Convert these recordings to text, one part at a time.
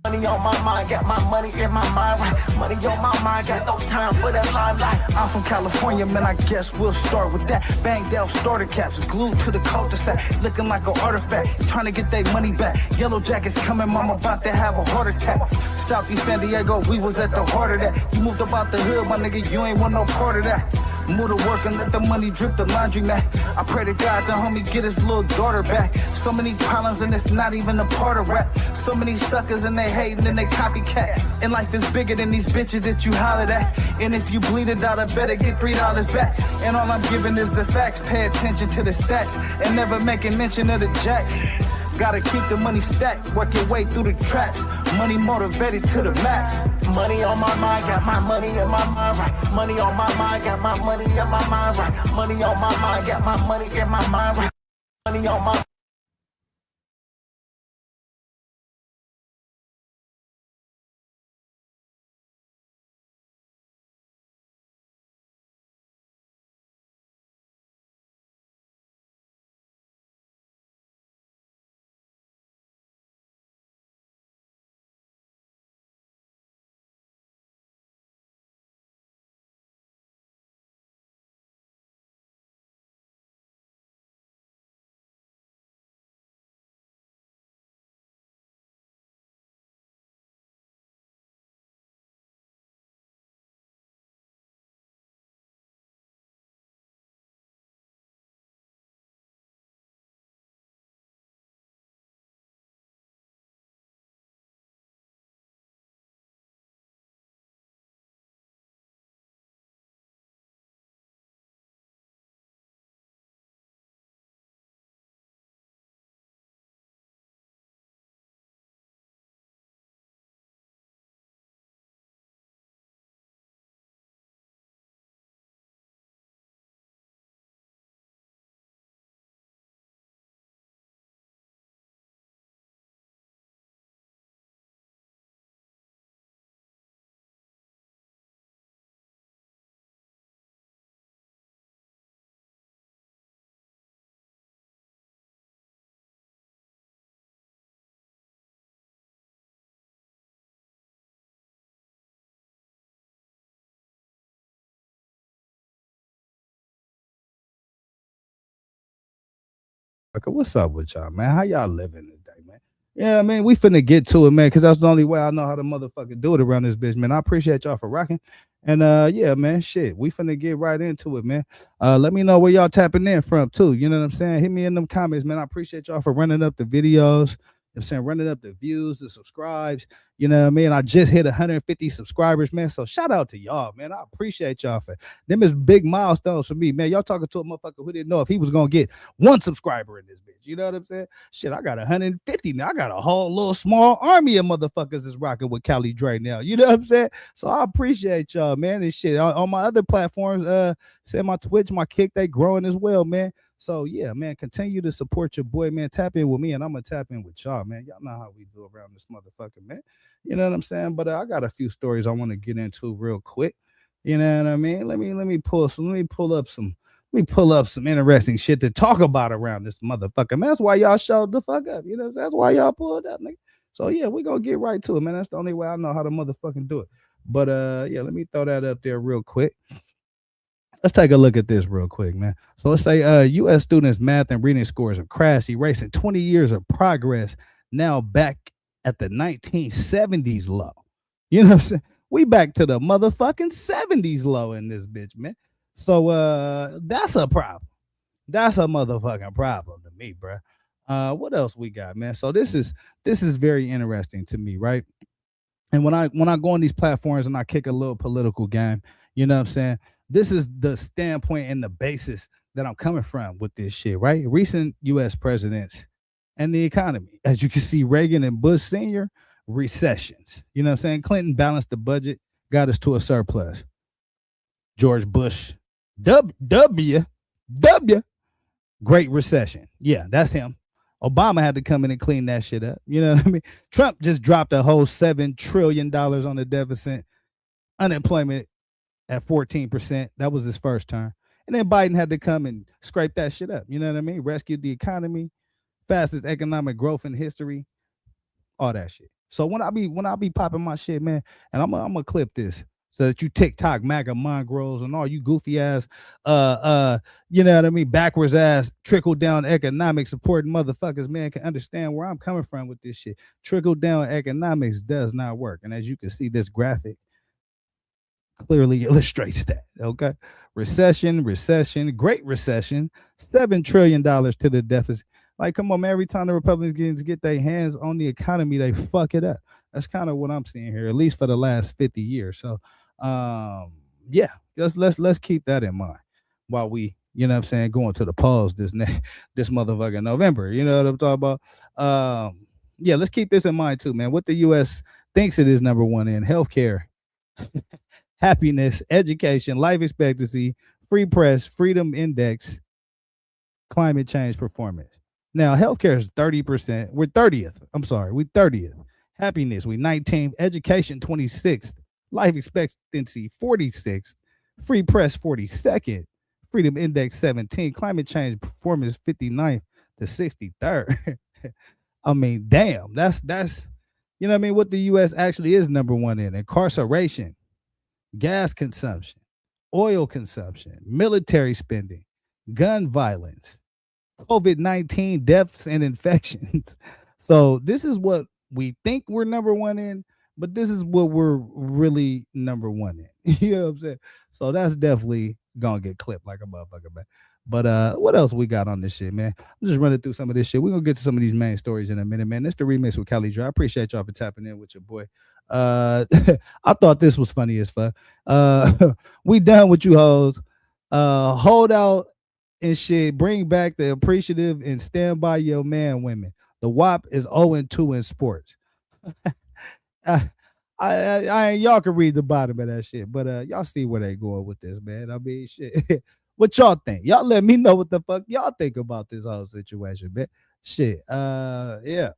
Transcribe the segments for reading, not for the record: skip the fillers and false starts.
Money on my mind, got my money in my mind, right? Money on my mind, got no time for the limelight. I'm from California, man, I guess we'll start with that. Banged out starter caps, glued to the cul-de-sac, looking like an artifact, trying to get their money back. Yellow jackets coming, mama about to have a heart attack. Southeast San Diego, we was at the heart of that. You moved about the hood, my nigga, you ain't want no part of that. Move to work and let the money drip the laundry mat. I pray to God the homie get his little daughter back. So many problems and it's not even a part of rap. So many suckers and they hating and they copycat. And life is bigger than these bitches that you hollered at. And if you bleed it out, I better get $3 back. And all I'm giving is the facts. Pay attention to the stats and never making mention of the jacks. Gotta keep the money stacked, work your way through the traps. Money motivated to the max. Money on my mind, got my money in my mind, right? Money on my mind, got my money in my mind, right? Money on my mind, got my money in my mind, right? Money on my Okay, what's up with y'all, man? How y'all living today, man? Yeah, man, we finna get to it, man, because that's the only way I know how to motherfucking do it around this bitch, man. I appreciate y'all for rocking. And yeah, man, shit, we finna get right into it, man. Let me know where y'all tapping in from too. You know what I'm saying? Hit me in them comments, man. I appreciate y'all for running up the videos. You know what I'm saying, running up the views, the subscribes. You know what I mean? I just hit 150 subscribers, man. So shout out to y'all, man. I appreciate y'all for them is big milestones for me, man. Y'all talking to a motherfucker who didn't know if he was gonna get one subscriber in this bitch. You know what I'm saying? Shit, I got 150 now. I got a whole little small army of motherfuckers that's rocking with Cali Dre now. You know what I'm saying? So I appreciate y'all, man. And shit on my other platforms, say my Twitch, my Kick, they growing as well, man. So yeah, man, continue to support your boy, man. Tap in with me, and I'm gonna tap in with y'all, man. Y'all know how we do around this motherfucker, man. You know what I'm saying? But I got a few stories I want to get into real quick. You know what I mean? Let me pull up some interesting shit to talk about around this motherfucker, man. That's why y'all showed the fuck up. You know, that's why y'all pulled up, nigga. So yeah, we gonna get right to it, man. That's the only way I know how to motherfucking do it. But yeah, let me throw that up there real quick. Let's take a look at this real quick, man. So let's say US students' math and reading scores have crashed, erasing 20 years of progress, now back at the 1970s low. You know what I'm saying? We back to the motherfucking 70s low in this bitch, man. So that's a problem. That's a motherfucking problem to me, bro. What else we got, man? So this is very interesting to me, right? And when I go on these platforms and I kick a little political game, you know what I'm saying? This is the standpoint and the basis that I'm coming from with this shit, right? Recent US presidents and the economy. As you can see, Reagan and Bush Sr., recessions. You know what I'm saying? Clinton balanced the budget, got us to a surplus. George Bush, W, Great Recession. Yeah, that's him. Obama had to come in and clean that shit up. You know what I mean? Trump just dropped a whole $7 trillion on the deficit. Unemployment at 14%. That was his first term. And then Biden had to come and scrape that shit up. You know what I mean? Rescued the economy, fastest economic growth in history, all that shit. So when I be popping my shit, man, and I'm gonna clip this so that you TikTok MAGA mongrels and all you goofy ass, you know what I mean, backwards ass trickle down economic supporting motherfuckers, man, can understand where I'm coming from with this shit. Trickle down economics does not work, and as you can see, this graphic clearly illustrates that. Okay, recession, great recession, $7 trillion to the deficit. Like, come on, man. Every time the Republicans get their hands on the economy, they fuck it up. That's kind of what I'm seeing here, at least for the last 50 years. So, yeah, let's keep that in mind while we, you know what I'm saying, going to the polls this motherfucking November. You know what I'm talking about? Yeah, let's keep this in mind too, man. What the U.S. thinks it is number one in healthcare, happiness, education, life expectancy, free press, freedom index, climate change performance. Now, healthcare is 30%. We're 30th. I'm sorry. We're 30th. Happiness, we 19th. Education, 26th. Life expectancy, 46th. Free press, 42nd. Freedom index, 17th. Climate change performance, 59th to 63rd. I mean, damn. That's you know what I mean? What the U.S. actually is number one in: incarceration, gas consumption, oil consumption, military spending, gun violence, COVID-19 deaths and infections. So this is what we think we're number one in, but this is what we're really number one in. You know what I'm saying? So that's definitely gonna get clipped like a motherfucker, man. But what else we got on this shit, man? I'm just running through some of this shit. We're gonna get to some of these main stories in a minute, man. This the remix with Cali Dre. I appreciate y'all for tapping in with your boy. I thought this was funny as fuck. We done with you hoes. Hold out and shit. Bring back the appreciative and stand by your man women. The WAP is 0-2 in sports. Y'all can read the bottom of that shit, but y'all see where they going with this, man. I mean, shit. What y'all think? Y'all let me know what the fuck y'all think about this whole situation, man. Shit. Yeah.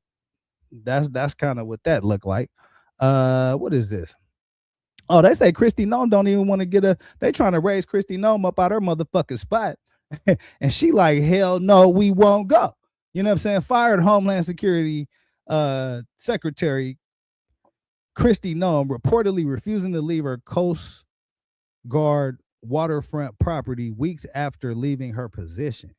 That's kind of what that look like. What is this? Oh, they say Kristi Noem don't even want to get they trying to raise Kristi Noem up out her motherfucking spot. And she like, hell no, we won't go. You know what I'm saying? Fired Homeland Security Secretary Kristi Noem reportedly refusing to leave her Coast Guard waterfront property weeks after leaving her position.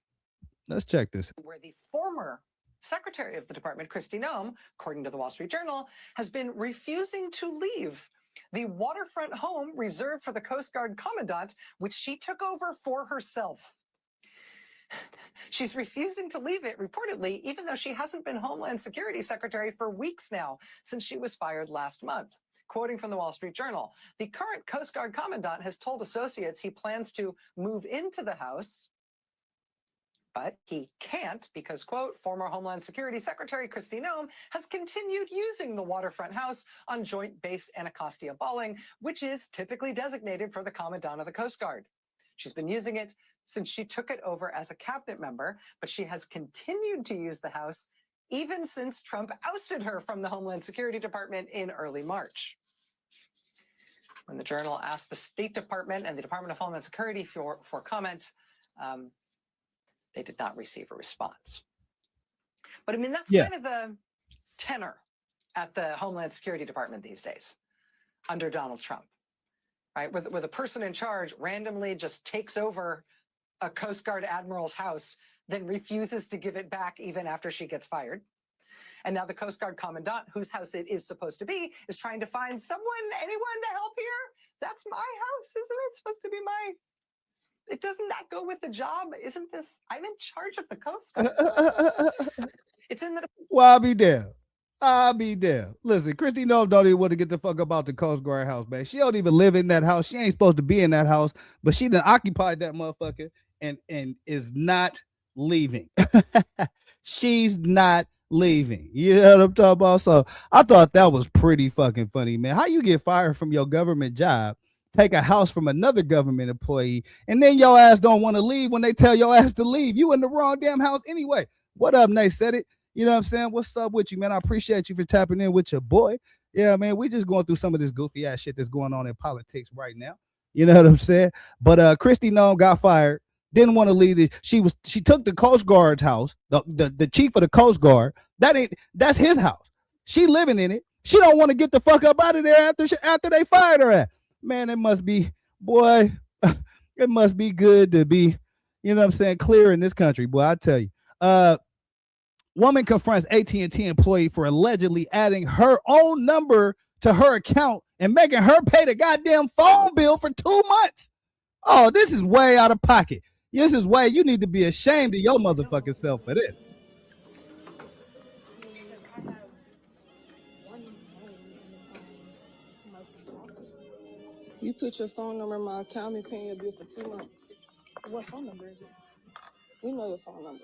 Let's check this. Where the former Secretary of the Department, Kristi Noem, according to the Wall Street Journal, has been refusing to leave the waterfront home reserved for the Coast Guard Commandant, which she took over for herself. She's refusing to leave it, reportedly, even though she hasn't been Homeland Security Secretary for weeks now, since she was fired last month. Quoting from the Wall Street Journal, the current Coast Guard Commandant has told associates he plans to move into the house, but he can't because, quote, former Homeland Security Secretary Kristi Noem has continued using the waterfront house on Joint Base Anacostia Balling, which is typically designated for the Commandant of the Coast Guard. She's been using it since she took it over as a cabinet member, but she has continued to use the house even since Trump ousted her from the Homeland Security Department in early March. When the Journal asked the State Department and the Department of Homeland Security for comment, they did not receive a response. But I mean, that's kind of the tenor at the Homeland Security Department these days under Donald Trump, right? Where the person in charge randomly just takes over a Coast Guard admiral's house, then refuses to give it back even after she gets fired. And now the Coast Guard Commandant, whose house it is supposed to be, is trying to find anyone to help here. That's my house, isn't it? It's supposed to be my... Doesn't that go with the job? Isn't this... I'm in charge of the Coast Guard. It's in the... Well, I'll be there. Listen, Kristi Noem don't even want to get the fuck about the Coast Guard house, man. She don't even live in that house. She ain't supposed to be in that house, but she done occupied that motherfucker and is not leaving. She's not leaving. You know what I'm talking about? So I thought that was pretty fucking funny, man. How you get fired from your government job, take a house from another government employee, and then your ass don't want to leave when they tell your ass to leave? You in the wrong damn house anyway. What up, Nate? Said it. You know what I'm saying? What's up with you, man? I appreciate you for tapping in with your boy. Yeah, man, we just going through some of this goofy ass shit that's going on in politics right now. You know what I'm saying? But Kristi Noem got fired. Didn't want to leave it. She took the Coast Guard's house, the chief of the Coast Guard. That's his house. She living in it. She don't want to get the fuck up out of there after they fired her. Man, it must be, boy, it must be good to be, you know what I'm saying, clear in this country, boy. I tell you. Woman confronts AT&T employee for allegedly adding her own number to her account and making her pay the goddamn phone bill for 2 months. Oh, this is way out of pocket. This is way, you need to be ashamed of your motherfucking self for this. You put your phone number in my account and paying your bill for 2 months. What phone number is it? You know your phone number.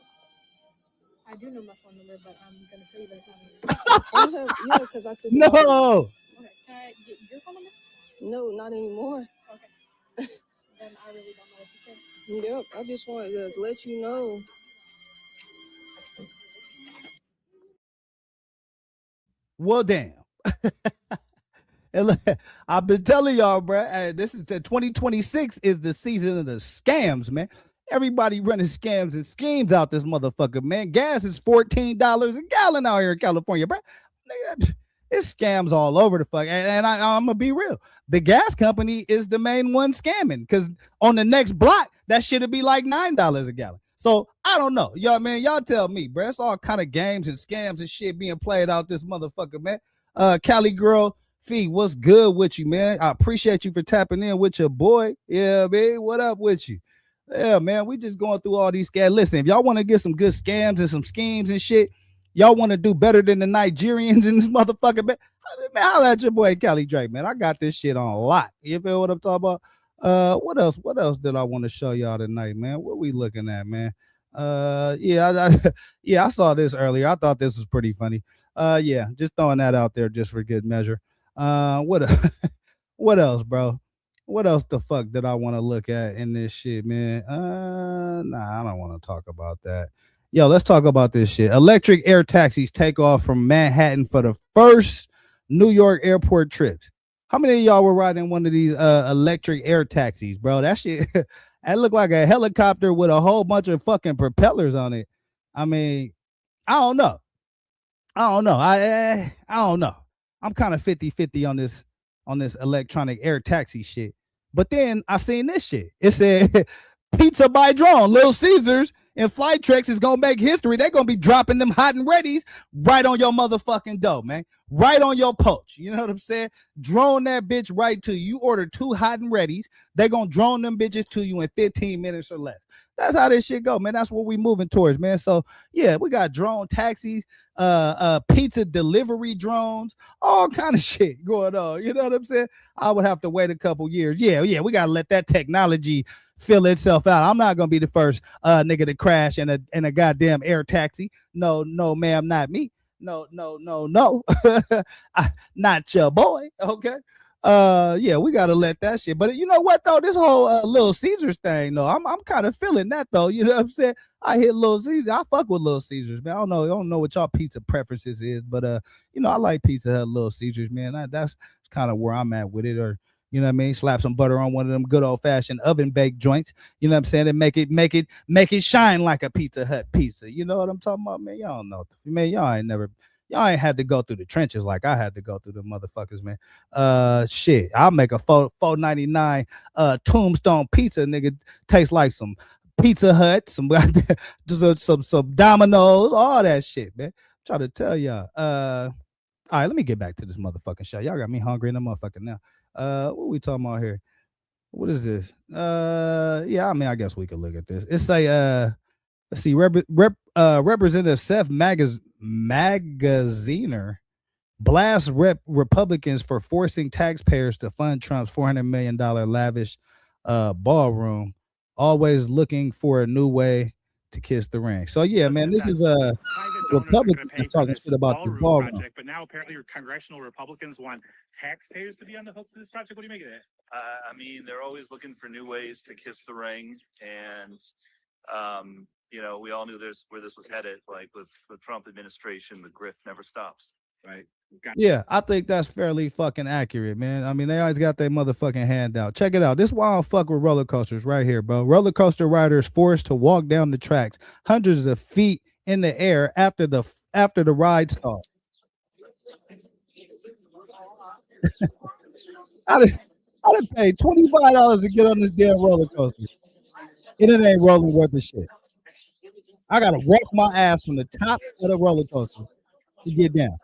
I do know my phone number, but I'm gonna tell you that's not me. Yeah, because I took it No. off. Okay, can I get your phone number? No, not anymore. Okay. Then I really don't know what you said. Yep, I just wanted to let you know. Well, damn. And look, I've been telling y'all, bro. This is the 2026 is the season of the scams, man. Everybody running scams and schemes out this motherfucker, man. Gas is $14 a gallon out here in California, bro. It's scams all over the fuck. And I'm gonna be real. The gas company is the main one scamming because on the next block, that shit'll be like $9 a gallon. So I don't know. Y'all, man, y'all tell me, bro. It's all kind of games and scams and shit being played out this motherfucker, man. Cali girl, Fee, what's good with you, man? I appreciate you for tapping in with your boy. Yeah, man. What up with you? Yeah, man. We just going through all these scams. Listen, if y'all want to get some good scams and some schemes and shit, y'all want to do better than the Nigerians in this motherfucker, man. Man, holla at your boy Cali Drake, man. I got this shit on lock. You feel what I'm talking about? What else? What else did I want to show y'all tonight, man? What we looking at, man? Yeah, I saw this earlier. I thought this was pretty funny. Yeah, just throwing that out there just for good measure. What what else, bro? What else the fuck did I want to look at in this shit, man? Nah, I don't want to talk about that. Yo, let's talk about this shit. Electric air taxis take off from Manhattan for the first New York airport trips. How many of y'all were riding one of these electric air taxis, bro? That shit, that looked like a helicopter with a whole bunch of fucking propellers on it. I mean, I don't know. I don't know. I'm kind of 50-50 on this electronic air taxi shit. But then I seen this shit. It said pizza by drone. Little Caesars and Flytrex is gonna make history. They're gonna be dropping them hot and readies right on your motherfucking dough, man. Right on your poach. You know what I'm saying? Drone that bitch right to you. You order 2 hot and readies. They're gonna drone them bitches to you in 15 minutes or less. That's how this shit go, man. That's what we moving towards, man. So yeah, we got drone taxis, pizza delivery drones, all kind of shit going on. You know what I'm saying? I would have to wait a couple years. Yeah, we gotta let that technology fill itself out. I'm not gonna be the first nigga to crash in a goddamn air taxi. No, ma'am, not me. No. Not your boy. Okay. Yeah, we gotta let that shit. But you know what though? This whole Little Caesars thing, though, I'm kind of feeling that though. You know what I'm saying? I hit Little Caesars. I fuck with Little Caesars, man. I don't know what y'all pizza preferences is, but you know, I like Pizza Hut, Little Caesars, man. That's kind of where I'm at with it. Or you know what I mean? Slap some butter on one of them good old fashioned oven baked joints. You know what I'm saying? And make it shine like a Pizza Hut pizza. You know what I'm talking about, man? Y'all know, man. Y'all ain't had to go through the trenches like I had to go through the motherfuckers, man. Shit, I'll make a $4.99 tombstone pizza, nigga. Tastes like some Pizza Hut, some Domino's, all that shit, man. Try to tell y'all. All right, let me get back to this motherfucking show. Y'all got me hungry in the motherfucker now. What we talking about here? What is this? Yeah, I mean, I guess we could look at this. It's a let's see, Representative Seth Magaziner blasts Republicans for forcing taxpayers to fund Trump's $400 million lavish ballroom, always looking for a new way to kiss the ring. So yeah, man, this is a Republicans talking shit about the ballroom project, but now apparently your congressional Republicans want taxpayers to be on the hook for this project. What do you make of that? I mean, they're always looking for new ways to kiss the ring, and you know, we all knew where this was headed. Like with the Trump administration, the grift never stops. Right. Yeah, I think that's fairly fucking accurate, man. I mean, they always got their motherfucking hand out. Check it out. This is why I don't fuck with roller coasters right here, bro. Roller coaster riders forced to walk down the tracks hundreds of feet in the air after the ride starts. I done paid $25 to get on this damn roller coaster. And it ain't rolling worth the shit. I gotta walk my ass from the top of the roller coaster to get down.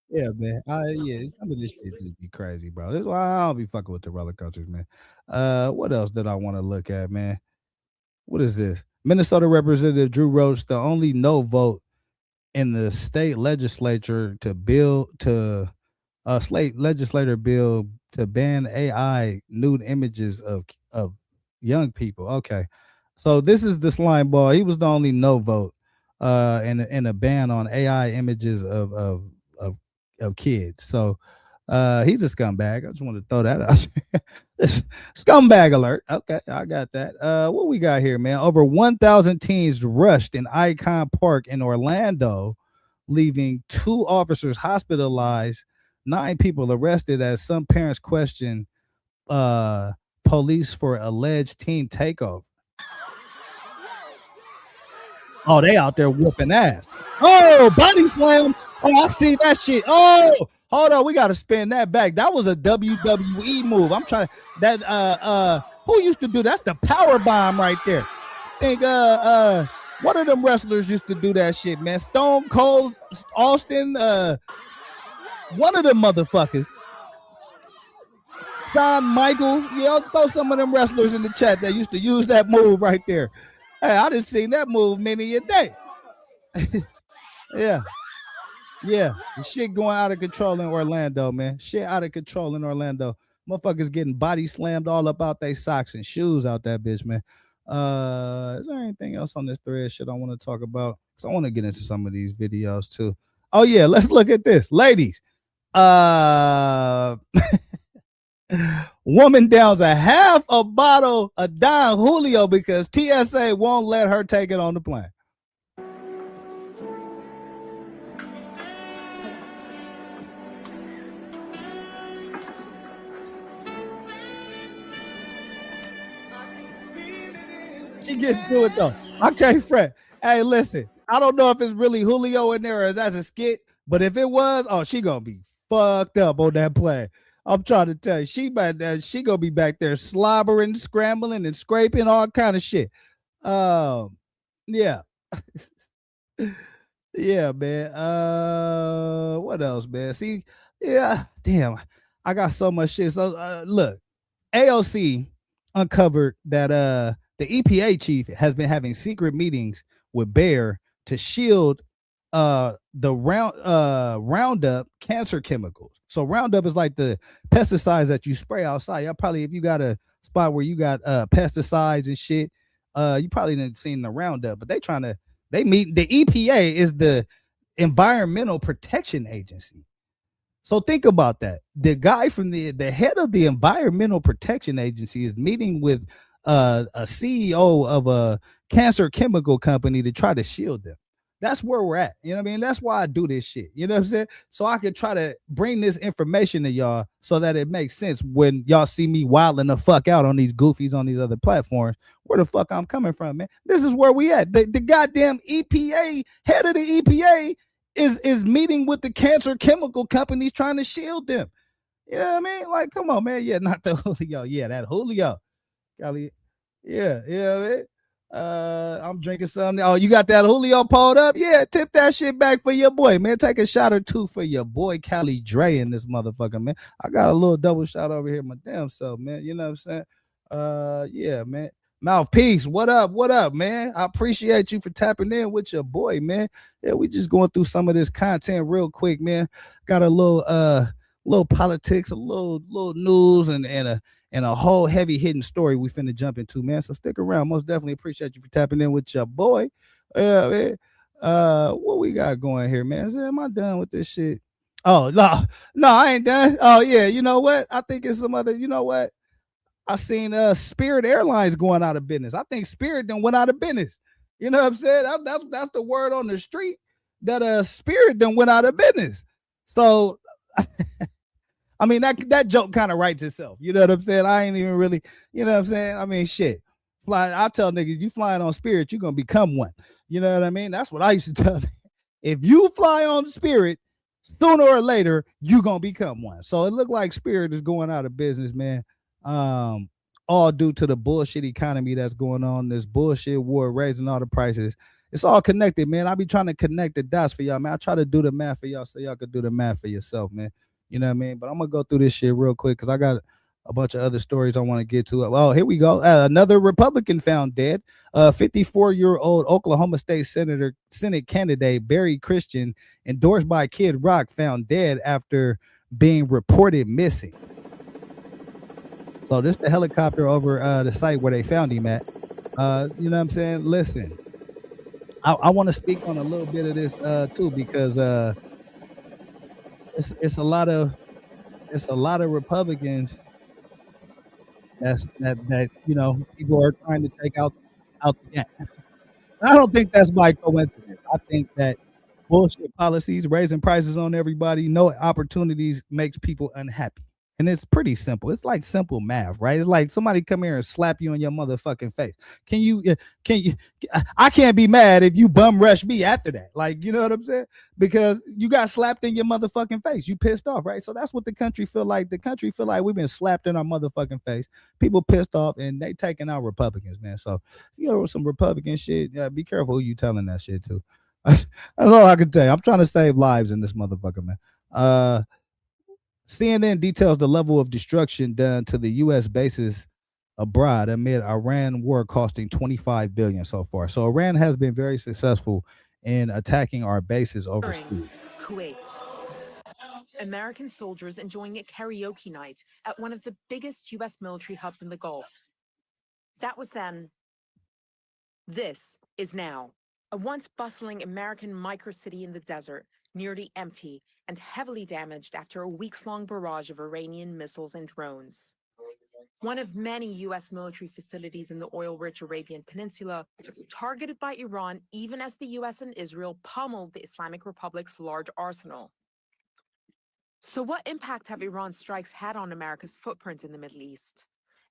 Yeah, man. Yeah, some of this shit just be crazy, bro. That's why I don't be fucking with the roller coasters, man. What else did I want to look at, man? What is this? Minnesota Representative Drew Roach, the only no vote in the state legislature to slate legislator bill to ban AI nude images of young people. Okay, so this is the slime ball. He was the only no vote in a ban on AI images of kids. So he's a scumbag. I just want to throw that out. Scumbag alert. Okay, I got that. What we got here, man? Over 1,000 teens rushed in Icon Park in Orlando, leaving 2 officers hospitalized, 9 people arrested as some parents question police for alleged teen takeover. Oh, they out there whooping ass. Oh, body slam. Oh, I see that shit. Oh, hold on. We got to spin that back. That was a WWE move. I'm trying that who used to do that's the power bomb right there. I think one of them wrestlers used to do that shit, man. Stone Cold Austin, one of them motherfuckers. Shawn Michaels, throw some of them wrestlers in the chat that used to use that move right there. Hey, I didn't see that move many a day. Yeah. The shit going out of control in Orlando, man. Shit out of control in Orlando. Motherfuckers getting body slammed all up out their socks and shoes out that bitch, man. Is there anything else on this thread shit I want to talk about? Because I want to get into some of these videos too. Oh yeah, let's look at this. Ladies. Woman downs a half a bottle of Don Julio because TSA won't let her take it on the plane. She gets to it though. I can't fret. Hey, listen, I don't know if it's really Julio in there or that's a skit, but if it was, oh, she gonna be fucked up on that plane. I'm trying to tell you, she gonna be back there slobbering, scrambling, and scraping all kind of shit. Yeah. Yeah, man. What else, man? See, yeah, damn. I got so much shit. So look, AOC uncovered that the EPA chief has been having secret meetings with Bayer to shield the Roundup cancer chemicals. So Roundup is like the pesticides that you spray outside. Y'all probably, if you got a spot where you got pesticides and shit, you probably didn't seen the Roundup, but the EPA is the Environmental Protection Agency. So think about that. The guy from the head of the Environmental Protection Agency is meeting with a CEO of a cancer chemical company to try to shield them. That's where we're at. You know what I mean? That's why I do this shit. You know what I'm saying? So I can try to bring this information to y'all so that it makes sense when y'all see me wilding the fuck out on these goofies on these other platforms. Where the fuck I'm coming from, man? This is where we at. The goddamn EPA, head of the EPA is meeting with the cancer chemical companies trying to shield them. You know what I mean? Like, come on, man. Yeah, not the Julio. Yeah, that Julio. Golly. Yeah, man. I'm drinking something. Oh, you got that Julio pulled up? Yeah, tip that shit back for your boy, man. Take a shot or two for your boy Cali Dre in this motherfucker, man. I got a little double shot over here, my damn self, man. You know what I'm saying? Yeah, man. Mouthpiece, what up, man? I appreciate you for tapping in with your boy, man. Yeah, we just going through some of this content real quick, man. Got a little politics, a little news, and a whole heavy hitting story we finna jump into, man. So stick around. Most definitely appreciate you for tapping in with your boy. Man. What we got going here, man? Am I done with this shit? Oh, no, I ain't done. Oh, yeah, you know what? I think it's some other, you know what? I seen Spirit Airlines going out of business. I think Spirit done went out of business. You know what I'm saying? That's the word on the street, that Spirit done went out of business. So I mean, that joke kind of writes itself. You know what I'm saying? I ain't even really, you know what I'm saying? I mean, shit. I tell niggas, you flying on Spirit, you're going to become one. You know what I mean? That's what I used to tell them. If you fly on Spirit, sooner or later you gonna become one. So it looked like Spirit is going out of business, man. All due to the bullshit economy that's going on, this bullshit war raising all the prices. It's all connected, man. I be trying to connect the dots for y'all, man. I try to do the math for y'all so y'all could do the math for yourself, man. You know what I mean? But I'm gonna go through this shit real quick because I got a bunch of other stories I want to get to. Oh, here we go. Another Republican found dead. 54-year-old Oklahoma State Senate candidate Barry Christian, endorsed by Kid Rock, found dead after being reported missing. So this is the helicopter over the site where they found him at. You know what I'm saying? Listen, I want to speak on a little bit of this too because it's a lot of Republicans that you know people are trying to take out the game. I don't think that's by coincidence. I think that bullshit policies, raising prices on everybody, no opportunities makes people unhappy. And it's pretty simple. It's like simple math, right? It's like somebody come here and slap you in your motherfucking face. Can you, I can't be mad if you bum rush me after that. Like, you know what I'm saying? Because you got slapped in your motherfucking face. You pissed off, right? So that's what the country feel like. The country feel like we've been slapped in our motherfucking face. People pissed off and they taking out Republicans, man. So, you know, some Republican shit, be careful who you telling that shit to. That's all I can tell you. I'm trying to save lives in this motherfucker, man. CNN details the level of destruction done to the U.S. bases abroad amid Iran war costing $25 billion so far. So Iran has been very successful in attacking our bases overseas. Kuwait. American soldiers enjoying a karaoke night at one of the biggest U.S. military hubs in the Gulf. That was then. This is now. A once bustling American microcity in the desert, nearly empty and heavily damaged after a weeks-long barrage of Iranian missiles and drones. One of many U.S. military facilities in the oil-rich Arabian Peninsula, targeted by Iran even as the U.S. and Israel pummeled the Islamic Republic's large arsenal. So what impact have Iran's strikes had on America's footprint in the Middle East?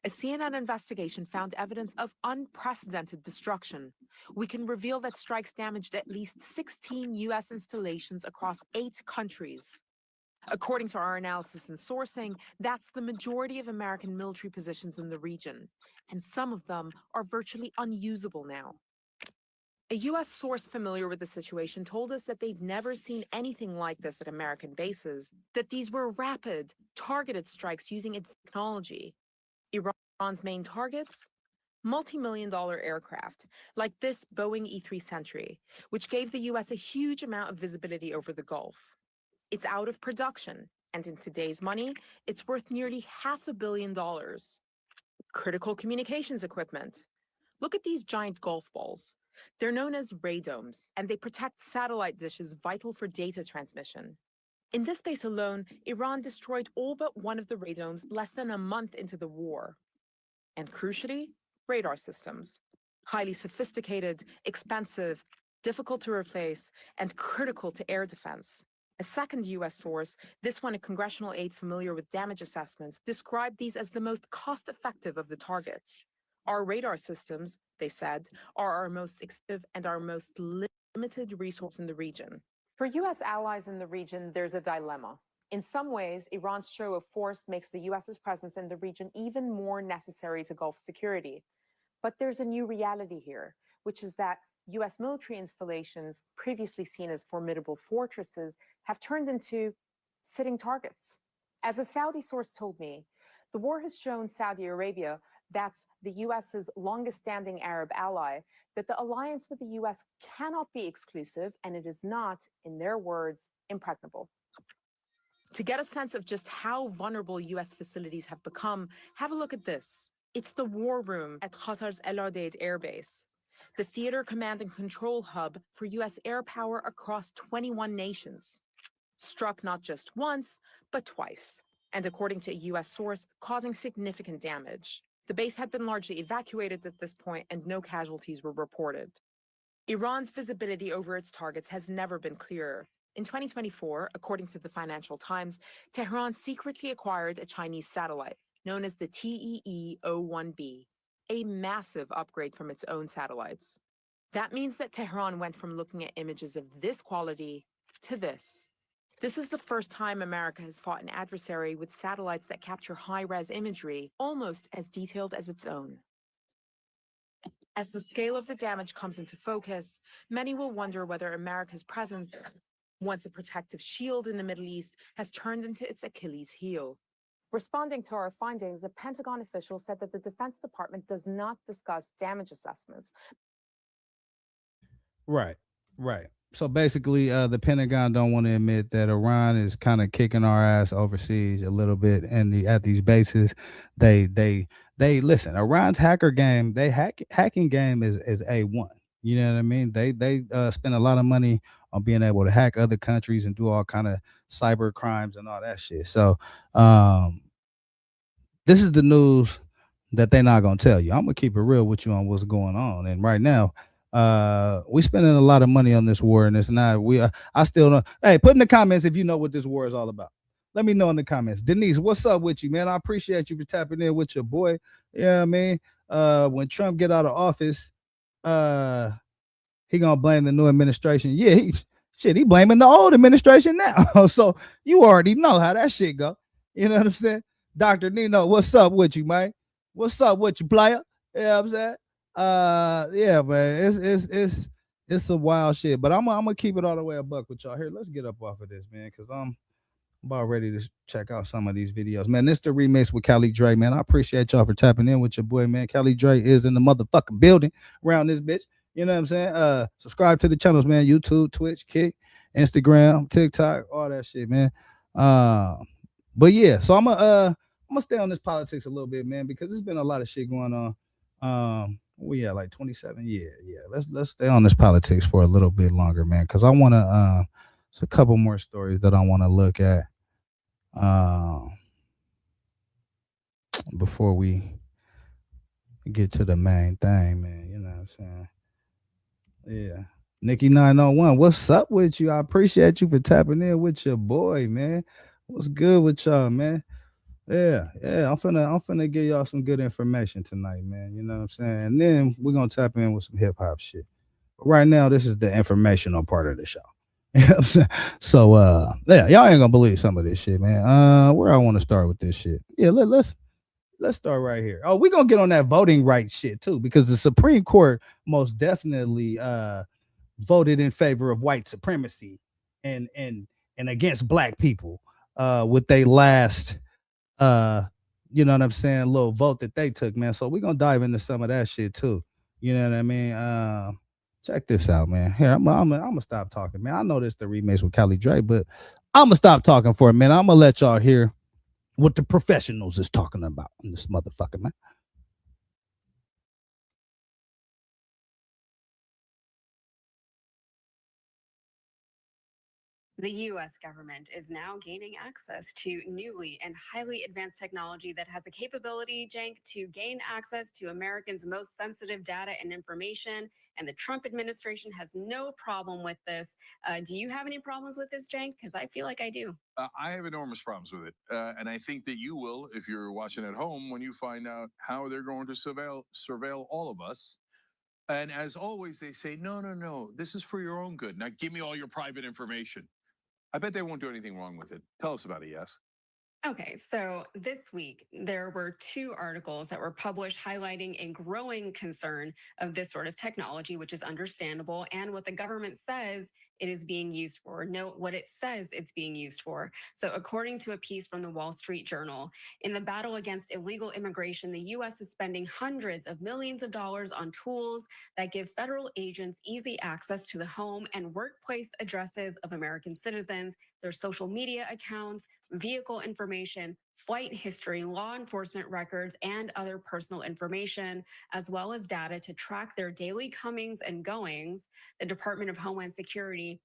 A CNN investigation found evidence of unprecedented destruction. We can reveal that strikes damaged at least 16 U.S. installations across 8 countries. According to our analysis and sourcing, that's the majority of American military positions in the region, and some of them are virtually unusable now. A U.S. source familiar with the situation told us that they'd never seen anything like this at American bases, that these were rapid, targeted strikes using advanced technology. Iran's main targets? Multi-million-dollar aircraft, like this Boeing E-3 Sentry, which gave the U.S. a huge amount of visibility over the Gulf. It's out of production, and in today's money, it's worth nearly $500 million. Critical communications equipment. Look at these giant golf balls. They're known as radomes, and they protect satellite dishes vital for data transmission. In this base alone, Iran destroyed all but one of the radomes less than a month into the war. And crucially, radar systems. Highly sophisticated, expensive, difficult to replace, and critical to air defense. A second U.S. source, this one a congressional aide familiar with damage assessments, described these as the most cost-effective of the targets. Our radar systems, they said, are our most expensive and our most limited resource in the region. For U.S. allies in the region, there's a dilemma. In some ways, Iran's show of force makes the U.S.'s presence in the region even more necessary to Gulf security. But there's a new reality here, which is that U.S. military installations, previously seen as formidable fortresses, have turned into sitting targets. As a Saudi source told me, the war has shown Saudi Arabia, that's the U.S.'s longest-standing Arab ally, that the alliance with the U.S. cannot be exclusive, and it is not, in their words, impregnable. To get a sense of just how vulnerable U.S. facilities have become, have a look at this. It's the war room at Qatar's El Udeid Air Base, the theater command and control hub for U.S. air power across 21 nations. Struck not just once, but twice, and according to a U.S. source, causing significant damage. The base had been largely evacuated at this point, and no casualties were reported. Iran's visibility over its targets has never been clearer. In 2024, according to the Financial Times, Tehran secretly acquired a Chinese satellite, known as the TEE-01B, a massive upgrade from its own satellites. That means that Tehran went from looking at images of this quality to this. This is the first time America has fought an adversary with satellites that capture high-res imagery almost as detailed as its own. As the scale of the damage comes into focus, many will wonder whether America's presence, once a protective shield in the Middle East, has turned into its Achilles heel. Responding to our findings, a Pentagon official said that the Defense Department does not discuss damage assessments. Right, right. So basically, the Pentagon don't want to admit that Iran is kind of kicking our ass overseas a little bit, and at these bases, they listen. Iran's hacker game, hacking game is A1. You know what I mean? They spend a lot of money on being able to hack other countries and do all kind of cyber crimes and all that shit. So, this is the news that they're not gonna tell you. I'm gonna keep it real with you on what's going on. And right now, we spending a lot of money on this war, and it's not. I still don't. Hey, put in the comments if you know what this war is all about. Let me know in the comments. Denise, what's up with you, man? I appreciate you for tapping in with your boy. Yeah, man. When Trump get out of office, he gonna blame the new administration. Yeah, he blaming the old administration now. So you already know how that shit go. You know what I'm saying? Dr. Nino, what's up with you, man? What's up with you, player? You know what I'm saying? Yeah, man. It's some wild shit. But I'm gonna keep it all the way a buck with y'all here. Let's get up off of this, man, because I'm about ready to check out some of these videos. Man, this the remix with Cali Dre, man. I appreciate y'all for tapping in with your boy, man. Cali Dre is in the motherfucking building around this bitch. You know what I'm saying? Subscribe to the channels, man. YouTube, Twitch, Kick, Instagram, TikTok, all that shit, man. But yeah, so I'm gonna stay on this politics a little bit, man, because there's been a lot of shit going on. We at like 27. Yeah. Let's stay on this politics for a little bit longer, man, because I wanna it's a couple more stories that I want to look at before we get to the main thing, man. You know what I'm saying? Yeah. Nikki 901, what's up with you? I appreciate you for tapping in with your boy, man. What's good with y'all, man? Yeah. I'm finna give y'all some good information tonight, man. You know what I'm saying? And then we're gonna tap in with some hip hop shit. But right now, this is the informational part of the show. You know what I'm saying? So yeah, y'all ain't gonna believe some of this shit, man. Where I want to start with this shit. Yeah, let's start right here. Oh, we're gonna get on that voting rights shit too, because the Supreme Court most definitely voted in favor of white supremacy and against black people with they last you know what I'm saying, little vote that they took, man. So we're gonna dive into some of that shit too. You know what I mean? Check this out, man. Here, I'm gonna stop talking, man. I know this the remix with Cali Dre, but I'm gonna stop talking for a minute. I'm gonna let y'all hear what the professionals is talking about in this motherfucker, man. The US government is now gaining access to newly and highly advanced technology that has the capability, Jank, to gain access to Americans' most sensitive data and information. And the Trump administration has no problem with this. Do you have any problems with this, Jank? Because I feel like I do. I have enormous problems with it. And I think that you will, if you're watching at home, when you find out how they're going to surveil all of us. And as always, they say, no, this is for your own good. Now give me all your private information. I bet they won't do anything wrong with it. Tell us about it, Yes. Okay, so this week there were two articles that were published highlighting a growing concern of this sort of technology, which is understandable, and what the government says it is being used for. Note what it says it's being used for. So, according to a piece from the Wall Street Journal, in the battle against illegal immigration, the U.S. is spending hundreds of millions of dollars on tools that give federal agents easy access to the home and workplace addresses of American citizens, their social media accounts, vehicle information, flight history, law enforcement records, and other personal information, as well as data to track their daily comings and goings. The Department of Homeland Security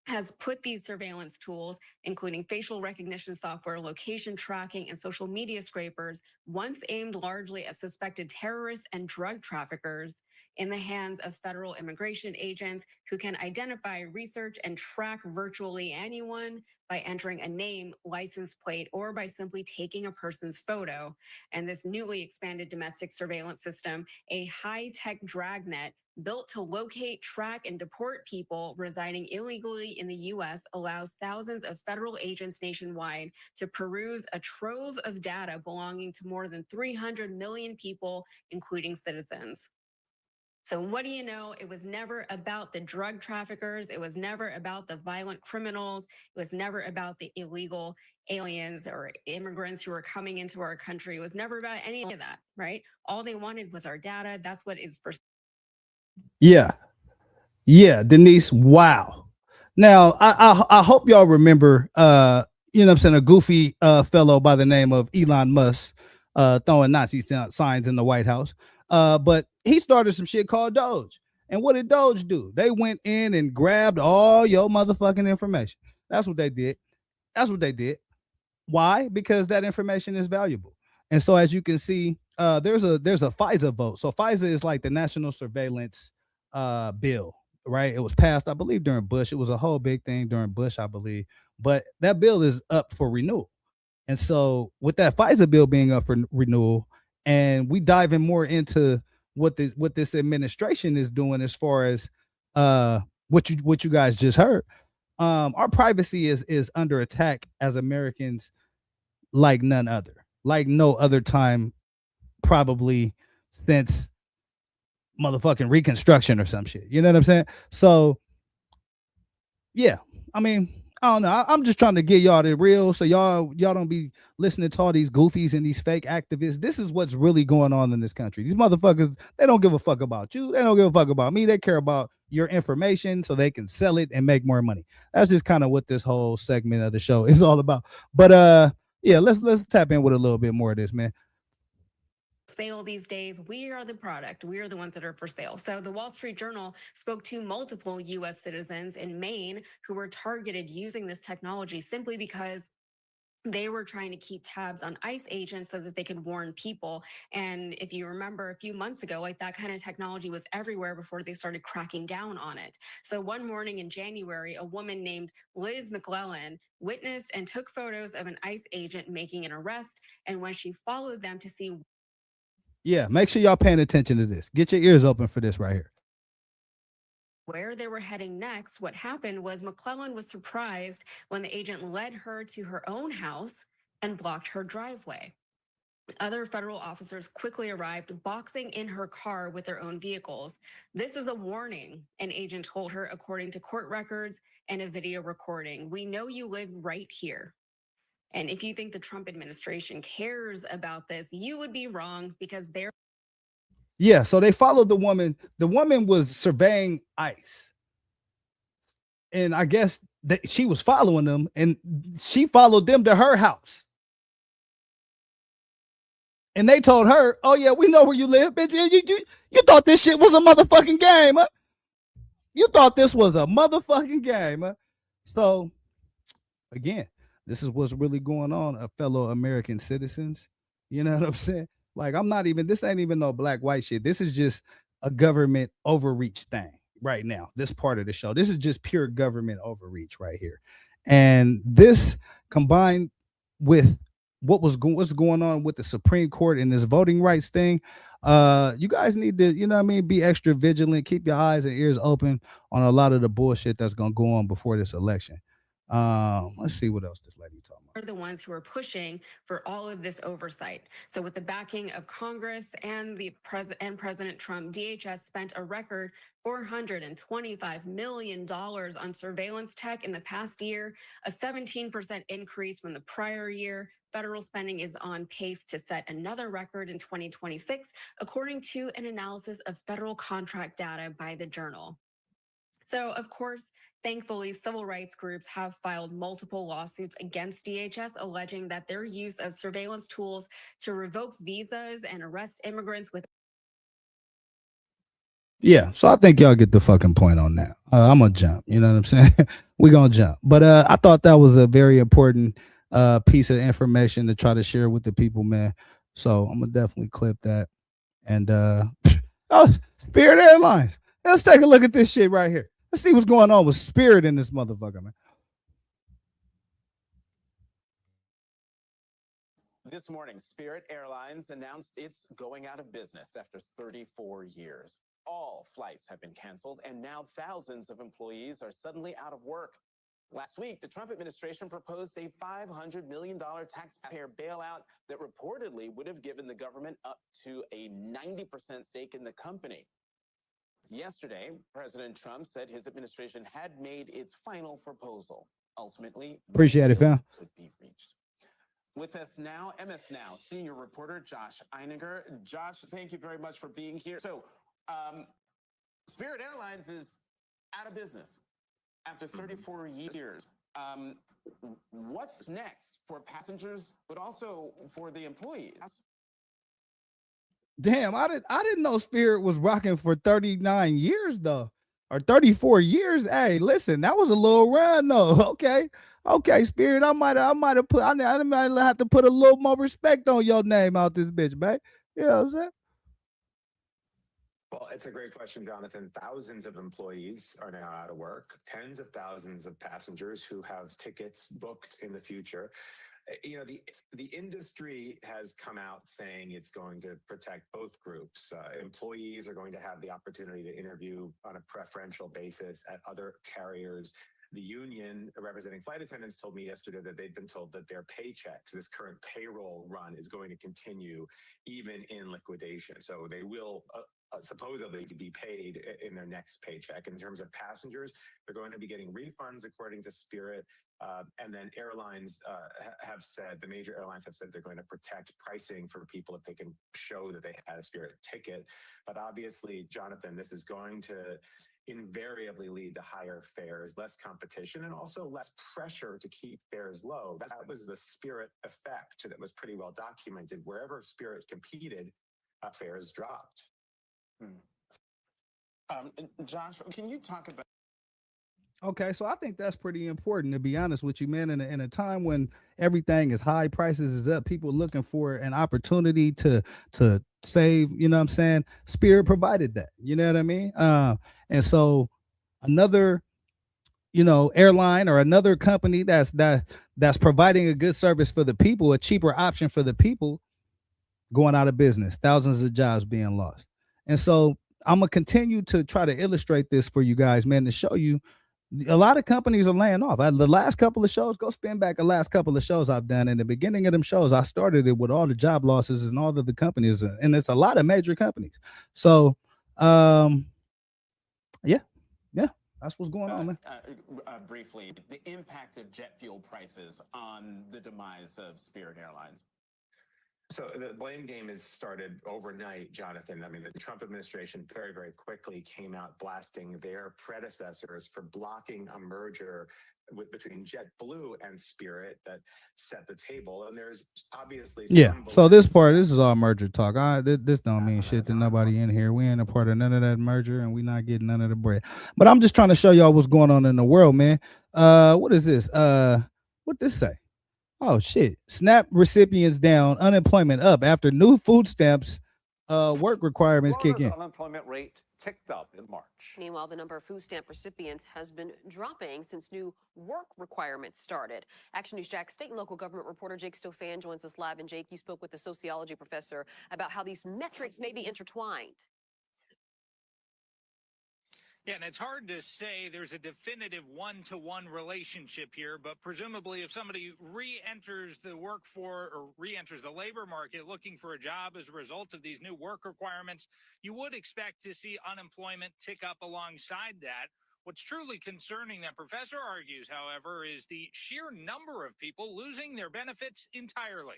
has put these surveillance tools, including facial recognition software, location tracking, and social media scrapers, once aimed largely at suspected terrorists and drug traffickers, in the hands of federal immigration agents who can identify, research, and track virtually anyone by entering a name, license plate, or by simply taking a person's photo. And this newly expanded domestic surveillance system, a high-tech dragnet built to locate, track, and deport people residing illegally in the U.S., allows thousands of federal agents nationwide to peruse a trove of data belonging to more than 300 million people, including citizens. So what do you know? It was never about the drug traffickers. It was never about the violent criminals. It was never about the illegal aliens or immigrants who were coming into our country. It was never about any of that, right? All they wanted was our data. That's what is for. Yeah. Yeah, Denise. Wow. Now, I hope y'all remember, you know what I'm saying, a goofy fellow by the name of Elon Musk throwing Nazi signs in the White House. But he started some shit called Doge. And what did Doge do? They went in and grabbed all your motherfucking information. That's what they did. That's what they did. Why? Because that information is valuable. And so as you can see, there's a FISA vote. So FISA is like the national surveillance bill, right? It was passed, I believe, during Bush. It was a whole big thing during Bush, I believe. But that bill is up for renewal. And so with that FISA bill being up for renewal, and we diving more into what this administration is doing as far as what you guys just heard, our privacy is under attack as Americans like none other, like no other time, probably since motherfucking Reconstruction or some shit. You know what I'm saying? So yeah, I mean, I don't know. I'm just trying to get y'all the real, so y'all don't be listening to all these goofies and these fake activists. This is what's really going on in this country. These motherfuckers, they don't give a fuck about you. They don't give a fuck about me. They care about your information so they can sell it and make more money. That's just kind of what this whole segment of the show is all about. But yeah, let's tap in with a little bit more of this, man. Sale these days. We are the product. We are the ones that are for sale. So the Wall Street Journal spoke to multiple U.S. citizens in Maine who were targeted using this technology simply because they were trying to keep tabs on ICE agents so that they could warn people. And if you remember a few months ago, like that kind of technology was everywhere before they started cracking down on it. So one morning in January, a woman named Liz McClellan witnessed and took photos of an ICE agent making an arrest. And when she followed them to see. Yeah, make sure y'all paying attention to this. Get your ears open for this right here. Where they were heading next, what happened was McClellan was surprised when the agent led her to her own house and blocked her driveway. Other federal officers quickly arrived, boxing in her car with their own vehicles. This is a warning, an agent told her, according to court records and a video recording. We know you live right here. And if you think the Trump administration cares about this, you would be wrong, because they're. Yeah, so they followed the woman. The woman was surveying ICE. And I guess that she was following them, and she followed them to her house. And they told her, oh, yeah, we know where you live, bitch. You thought this shit was a motherfucking game, huh? You thought this was a motherfucking game, huh? So, again, this is what's really going on, fellow American citizens. You know what I'm saying? Like, this ain't even no black, white shit. This is just a government overreach thing right now. This part of the show. This is just pure government overreach right here. And this combined with what's going on with the Supreme Court and this voting rights thing, you guys need to, you know what I mean, be extra vigilant, keep your eyes and ears open on a lot of the bullshit that's going to go on before this election. Let's see what else this lady talking about. Are the ones who are pushing for all of this oversight. So with the backing of Congress and President Trump, DHS spent a record $425 million on surveillance tech in the past year, a 17% increase from the prior year. Federal spending is on pace to set another record in 2026, according to an analysis of federal contract data by the Journal. So, of course, thankfully, civil rights groups have filed multiple lawsuits against DHS, alleging that their use of surveillance tools to revoke visas and arrest immigrants with. Yeah, so I think y'all get the fucking point on that. I'm gonna jump. You know what I'm saying? We're gonna jump. But I thought that was a very important piece of information to try to share with the people, man. So I'm gonna definitely clip that. And Oh, Spirit Airlines. Let's take a look at this shit right here. Let's see what's going on with Spirit in this motherfucker, man. This morning, Spirit Airlines announced it's going out of business after 34 years. All flights have been canceled, and now thousands of employees are suddenly out of work. Last week, the Trump administration proposed a $500 million taxpayer bailout that reportedly would have given the government up to a 90% stake in the company. Yesterday, President Trump said his administration had made its final proposal. Ultimately, appreciate it, fam. Could be reached. With us now, MS Now senior reporter Josh Einiger. Josh, thank you very much for being here. So, Spirit Airlines is out of business after 34 years. What's next for passengers, but also for the employees? Damn, I didn't know Spirit was rocking for 39 years though, or 34 years. Hey, listen, that was a little run though. Okay, Spirit, I might have put, I might have to put a little more respect on your name out this bitch, man. You know what I'm saying? Well, it's a great question, Jonathan. Thousands of employees are now out of work, tens of thousands of passengers who have tickets booked in the future. You know, the industry has come out saying it's going to protect both groups. Employees are going to have the opportunity to interview on a preferential basis at other carriers. The union representing flight attendants told me yesterday that they've been told that their paychecks, this current payroll run, is going to continue even in liquidation. So they will supposedly be paid in their next paycheck. In terms of passengers, they're going to be getting refunds according to Spirit. And then airlines have said, the major airlines have said they're going to protect pricing for people if they can show that they had a Spirit ticket. But obviously, Jonathan, this is going to invariably lead to higher fares, less competition, and also less pressure to keep fares low. That was the Spirit effect that was pretty well documented. Wherever Spirit competed, fares dropped. Josh, can you talk about? Okay, so I think that's pretty important, to be honest with you, man. In a time when everything is high, prices is up, people looking for an opportunity to save, you know what I'm saying? Spirit provided that, you know what I mean? And so another, airline or another company that's providing a good service for the people, a cheaper option for the people, going out of business, thousands of jobs being lost. And so I'm gonna continue to try to illustrate this for you guys, man, to show you a lot of companies are laying off. The last couple of shows, go spin back the last couple of shows I've done. In the beginning of them shows, I started it with all the job losses and all of the companies, and it's a lot of major companies. So, yeah, that's what's going on, man. Briefly, the impact of jet fuel prices on the demise of Spirit Airlines. So the blame game has started overnight, Jonathan. I mean, the Trump administration very, very quickly came out blasting their predecessors for blocking a merger between JetBlue and Spirit that set the table. And there's obviously So this is all merger talk. This don't mean shit to nobody in here. We ain't a part of none of that merger, and we not getting none of the bread. But I'm just trying to show y'all what's going on in the world, man. What is this? What this say? Oh shit! SNAP recipients down, unemployment up after new food stamps work requirements kick in. Unemployment rate ticked up in March. Meanwhile, the number of food stamp recipients has been dropping since new work requirements started. Action News Jack's state and local government reporter Jake Stofan joins us live. And Jake, you spoke with the sociology professor about how these metrics may be intertwined. Yeah, and it's hard to say there's a definitive one-to-one relationship here, but presumably if somebody re-enters the re-enters the labor market looking for a job as a result of these new work requirements, you would expect to see unemployment tick up alongside that. What's truly concerning, that professor argues, however, is the sheer number of people losing their benefits entirely.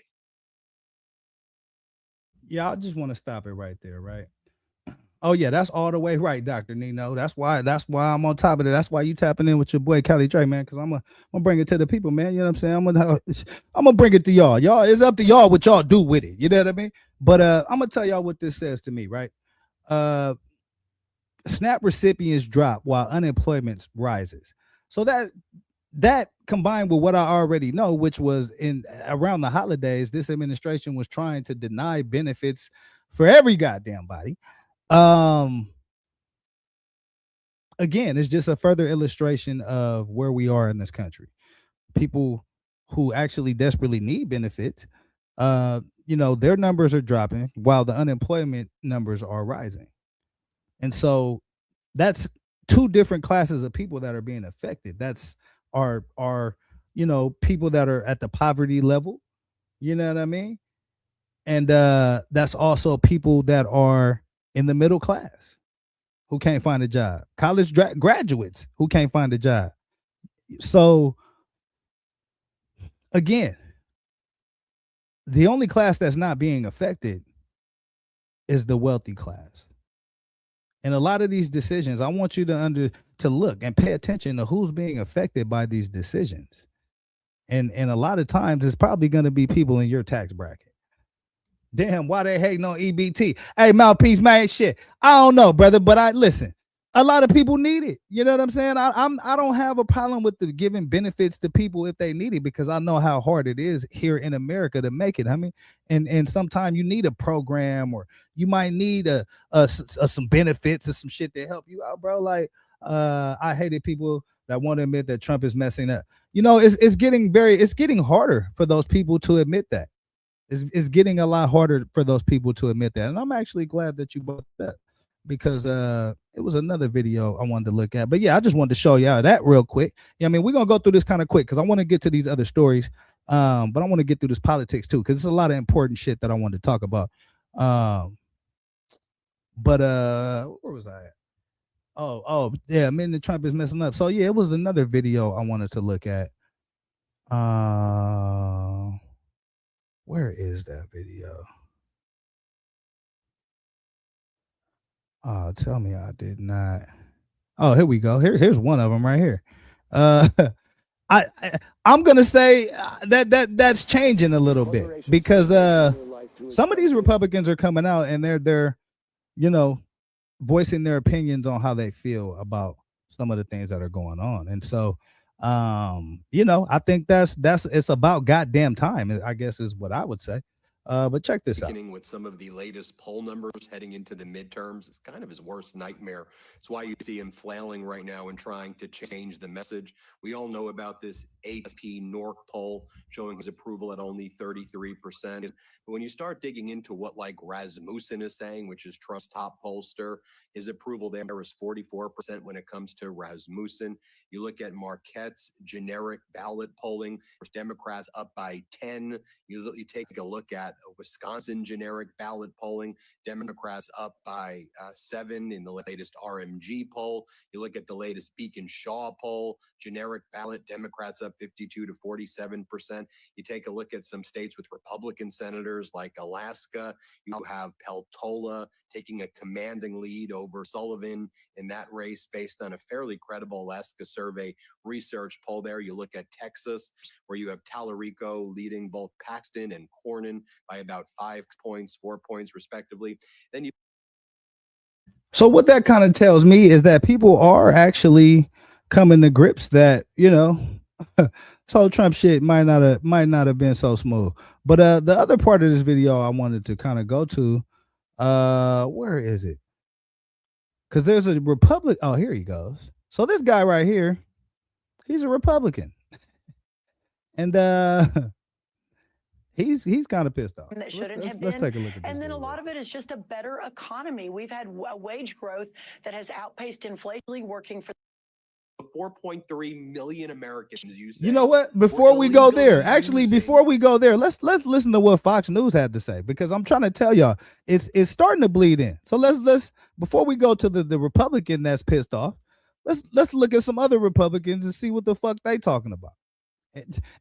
Yeah, I just want to stop it right there, right? Oh yeah, that's all the way right, Dr. Nino. That's why I'm on top of it. That's why you tapping in with your boy Kelly Trey, man, because I'm gonna bring it to the people, man. You know what I'm saying? I'm gonna bring it to y'all. Y'all, it's up to y'all what y'all do with it. You know what I mean? But I'm gonna tell y'all what this says to me, right? SNAP recipients drop while unemployment rises. So that combined with what I already know, which was around the holidays, this administration was trying to deny benefits for every goddamn body. Again, it's just a further illustration of where we are in this country. People who actually desperately need benefits, their numbers are dropping while the unemployment numbers are rising. And so that's two different classes of people that are being affected. That's our people that are at the poverty level, you know what I mean? And that's also people that are in the middle class who can't find a job, college graduates who can't find a job. So again, the only class that's not being affected is the wealthy class. And a lot of these decisions, I want you to look and pay attention to who's being affected by these decisions. And a lot of times it's probably going to be people in your tax bracket. Damn, why they hating on EBT? Hey, mouthpiece, man, shit. I don't know, brother, but I listen. A lot of people need it. You know what I'm saying? I don't have a problem with the giving benefits to people if they need it, because I know how hard it is here in America to make it. I mean, and sometimes you need a program, or you might need some benefits or some shit to help you out, bro. Like, I hated people that want to admit that Trump is messing up. It's getting harder for those people to admit that. It's getting a lot harder for those people to admit that. And I'm actually glad that you brought that, because it was another video I wanted to look at. But yeah, I just wanted to show y'all that real quick. Yeah, I mean, we're gonna go through this kind of quick because I want to get to these other stories. But I want to get through this politics too, because it's a lot of important shit that I wanted to talk about. But where was I at? Oh yeah, President Trump is messing up. So yeah, it was another video I wanted to look at. Where is that video? Oh, tell me I did not. Oh, here we go. Here's one of them right here. I'm gonna say that's changing a little bit, because some of these Republicans are coming out and they're voicing their opinions on how they feel about some of the things that are going on. And so I think that's it's about goddamn time, I guess, is what I would say. But check this out. With some of the latest poll numbers heading into the midterms, it's kind of his worst nightmare. It's why you see him flailing right now and trying to change the message. We all know about this AP NORC poll showing his approval at only 33%. But when you start digging into what like Rasmussen is saying, which is Trump's top pollster, his approval there is 44% when it comes to Rasmussen. You look at Marquette's generic ballot polling, Democrats up by 10. You take a look at Wisconsin generic ballot polling, Democrats up by 7 in the latest RMG poll. You look at the latest Beacon Shaw poll, generic ballot, Democrats up 52 to 47%. You take a look at some states with Republican senators like Alaska. You have Peltola taking a commanding lead over Sullivan in that race based on a fairly credible Alaska Survey research poll there. You look at Texas, where you have Tallarico leading both Paxton and Cornyn by about 5 points, 4 points, respectively. Then you. So what that kind of tells me is that people are actually coming to grips that, this whole Trump shit might not have been so smooth. But the other part of this video I wanted to kind of go to, where is it? Because there's a Republican. Oh, here he goes. So this guy right here, he's a Republican. And he's kind of pissed off. That shouldn't have been. Let's take a look at this. And then a lot of it is just a better economy. We've had a wage growth that has outpaced inflation, working for 4.3 million Americans. You know what? Before we go there, let's listen to what Fox News had to say, because I'm trying to tell y'all it's starting to bleed in. So let's before we go to the Republican that's pissed off, let's look at some other Republicans and see what the fuck they talking about.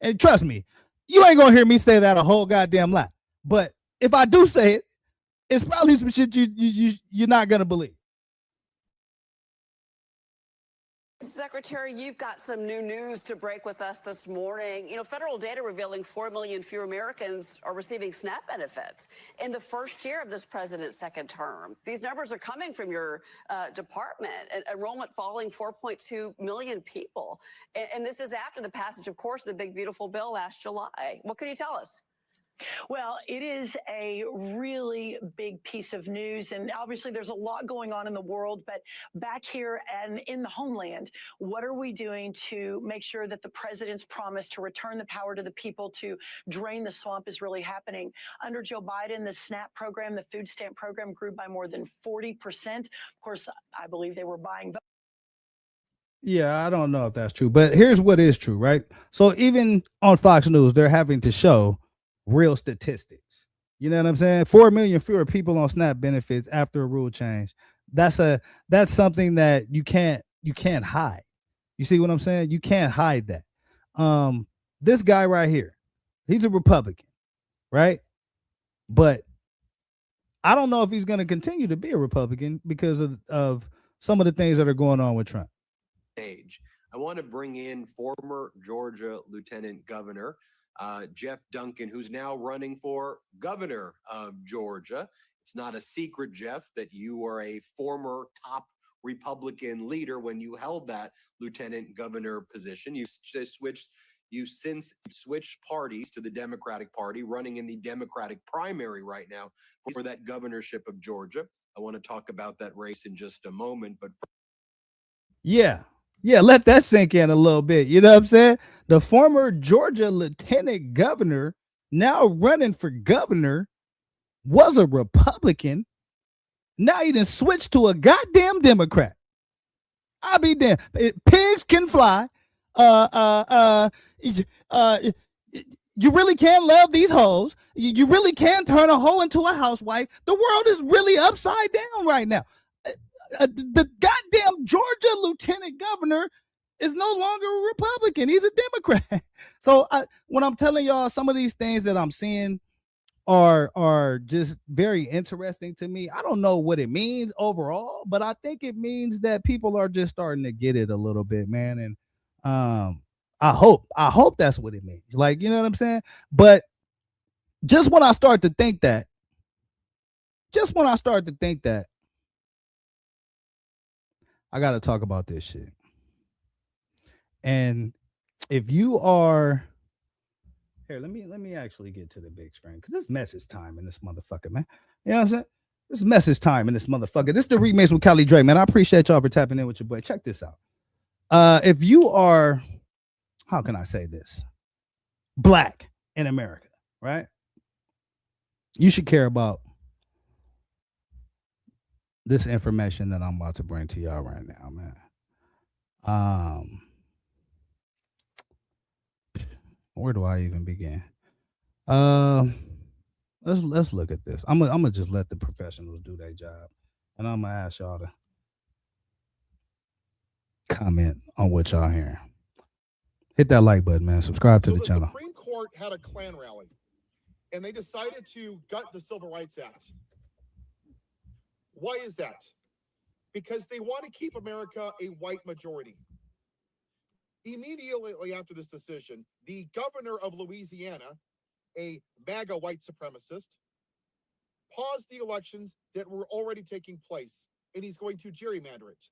And trust me, you ain't gonna hear me say that a whole goddamn lot. But if I do say it, it's probably some shit you're not gonna believe. Secretary, you've got some new news to break with us this morning. Federal data revealing 4 million fewer Americans are receiving SNAP benefits in the first year of this president's second term. These numbers are coming from your department. Enrollment falling 4.2 million people. And this is after the passage, of course, of the big, beautiful bill last July. What can you tell us? Well, it is a really big piece of news. And obviously, there's a lot going on in the world. But back here and in the homeland, what are we doing to make sure that the president's promise to return the power to the people to drain the swamp is really happening? Under Joe Biden, the SNAP program, the food stamp program, grew by more than 40%. Of course, I believe they were buying votes. Yeah, I don't know if that's true, but here's what is true, right? So even on Fox News, they're having to show real statistics. You know what I'm saying? 4 million fewer people on SNAP benefits after a rule change. That's something that you can't hide. You see what I'm saying? You can't hide that. This guy right here, he's a Republican, right? But I don't know if he's going to continue to be a Republican because of some of the things that are going on with Trump. Age. I want to bring in former Georgia Lieutenant Governor Jeff Duncan, who's now running for governor of Georgia. It's not a secret, Jeff, that you are a former top Republican leader when you held that lieutenant governor position. You've since switched parties to the Democratic Party, running in the Democratic primary right now for that governorship of Georgia. I want to talk about that race in just a moment, but yeah, let that sink in a little bit. You know what I'm saying? The former Georgia lieutenant governor, now running for governor, was a Republican. Now he done switched to a goddamn Democrat. I'll be damned. Pigs can fly. You really can't love these hoes. You really can't turn a hoe into a housewife. The world is really upside down right now. The goddamn Georgia lieutenant governor is no longer a Republican. He's a Democrat. So when I'm telling y'all some of these things that I'm seeing are just very interesting to me. I don't know what it means overall, but I think it means that people are just starting to get it a little bit, man. And I hope that's what it means. Like, you know what I'm saying? But just when I start to think that, I got to talk about this shit. And if you are here, let me actually get to the big screen because this message time in this motherfucker, man. You know what I'm saying? This message time in this motherfucker. This is the remix with Kelly Drake, man. I appreciate y'all for tapping in with your boy. Check this out. If you are, how can I say this? Black in America, right? You should care about this information that I'm about to bring to y'all right now, man. Where do I even begin? Let's look at this. I'm gonna just let the professionals do their job, and I'm gonna ask y'all to comment on what y'all hearing. Hit that like button, man. Subscribe to the channel. The Supreme Court had a Klan rally, and they decided to gut the Civil Rights Act. Why is that? Because they want to keep America a white majority. Immediately after this decision, the governor of Louisiana, a MAGA white supremacist, paused the elections that were already taking place, and he's going to gerrymander it.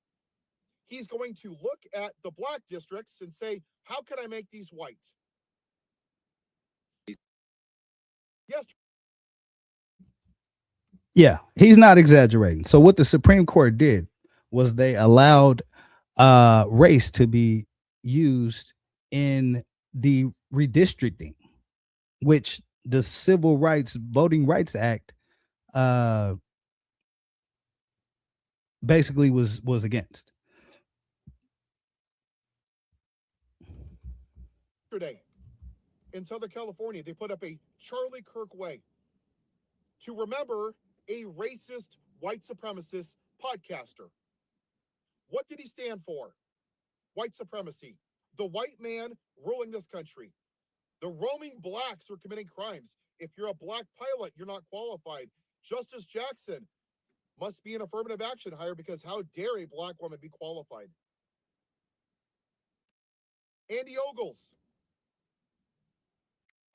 He's going to look at the black districts and say, how can I make these white? Yes. Yeah, he's not exaggerating. So what the Supreme Court did was they allowed race to be used in the redistricting, which the Civil Rights Voting Rights Act basically was against. Yesterday in Southern California, they put up a Charlie Kirk Way to remember a racist white supremacist podcaster. What did he stand for? White supremacy. The white man ruling this country. The roaming blacks are committing crimes. If you're a black pilot, you're not qualified. Justice Jackson must be an affirmative action hire because how dare a black woman be qualified? Andy Ogles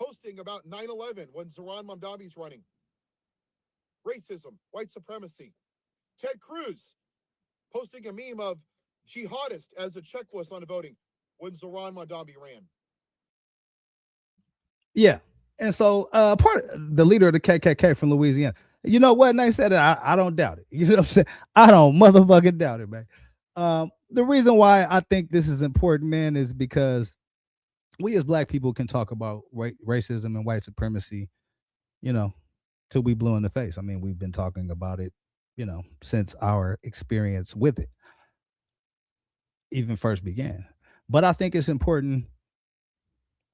posting about 9/11 when Zoran Mamdani's running. Racism, white supremacy. Ted Cruz posting a meme of jihadist as a checklist on voting when Zoran Mamdani ran. Yeah. And so the leader of the KKK from Louisiana. You know what? And they said I don't doubt it. You know what I'm saying? I don't motherfucking doubt it, man. The reason why I think this is important, man, is because we as black people can talk about racism and white supremacy, you know, till we blue in the face. I mean, we've been talking about it, since our experience with it even first began. But I think it's important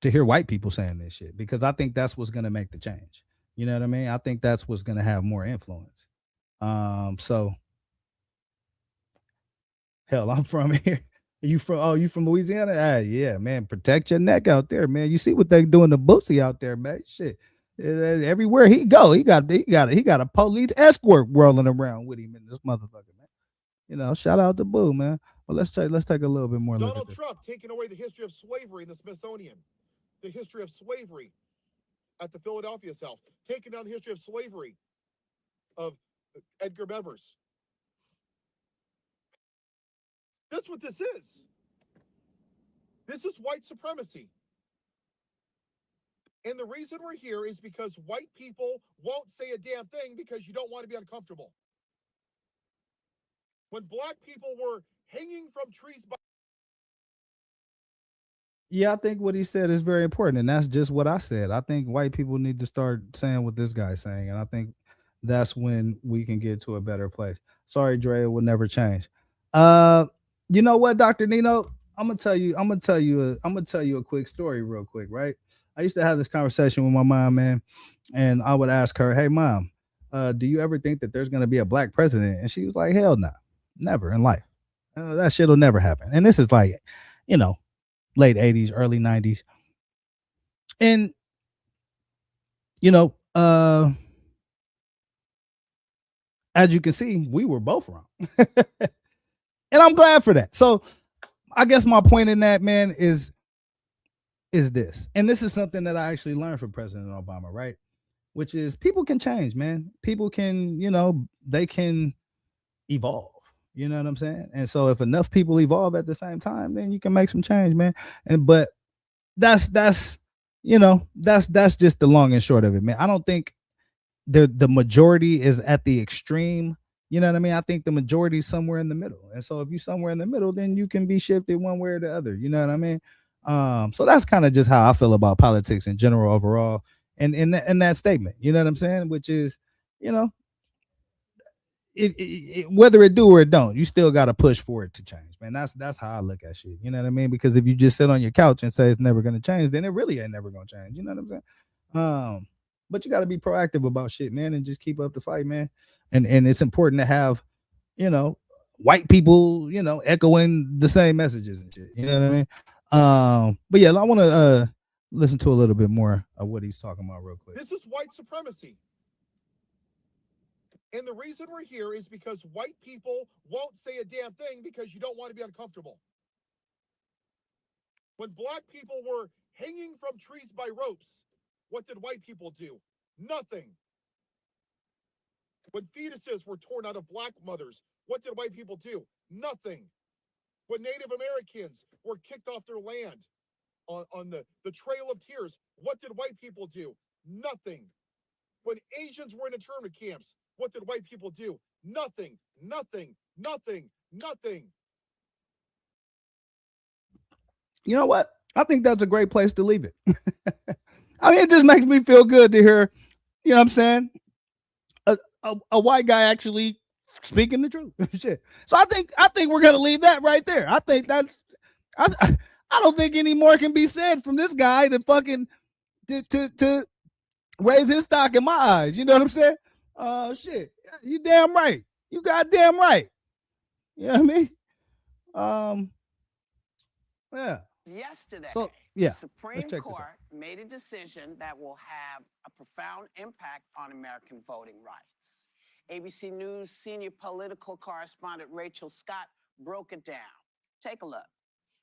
to hear white people saying this shit because I think that's what's going to make the change. You know what I mean? I think that's what's going to have more influence. So hell, I'm from here. You from Louisiana? Ah, yeah, man. Protect your neck out there, man. You see what they doing to Boosie out there, man. Shit. Everywhere he go, he got a police escort rolling around with him in this motherfucker, man. Shout out to Boo, man. But let's take a little bit more look at Donald this. Trump taking away the history of slavery in the Smithsonian, the history of slavery at the Philadelphia South, taking down the history of slavery of Edgar Bevers. That's what this is. This is white supremacy. And the reason we're here is because white people won't say a damn thing because you don't want to be uncomfortable. When black people were hanging from trees by Yeah, I think what he said is very important, and that's just what I said. I think white people need to start saying what this guy's saying, and I think that's when we can get to a better place. Sorry, Dre, it will never change. You know what, Dr. Nino? I'm gonna tell you a quick story real quick, right? I used to have this conversation with my mom, man, and I would ask her, "Hey, mom, do you ever think that there's gonna be a black president?" And she was like, "Hell no, never in life. That shit'll never happen." And this is like, you know, late 80s, early 90s. And you know, as you can see, we were both wrong. And I'm glad for that. So I guess my point in that, man, is this. And this is something that I actually learned from President Obama, right? Which is people can change, man. People can, they can evolve. You know what I'm saying? And so if enough people evolve at the same time, then you can make some change, man. But that's that's just the long and short of it, man. I don't think the majority is at the extreme. You know what I mean? I think the majority is somewhere in the middle. And so if you're somewhere in the middle, then you can be shifted one way or the other. You know what I mean? So that's kind of just how I feel about politics in general overall. And in that statement, you know what I'm saying? Which is, you know, whether it do or it don't, you still got to push for it to change, man. That's how I look at shit. You know what I mean? Because if you just sit on your couch and say it's never going to change, then it really ain't never going to change. You know what I'm saying? But you got to be proactive about shit, man, and just keep up the fight, man. And it's important to have, white people, echoing the same messages and shit. You know what I mean? But yeah, I want to listen to a little bit more of what he's talking about real quick. This is white supremacy. And the reason we're here is because white people won't say a damn thing because you don't want to be uncomfortable. When black people were hanging from trees by ropes, what did white people do? Nothing. When fetuses were torn out of black mothers, what did white people do? Nothing. When Native Americans were kicked off their land on the Trail of Tears, what did white people do? Nothing. When Asians were in internment camps, what did white people do? Nothing, nothing, nothing, nothing. You know what? I think that's a great place to leave it. I mean, it just makes me feel good to hear, you know what I'm saying? A white guy actually speaking the truth. Shit. So I think we're gonna leave that right there. I think that's I don't think any more can be said from this guy to fucking to raise his stock in my eyes. You know what I'm saying? Shit. You damn right. You goddamn right. You know what I mean? Yeah. Yesterday, So yeah, the Supreme Court made a decision that will have a profound impact on American voting rights. ABC News senior political correspondent Rachel Scott broke it down. Take a look.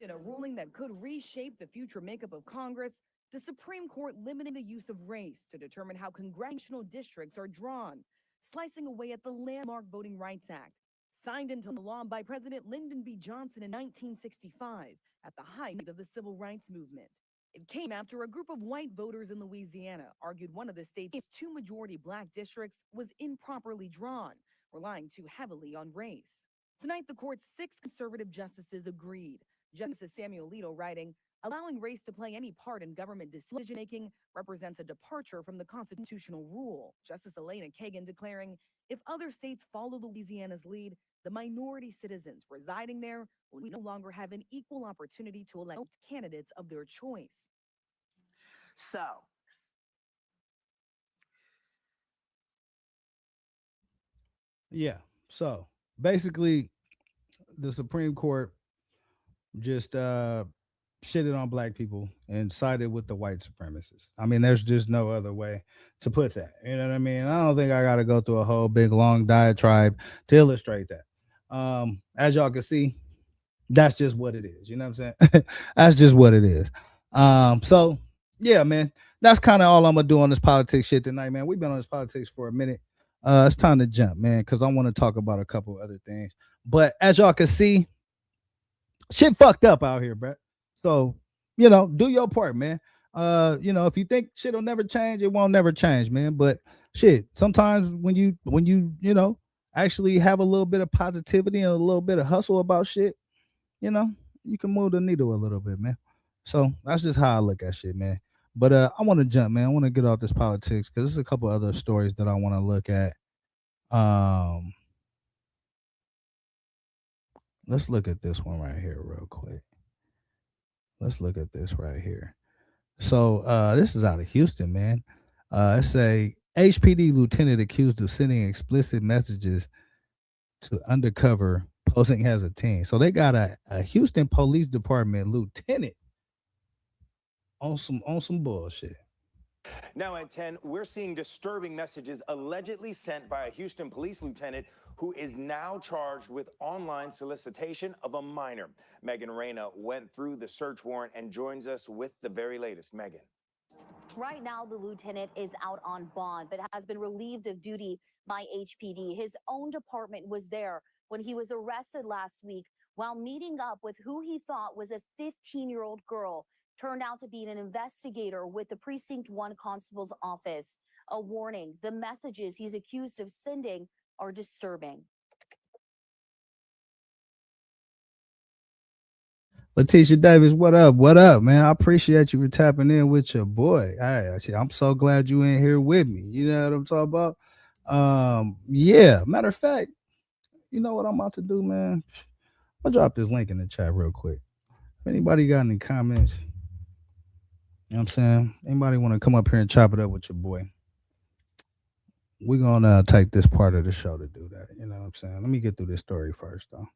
In a ruling that could reshape the future makeup of Congress, the Supreme Court limiting the use of race to determine how congressional districts are drawn, slicing away at the landmark Voting Rights Act, signed into law by President Lyndon B. Johnson in 1965 at the height of the Civil Rights Movement. It came after a group of white voters in Louisiana argued one of the state's two majority black districts was improperly drawn, relying too heavily on race. Tonight, the court's 6 conservative justices agreed. Justice Samuel Alito writing, allowing race to play any part in government decision-making represents a departure from the constitutional rule. Justice Elena Kagan declaring, if other states follow Louisiana's lead, the minority citizens residing there will no longer have an equal opportunity to elect candidates of their choice. So, Yeah. So basically, the Supreme Court just shitted on black people and sided with the white supremacists. I mean, there's just no other way to put that. You know what I mean? I don't think I got to go through a whole big long diatribe to illustrate that. As y'all can see, that's just what it is. You know what I'm saying? That's just what it is. So yeah, man, that's kind of all I'm gonna do on this politics shit tonight, man. We've been on this politics for a minute. It's time to jump, man, because I want to talk about a couple other things. But as y'all can see, shit fucked up out here, bro. So, do your part, man. If you think shit'll never change, it won't never change, man. But shit, sometimes when you actually have a little bit of positivity and a little bit of hustle about shit, you know, you can move the needle a little bit, man. So that's just how I look at shit, man. But I want to jump, man. I want to get off this politics because there's a couple other stories that I want to look at. Let's look at this one right here real quick. Let's look at this right here. So this is out of Houston, man. It's a HPD lieutenant accused of sending explicit messages to undercover posing as a teen. So they got a Houston Police Department lieutenant on some bullshit. Now at 10, we're seeing disturbing messages allegedly sent by a Houston police lieutenant who is now charged with online solicitation of a minor. Megan Reyna went through the search warrant and joins us with the very latest. Megan. Right now, the lieutenant is out on bond, but has been relieved of duty by HPD. His own department was there when he was arrested last week while meeting up with who he thought was a 15-year-old girl. Turned out to be an investigator with the Precinct 1 Constable's office. A warning, the messages he's accused of sending are disturbing. Letitia Davis, what up? What up, man? I appreciate you for tapping in with your boy. I'm so glad you in here with me. You know what I'm talking about? Yeah. Matter of fact, you know what I'm about to do, man? I'll drop this link in the chat real quick. If anybody got any comments, you know what I'm saying? Anybody want to come up here and chop it up with your boy? We're going to take this part of the show to do that. You know what I'm saying? Let me get through this story first, though.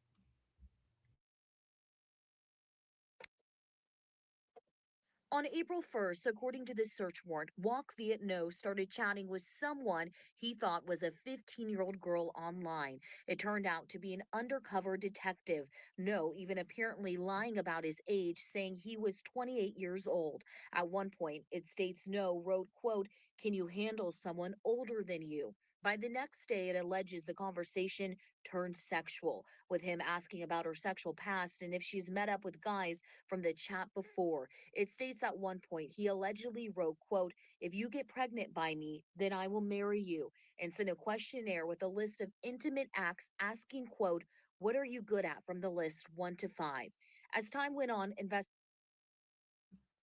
On April 1st, according to the search warrant, Wok Viet No started chatting with someone he thought was a 15-year-old girl online. It turned out to be an undercover detective. No, even apparently lying about his age, saying he was 28 years old. At one point, it states No wrote, quote, "Can you handle someone older than you?" By the next day, it alleges the conversation turned sexual, with him asking about her sexual past and if she's met up with guys from the chat before. It states at one point he allegedly wrote, quote, "If you get pregnant by me, then I will marry you," and sent a questionnaire with a list of intimate acts asking, quote, "What are you good at from the list 1 to 5?" As time went on,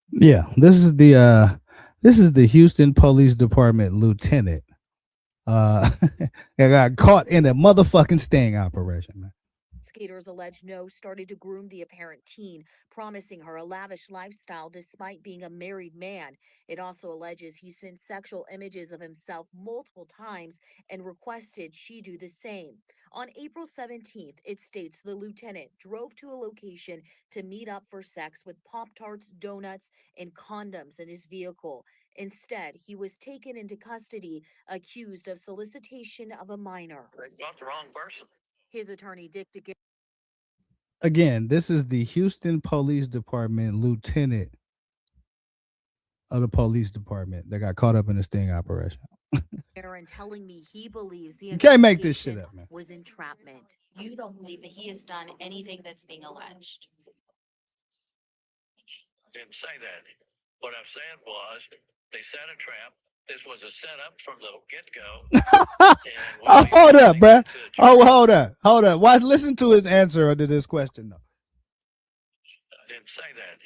Yeah, this is the Houston Police Department lieutenant. That got caught in a motherfucking sting operation, man. Investigators allege No started to groom the apparent teen, promising her a lavish lifestyle despite being a married man. It also alleges he sent sexual images of himself multiple times and requested she do the same. On April 17th, it states the lieutenant drove to a location to meet up for sex with Pop-Tarts, donuts, and condoms in his vehicle. Instead, he was taken into custody, accused of solicitation of a minor. Not the wrong person. His attorney, Dick DeGale. Again, this is the Houston Police Department lieutenant of the police department that got caught up in a sting operation. Aaron telling me he believes the You can't make this shit up, man. was entrapment. You don't believe that he has done anything that's being alleged. I didn't say that. What I'm saying was they set a trap. This was a setup from the get-go. Oh, hold up, bruh. Oh, hold up. Watch, listen to his answer to this question, though. I didn't say that.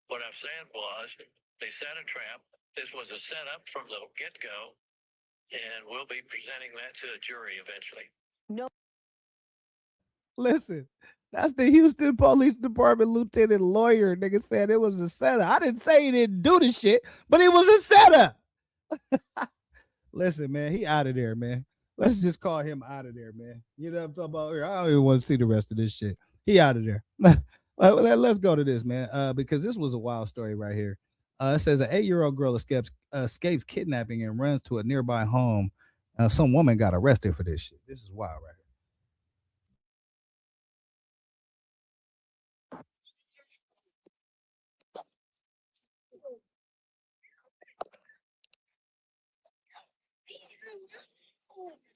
What I'm saying was they set a trap. This was a setup from the get-go, and we'll be presenting that to a jury eventually. No. Listen, that's the Houston Police Department lieutenant lawyer. Nigga said it was a setup. I didn't say he didn't do the shit, but it was a setup. Listen, man, he out of there, man. Let's just call him out of there, man. You know what I'm talking about here? I don't even want to see the rest of this shit. He out of there. Let's go to this, man, because this was a wild story right here. It says an 8-year-old girl escapes kidnapping and runs to a nearby home. Some woman got arrested for this shit. This is wild right here.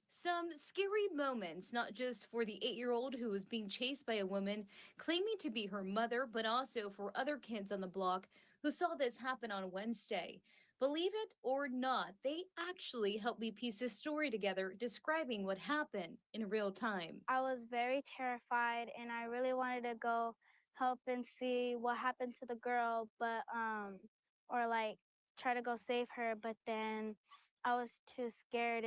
Some scary moments, not just for the 8-year-old who was being chased by a woman claiming to be her mother, but also for other kids on the block who saw this happen on Wednesday. Believe it or not, they actually helped me piece this story together, describing what happened in real time. I was very terrified and I really wanted to go help and see what happened to the girl, but or like try to go save her, but then I was too scared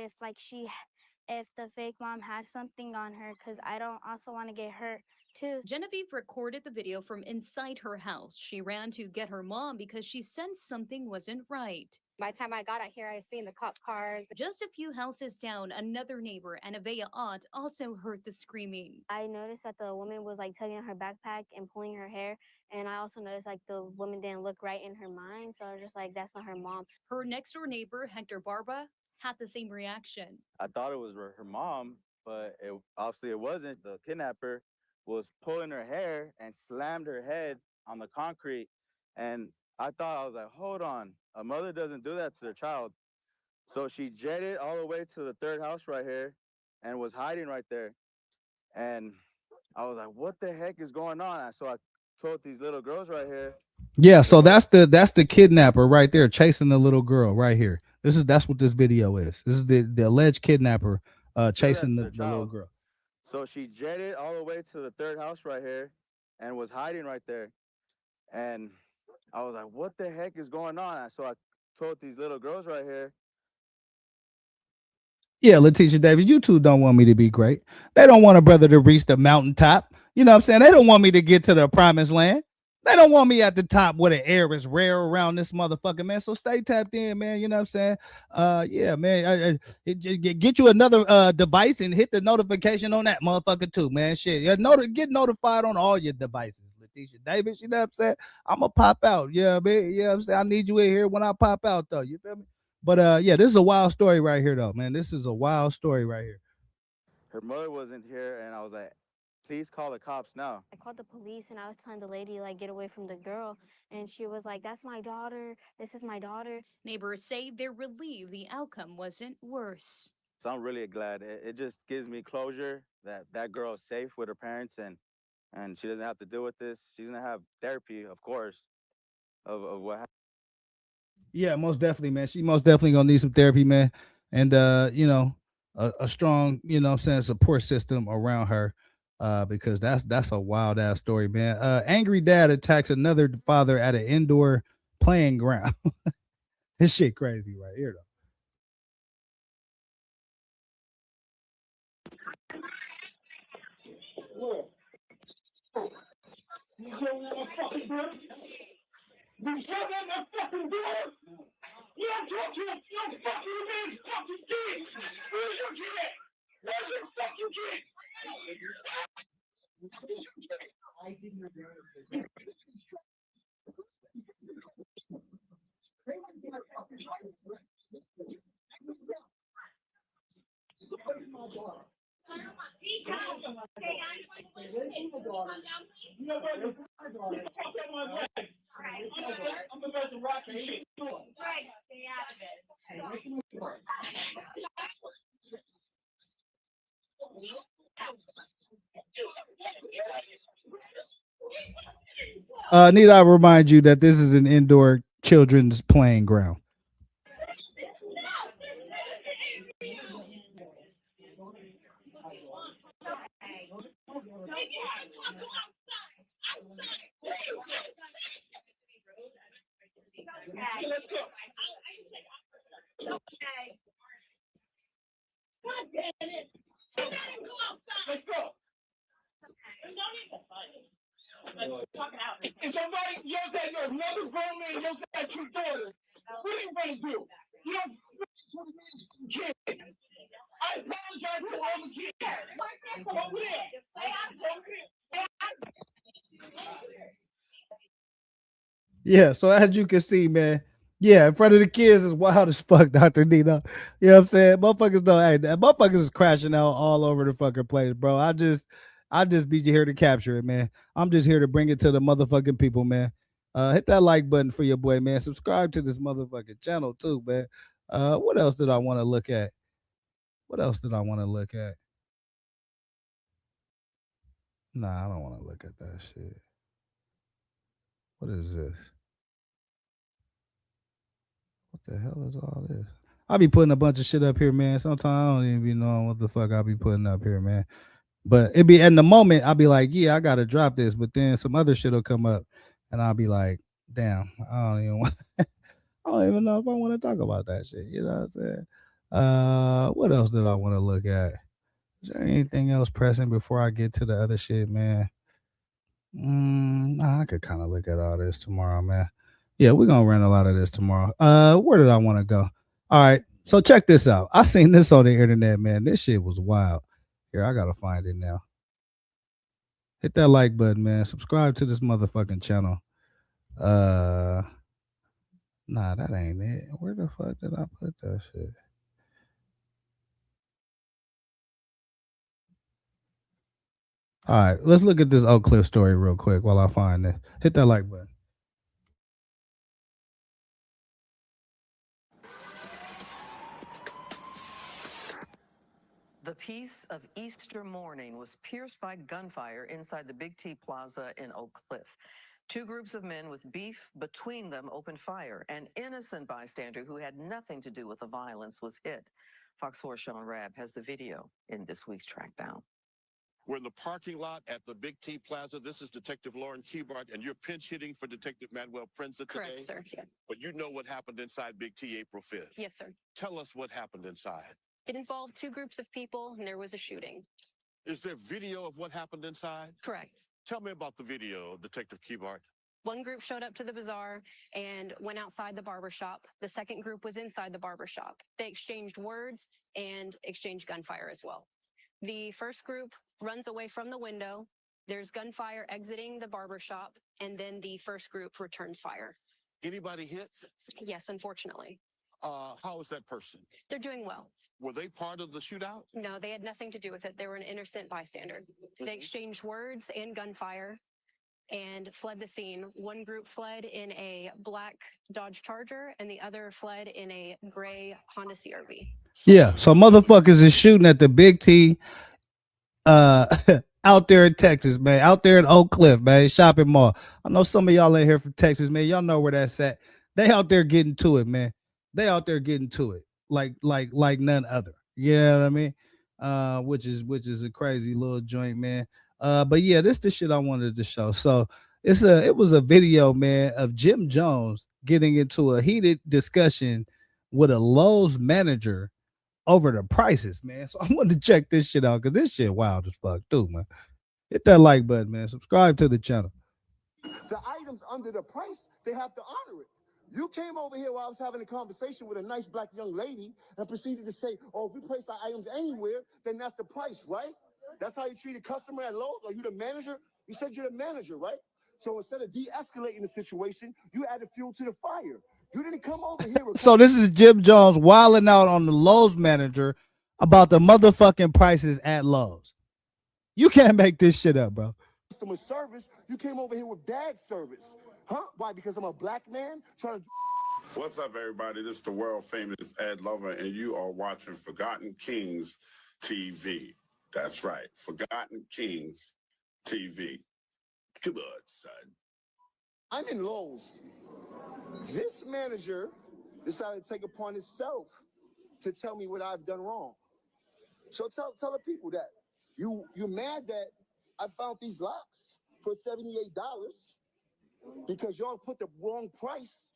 if the fake mom had something on her, because I don't also want to get hurt too. Genevieve recorded the video from inside her house. She ran to get her mom because she sensed something wasn't right. By the time I got out here, I seen the cop cars. Just a few houses down, another neighbor, Anavea Ott, also heard the screaming. I noticed that the woman was like tugging on her backpack and pulling her hair. And I also noticed like the woman didn't look right in her mind. So I was just like, that's not her mom. Her next door neighbor, Hector Barba, had the same reaction. I thought it was her mom, but obviously it wasn't. The kidnapper was pulling her hair and slammed her head on the concrete. And I was like, hold on, a mother doesn't do that to their child. So she jetted all the way to the third house right here and was hiding right there. And I was like, what the heck is going on? So I told these little girls right here. Yeah, so that's the kidnapper right there chasing the little girl right here. That's what this video is. This is the alleged kidnapper chasing the little girl. So she jetted all the way to the third house right here and was hiding right there. And I was like, what the heck is going on? So I told these little girls right here. Yeah, Letitia Davis, you two don't want me to be great. They don't want a brother to reach the mountaintop. You know what I'm saying? They don't want me to get to the promised land. They don't want me at the top where the air is rare around this motherfucker, man. So stay tapped in, man. You know what I'm saying? Yeah, man. Get you another device and hit the notification on that motherfucker too, man. Shit. Get notified on all your devices, Letitia Davis. You know what I'm saying? I'm gonna pop out. Yeah, man. Yeah, I'm saying I need you in here when I pop out, though. You feel me? But yeah, this is a wild story right here, though, man. This is a wild story right here. Her mother wasn't here, and I was like, please call the cops now. I called the police and I was telling the lady, like, get away from the girl. And she was like, that's my daughter. This is my daughter. Neighbors say they're relieved the outcome wasn't worse. So I'm really glad. It just gives me closure that girl is safe with her parents and she doesn't have to deal with this. She's going to have therapy, of course, of what happened. Yeah, most definitely, man. She most definitely gonna need some therapy, man. And you know, a strong, you know what I'm saying, support system around her. Because that's a wild ass story, man. Angry dad attacks another father at an indoor playing ground. This shit crazy right here, though. Need I remind you that this is an indoor children's playing ground. If somebody yells at you, another grown man yells at your daughter, what are you going to do? You don't kid. I apologize to all the kids. Over there. Yeah, so as you can see, man, yeah, in front of the kids is wild as fuck, Dr. Nino. You know what I'm saying? Motherfuckers don't, hey, motherfuckers is crashing out all over the fucking place, bro. I just be here to capture it, man. I'm just here to bring it to the motherfucking people, man. Hit that like button for your boy, man. Subscribe to this motherfucking channel too, man. What else did I want to look at? What else did I want to look at? Nah, I don't want to look at that shit. What is this? What the hell is all this? I be putting a bunch of shit up here, man. Sometimes I don't even be knowing what the fuck I be putting up here, man. But it be in the moment, I'll be like, yeah, I gotta drop this. But then some other shit will come up and I'll be like, damn, I don't even want I don't even know if I want to talk about that shit. You know what I'm saying? What else did I want to look at? Is there anything else pressing before I get to the other shit, man? Nah, I could kind of look at all this tomorrow, man. Yeah, we're gonna run a lot of this tomorrow. Where did I want to go? All right, so check this out. I seen this on the internet, man. This shit was wild. Here, I gotta find it now. Hit that like button, man. Subscribe to this motherfucking channel. Nah, that ain't it. Where the fuck did I put that shit? All right, let's look at this Oak Cliff story real quick while I find this. Hit that like button. The peace of Easter morning was pierced by gunfire inside the Big T Plaza in Oak Cliff. Two groups of men with beef between them opened fire. An innocent bystander who had nothing to do with the violence was hit. Fox 4's Sean Rabb has the video in this week's Trackdown. We're in the parking lot at the Big T Plaza. This is Detective Lauren Keybart, and you're pinch hitting for Detective Manuel Prinza today. Correct, sir. Yeah. But you know what happened inside Big T April 5th. Yes, sir. Tell us what happened inside. It involved two groups of people, and there was a shooting. Is there video of what happened inside? Correct. Tell me about the video, Detective Keybart. One group showed up to the bazaar and went outside the barbershop. The second group was inside the barbershop. They exchanged words and exchanged gunfire as well. The first group runs away from the window. There's gunfire exiting the barbershop, and then the first group returns fire. Anybody hit? Yes, unfortunately. How is that person? They're doing well. Were they part of the shootout? No, they had nothing to do with it. They were an innocent bystander. They exchanged words and gunfire and fled the scene. One group fled in a black Dodge Charger, and the other fled in a gray Honda CR-V. Yeah, so motherfuckers is shooting at the Big T out there in Texas, man. Out there in Oak Cliff, man. Shopping mall. I know some of y'all in here from Texas, man. Y'all know where that's at. They out there getting to it, man. They out there getting to it like none other. You know what I mean? Which is a crazy little joint, man. But yeah, this the shit I wanted to show. So it was a video, man, of Jim Jones getting into a heated discussion with a Lowe's manager over the prices, man. So I wanted to check this shit out because this shit wild as fuck too, man. Hit that like button, man. Subscribe to the channel. The items under the price, they have to honor it. You came over here while I was having a conversation with a nice black young lady and proceeded to say, oh, if we place our items anywhere, then that's the price, right? That's how you treat a customer at Lowe's? Are you the manager? You said you're the manager, right? So instead of de-escalating the situation, you added fuel to the fire. You didn't come over here. So this is Jim Jones wilding out on the Lowe's manager about the motherfucking prices at Lowe's. You can't make this shit up, bro. Customer service, you came over here with bad service. Huh? Why? Because I'm a black man trying to... What's up, everybody? This is the world famous Ed Lover, and you are watching Forgotten Kings TV. That's right, Forgotten Kings TV. Come on, son. I'm in Lowe's. This manager decided to take upon himself to tell me what I've done wrong. So tell the people that you're mad that I found these locks for $78 because y'all put the wrong price.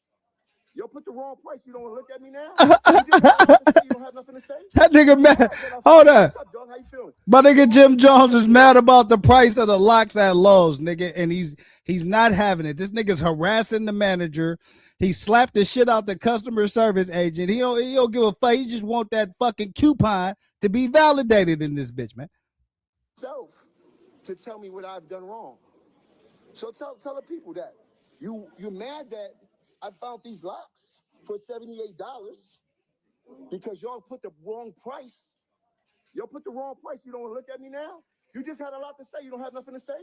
Y'all put the wrong price. You don't want to look at me now? You just have nothing to say. You don't have nothing to say? That nigga mad. Hold on. What's up, dog? How you feeling? My nigga Jim Jones is mad about the price of the locks at Lowe's, nigga, and he's not having it. This nigga's harassing the manager. He slapped the shit out the customer service agent. He don't give a fuck. He just want that fucking coupon to be validated in this bitch, man. Self to tell me what I've done wrong. So tell the people that you're mad that I found these locks for $78 because y'all put the wrong price. Y'all put the wrong price. You don't want to look at me now? You just had a lot to say. You don't have nothing to say?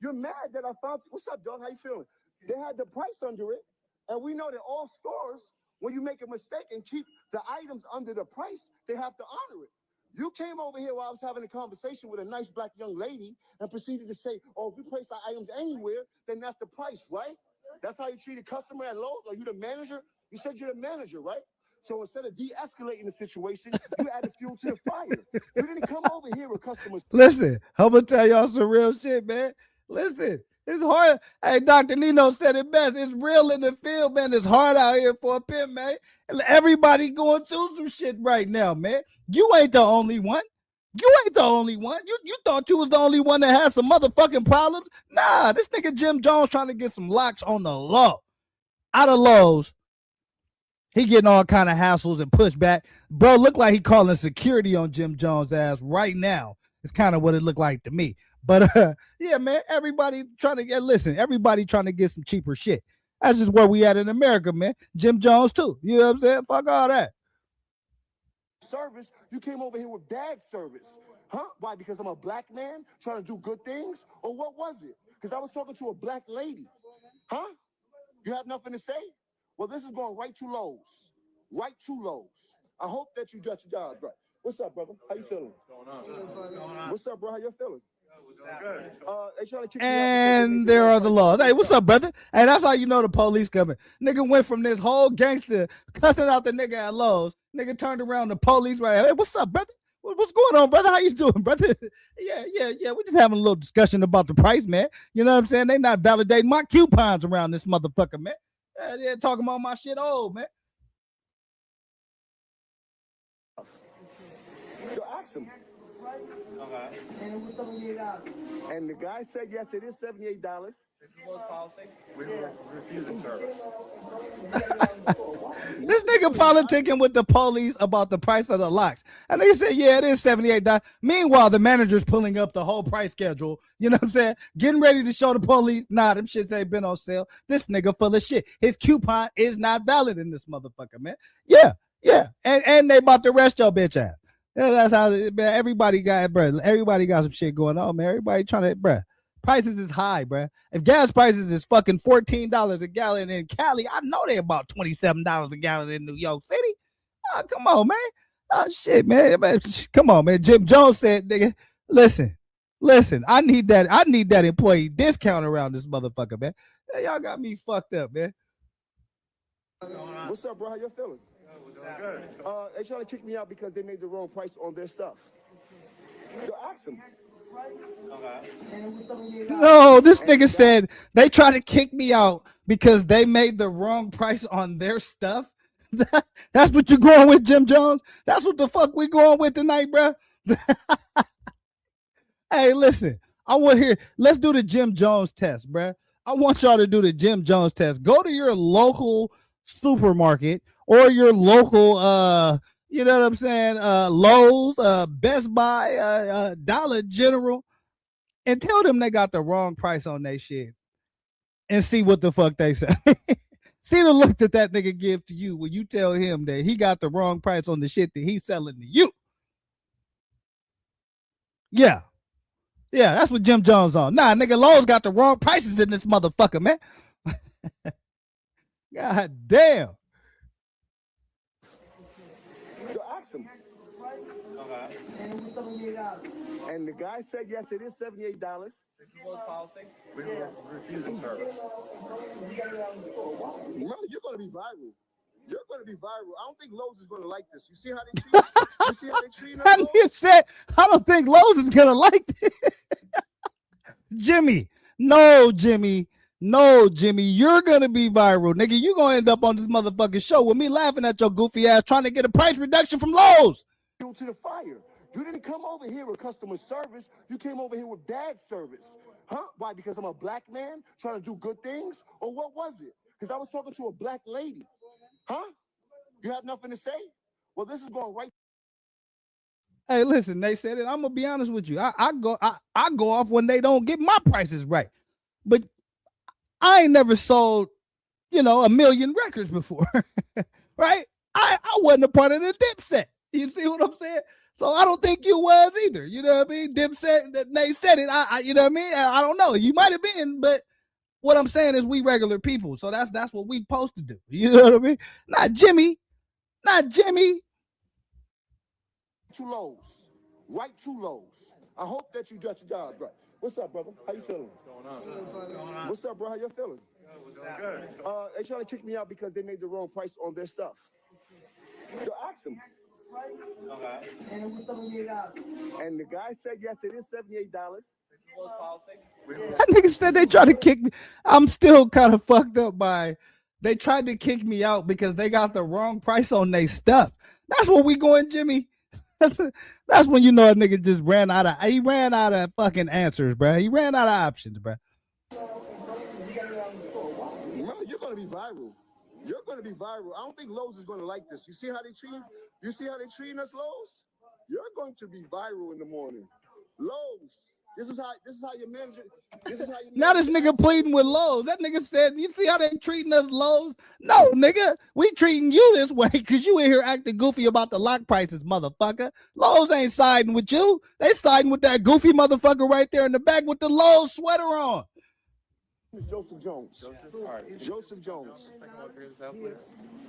You're mad that I found. What's up, dog? How you feeling? They had the price under it, and we know that all stores, when you make a mistake and keep the items under the price, they have to honor it. You came over here while I was having a conversation with a nice black young lady and proceeded to say, oh, if we place our items anywhere, then that's the price, right? That's how you treat a customer at Lowe's? Are you the manager? You said you're the manager, right? So instead of de-escalating the situation, you added fuel to the fire. You didn't come over here with customers. Listen, I'm gonna tell y'all some real shit, man. Listen, it's hard. Hey, Dr. Nino said it best. It's real in the field, man. It's hard out here for a pimp, man. Everybody going through some shit right now, man. You ain't the only one. You ain't the only one. You thought you was the only one that had some motherfucking problems? Nah, this nigga Jim Jones trying to get some locks on the low. Out of Lowe's. He getting all kind of hassles and pushback. Bro, look like he calling security on Jim Jones' ass right now. It's kind of what it looked like to me. But yeah, man, everybody trying to listen, everybody trying to get some cheaper shit. That's just where we at in America, man. Jim Jones too. You know what I'm saying? Fuck all that. Service, you came over here with bad service. Huh? Why? Because I'm a black man trying to do good things? Or what was it? Because I was talking to a black lady. Huh? You have nothing to say? Well, this is going right to Lowe's. Right to Lowe's. I hope that you got your job right. What's up, brother? How you feeling? What's going on? What's up, bro? How you feeling? Good. They trying to kick and there are the laws. Hey, what's up, brother? Hey, that's how you know the police coming. Nigga went from this whole gangster cussing out the nigga at Lowe's. Nigga turned around, the police right. Hey, what's up, brother? What's going on, brother? How you doing, brother? Yeah. We just having a little discussion about the price, man. You know what I'm saying? They not validating my coupons around this motherfucker, man. They're talking about my shit old, man. So ask him. And the guy said, yes, it is $78. We were refusing service. This nigga politicking with the police about the price of the locks. And they said, yeah, it is $78. Meanwhile, the manager's pulling up the whole price schedule. You know what I'm saying? Getting ready to show the police, nah, them shits ain't been on sale. This nigga full of shit. His coupon is not valid in this motherfucker, man. Yeah. And they about to arrest your bitch ass. Yeah, that's how, man, everybody got some shit going on, man. Everybody trying to, bruh. Prices is high, bruh. If gas prices is fucking $14 a gallon in Cali, I know they about $27 a gallon in New York City. Oh, come on, man. Oh, shit, man. Come on, man. Jim Jones said, nigga, listen, I need that employee discount around this motherfucker, man. Y'all got me fucked up, man. What's up, bro? How you feeling? Good. They trying to kick me out because they made the wrong price on their stuff. So ask them. No, this nigga said they tried to kick me out because they made the wrong price on their stuff. That's what you going with, Jim Jones? That's what the fuck we going with tonight, bro. Hey, listen, let's do the Jim Jones test, bro. I want y'all to do the Jim Jones test. Go to your local supermarket or your local you know what I'm saying, Lowe's, Best Buy, Dollar General, and tell them they got the wrong price on their shit and see what the fuck they say. See the look that nigga give to you when you tell him that he got the wrong price on the shit that he's selling to you. Yeah, that's what Jim Jones on. Nah, nigga, Lowe's got the wrong prices in this motherfucker, man. God damn. So ask them. And the guy said, yes, it is $78. Policy. We were refusing service. Remember, you're going to be viral. You're going to be viral. I don't think Lowe's is going to like this. You see how they treat? You see how they treat us? And you said, I don't think Lowe's is gonna like this. Jimmy, no, Jimmy. No, Jimmy, you're gonna be viral, nigga. You gonna end up on this motherfucking show with me laughing at your goofy ass trying to get a price reduction from Lowe's. To the fire. You didn't come over here with customer service. You came over here with bad service. Huh? Why? Because I'm a black man trying to do good things? Or what was it? Because I was talking to a black lady. Huh? You have nothing to say? Well, this is going right. Hey, listen, they said it. I'm gonna be honest with you. I go off when they don't get my prices right. But I ain't never sold, 1 million records before. Right? I wasn't a part of the Dipset. You see what I'm saying? So I don't think you was either. You know what I mean? Dipset, they said it. You know what I mean? I don't know. You might have been, but what I'm saying is we regular people. So that's what we supposed to do. You know what I mean? Not Jimmy. Not Jimmy. Two lows. Right two lows. I hope that you got your job right. What's up, brother? How you feeling? What's going on? What's up, bro? How you feeling? Good. They trying to kick me out because they made the wrong price on their stuff. So ask them. Okay. And the guy said, yes, it is $78. That nigga said they tried to kick me. I'm still kind of fucked up by they tried to kick me out because they got the wrong price on their stuff. That's where we going, Jimmy. That's when you know a nigga just ran out of fucking answers, bro. He ran out of options, bro. Remember, you're going to be viral. You're going to be viral. I don't think Lowe's is going to like this. You see how they treat? You see how they treating us, Lowe's? You're going to be viral in the morning. Lowe's. This is how your manager. Now this nigga pleading with Lowe's. That nigga said, you see how they treating us, Lowe's? No, nigga, we treating you this way because you in here acting goofy about the lock prices, motherfucker. Lowe's ain't siding with you. They siding with that goofy motherfucker right there in the back with the Lowe's sweater on. Joseph Jones. Joseph Jones.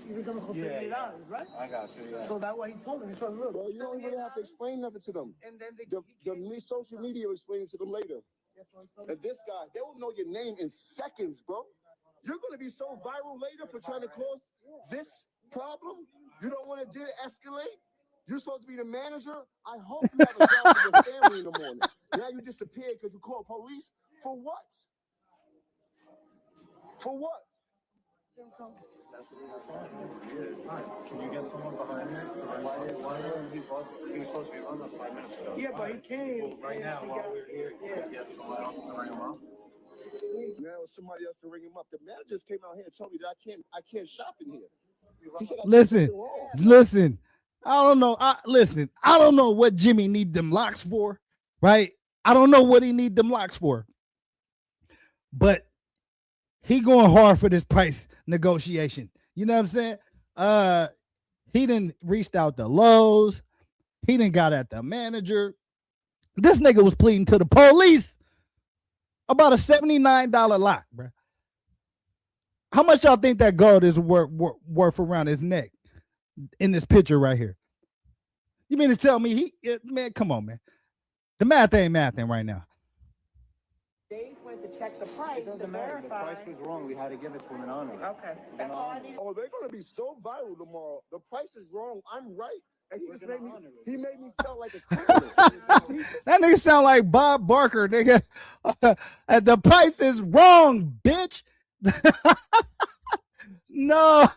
You're gonna go $78, right? I got you. Yeah. So that's what he told him. He told him, look, Well, you don't really have to explain nothing to them. And then the social media will explain it to them later. And this guy, they will know your name in seconds, bro. You're gonna be so viral later for trying to cause this problem. You don't want to de-escalate. You're supposed to be the manager. I hope you have a job with your family in the morning. Now you disappeared because you called police. For what? For what? Can you get someone behind me? He was supposed to be run up 5 minutes ago. Yeah, but he came. Well, right now, while we're here, he's going to get someone else to ring him up. Now somebody else to ring him up. The managers came out here and told me that I can't shop in here. He said, Listen. I don't know. I don't know what Jimmy need them locks for, right? I don't know what he need them locks for. But he going hard for this price negotiation. You know what I'm saying? He didn't reached out to Lowe's. He didn't got at the manager. This nigga was pleading to the police about a $79 lock, bro. How much y'all think that gold is worth around his neck in this picture right here? You mean to tell me man, come on, man. The math ain't mathing right now. Dave went to check the price to verify. The price was wrong. We had to give it to him and honor it. Okay. That's all I need. Oh, they're gonna be so viral tomorrow. The price is wrong. I'm right. And he just made me feel like a criminal. That nigga sound like Bob Barker, nigga. The price is wrong, bitch. No,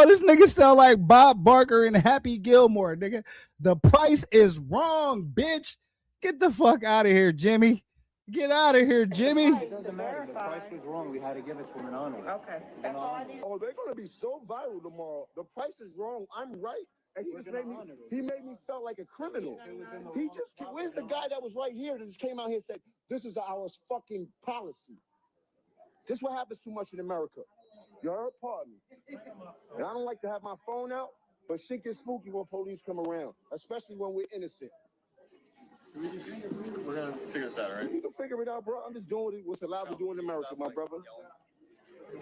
this nigga sound like Bob Barker and Happy Gilmore, nigga. The price is wrong, bitch. Get the fuck out of here, Jimmy. Get out of here, Jimmy. It doesn't matter. The price was wrong. We had to give it to him and honor it. Okay. That's all I need. Oh, they're gonna be so viral tomorrow. The price is wrong. I'm right. And he just made me feel like a criminal. Where's the guy that was right here that just came out here and said, this is our fucking policy? This is what happens too much in America. You heard? Pardon me. And I don't like to have my phone out, but shit gets spooky when police come around, especially when we're innocent. We're going to figure this out, right? You can figure it out, bro. I'm just doing what's allowed to do in America, my brother.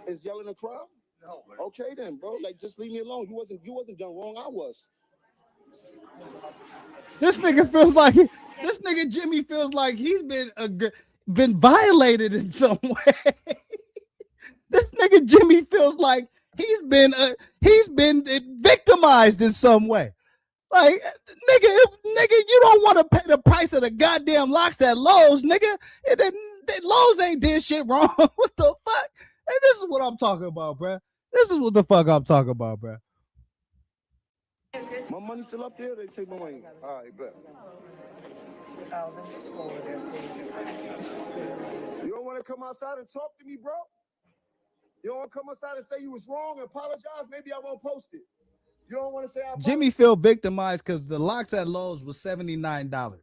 Is yelling a crowd? No. Okay then, bro. Like, just leave me alone. You wasn't done wrong. I was. This nigga feels like this nigga Jimmy feels like he's been violated in some way. This nigga Jimmy feels like he's been victimized in some way. Like, nigga, you don't want to pay the price of the goddamn locks at Lowe's, nigga. Lowe's ain't did shit wrong. What the fuck? Hey, this is what I'm talking about, bruh. This is what the fuck I'm talking about, bruh. My money's still up there. They take my money. All right, bet. You don't want to come outside and talk to me, bro? You don't want to come outside and say you was wrong and apologize? Maybe I won't post it. You don't want to say I apologize? Jimmy feel victimized because the locks at Lowe's was $79.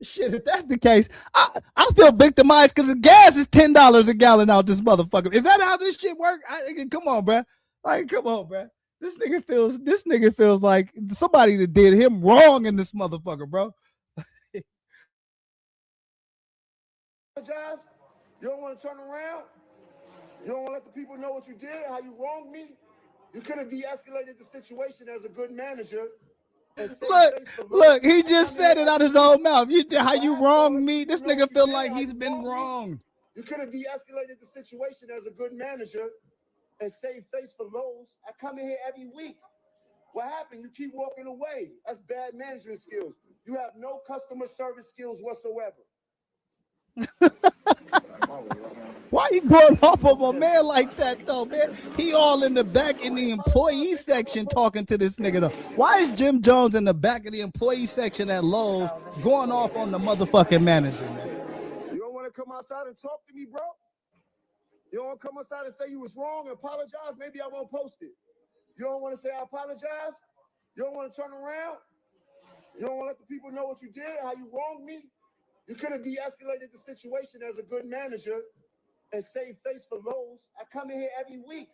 Shit, if that's the case, I feel victimized because the gas is $10 a gallon out this motherfucker. Is that how this shit work? Come on, bruh. Like, come on, bruh. This nigga feels like somebody that did him wrong in this motherfucker, bro. Apologize? You don't want to turn around? You don't want to let the people know what you did, how you wronged me? You could have de-escalated the situation as a good manager. Look, he just said it out his own mouth. How you wronged me? This nigga feel like he's been wronged. You could have de-escalated the situation as a good manager and saved face for Lowe's. I come in here every week. What happened? You keep walking away. That's bad management skills. You have no customer service skills whatsoever. Why you going off of a man like that, though, man? He all in the back in the employee section talking to this nigga, though. Why is Jim Jones in the back of the employee section at Lowe's going off on the motherfucking manager, man? You don't want to come outside and talk to me, bro? You don't want to come outside and say you was wrong and apologize? Maybe I won't post it. You don't want to say I apologize? You don't want to turn around? You don't want to let the people know what you did, how you wronged me? You could have de-escalated the situation as a good manager and saved face for Lowe's. I come in here every week.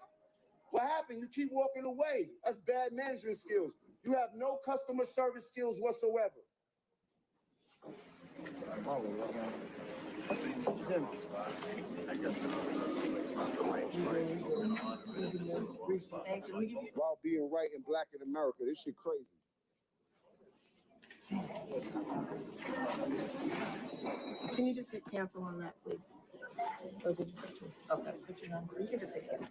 What happened? You keep walking away. That's bad management skills. You have no customer service skills whatsoever. About being right and black in America. This shit crazy. Can you just hit cancel on that, please? Okay, put your number. You can just hit cancel.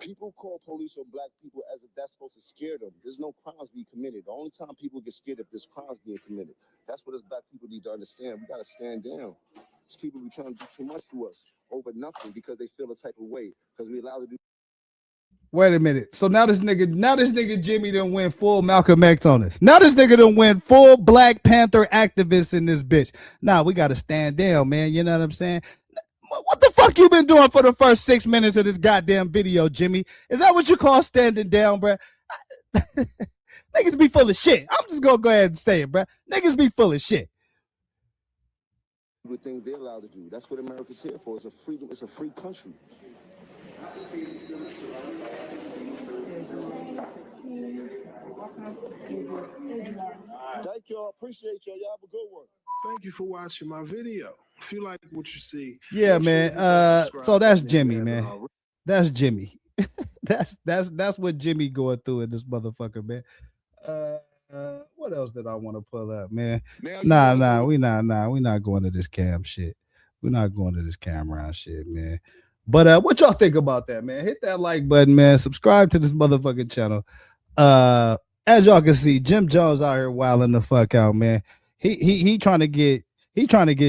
People call police on black people as if that's supposed to scare them. There's no crimes being committed. The only time people get scared if there's crimes being committed. That's what us black people need to understand. We gotta stand down. These people be trying to do too much to us over nothing because they feel a type of way because we allowed to do. Wait a minute. So now this nigga Jimmy done went full Malcolm X on us. Now this nigga done went full Black Panther activist in this bitch. Nah, we gotta stand down, man. You know what I'm saying? What the fuck you been doing for the first 6 minutes of this goddamn video, Jimmy? Is that what you call standing down, bruh? Niggas be full of shit. I'm just gonna go ahead and say it, bruh. Niggas be full of shit. With things they're allowed to do. That's what America's here for. It's a freedom. It's a free country. Thank y'all. Appreciate y'all. Y'all have a good one. Thank you for watching my video. If you like what you see, yeah, man. So that's Jimmy, man. That's Jimmy. that's what Jimmy going through in this motherfucker, man. What else did I want to pull up, man? Nah, we not going to this cam shit. We're not going to this camera shit, man. But what y'all think about that, man? Hit that like button, man. Subscribe to this motherfucking channel. As y'all can see, Jim Jones out here wilding the fuck out, man. He trying to get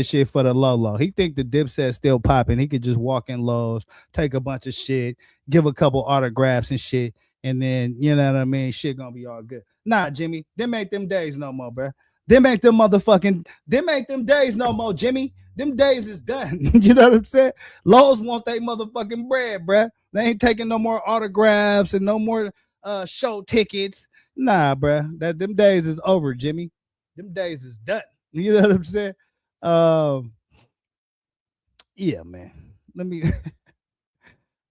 shit for the low. He think the Dipset still popping. He could just walk in Lowe's, take a bunch of shit, give a couple autographs and shit, and then you know what I mean. Shit gonna be all good. Nah, Jimmy, them ain't them days no more, bro. Them ain't them days no more, Jimmy. Them days is done. You know what I'm saying? Lowe's want they motherfucking bread, bruh. They ain't taking no more autographs and no more show tickets. Nah, bruh. Them days is over, Jimmy. Them days is done. You know what I'm saying? Yeah, man.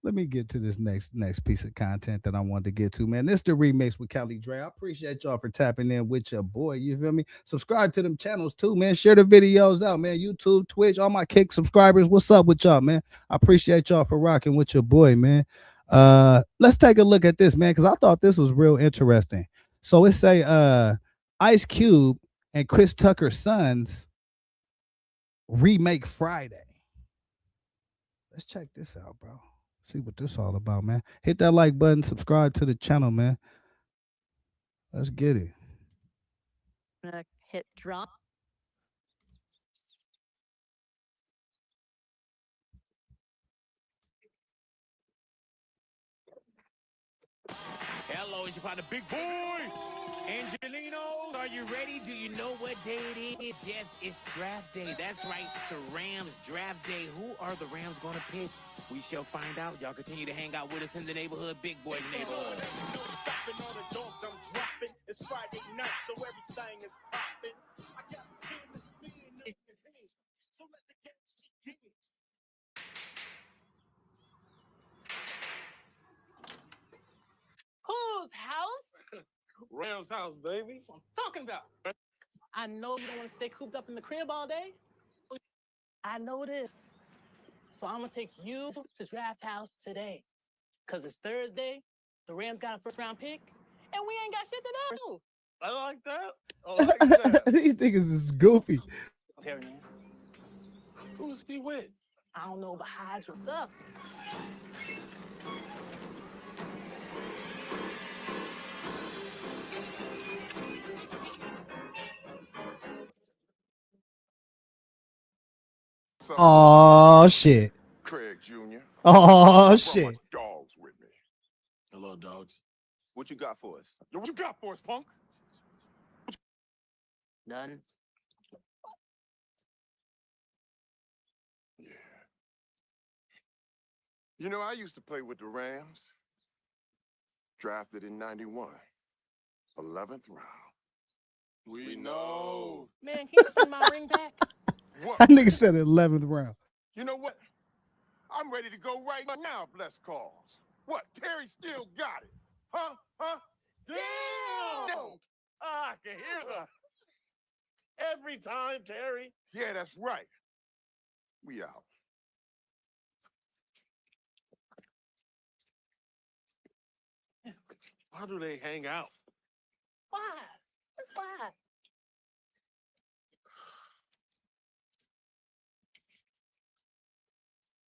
Let me get to this next piece of content that I wanted to get to, man. This the remix with Cali Dre. I appreciate y'all for tapping in with your boy. You feel me? Subscribe to them channels too, man. Share the videos out, man. YouTube, Twitch, all my Kick subscribers. What's up with y'all, man? I appreciate y'all for rocking with your boy, man. Let's take a look at this, man, because I thought this was real interesting. So it say Ice Cube and Chris Tucker's sons remake Friday. Let's check this out, bro. See what this all about, man. Hit that like button, subscribe to the channel, man. Let's get it. Gonna hit drop. Hello, it's your partner, Big Boy. Angelino, are you ready? Do you know what day it is? Yes, it's draft day. That's right, the Rams draft day. Who are the Rams going to pick? We shall find out. Y'all continue to hang out with us in the neighborhood, Big Boy neighborhood. No stopping all the dogs I'm dropping. It's Friday night, so everything is popping. I got skin to spin in his head, so let the games begin. Whose house? Rams house, baby. What I'm talking about. I know you don't want to stay cooped up in the crib all day. I know this. So I'm going to take you to Draft House today. Because it's Thursday, the Rams got a first-round pick, and we ain't got shit to do. I like that. I like that. These niggas is goofy. Terry, man. Who's he with? I don't know, but hide your stuff. Oh shit. Craig Jr. Oh shit. Dogs with me. Hello, dogs. What you got for us? Yo, what you got for us, punk? None. Yeah. You know, I used to play with the Rams. Drafted in 91. 11th round. We know. Man, can you send my ring back? What? That nigga said 11th round. You know what? I'm ready to go right now, bless cause. What? Terry still got it. Huh? Huh? Damn! I can hear that. Every time, Terry. Yeah, that's right. We out. Why do they hang out? Why? That's why.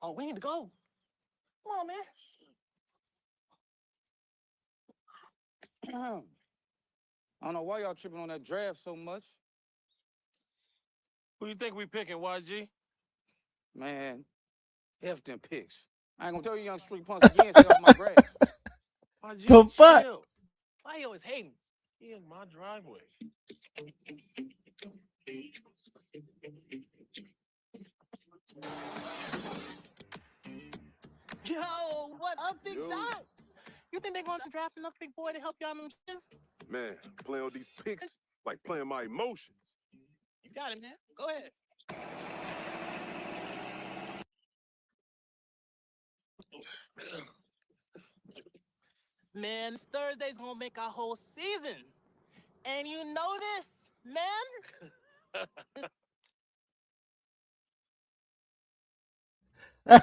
Oh, we need to go. Come on, man. I don't know why y'all tripping on that draft so much. Who you think we picking, YG? Man, F them picks. I ain't gonna tell you young street punks again, stay off my grass. YG, The fuck? chill. Why you always hating? He in my driveway. Yo, what up, Big Dot? You think they're going to draft enough Big Boy to help y'all in them shits? Man, playing with these picks like playing my emotions. You got it, man. Go ahead. Man, this Thursday's gonna make our whole season. And you know this, man?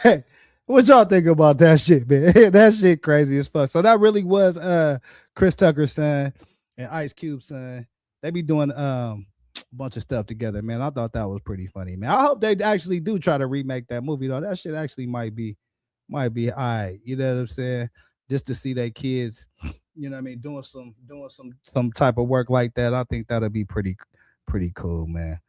Hey, what y'all think about that shit, man? That shit crazy as fuck. So that really was Chris Tucker's son and Ice Cube's son. They be doing a bunch of stuff together, man. I thought that was pretty funny, man. I hope they actually do try to remake that movie though. That shit actually might be all right. You know what I'm saying? Just to see their kids, you know what I mean, doing some type of work like that. I think that'll be pretty cool, man.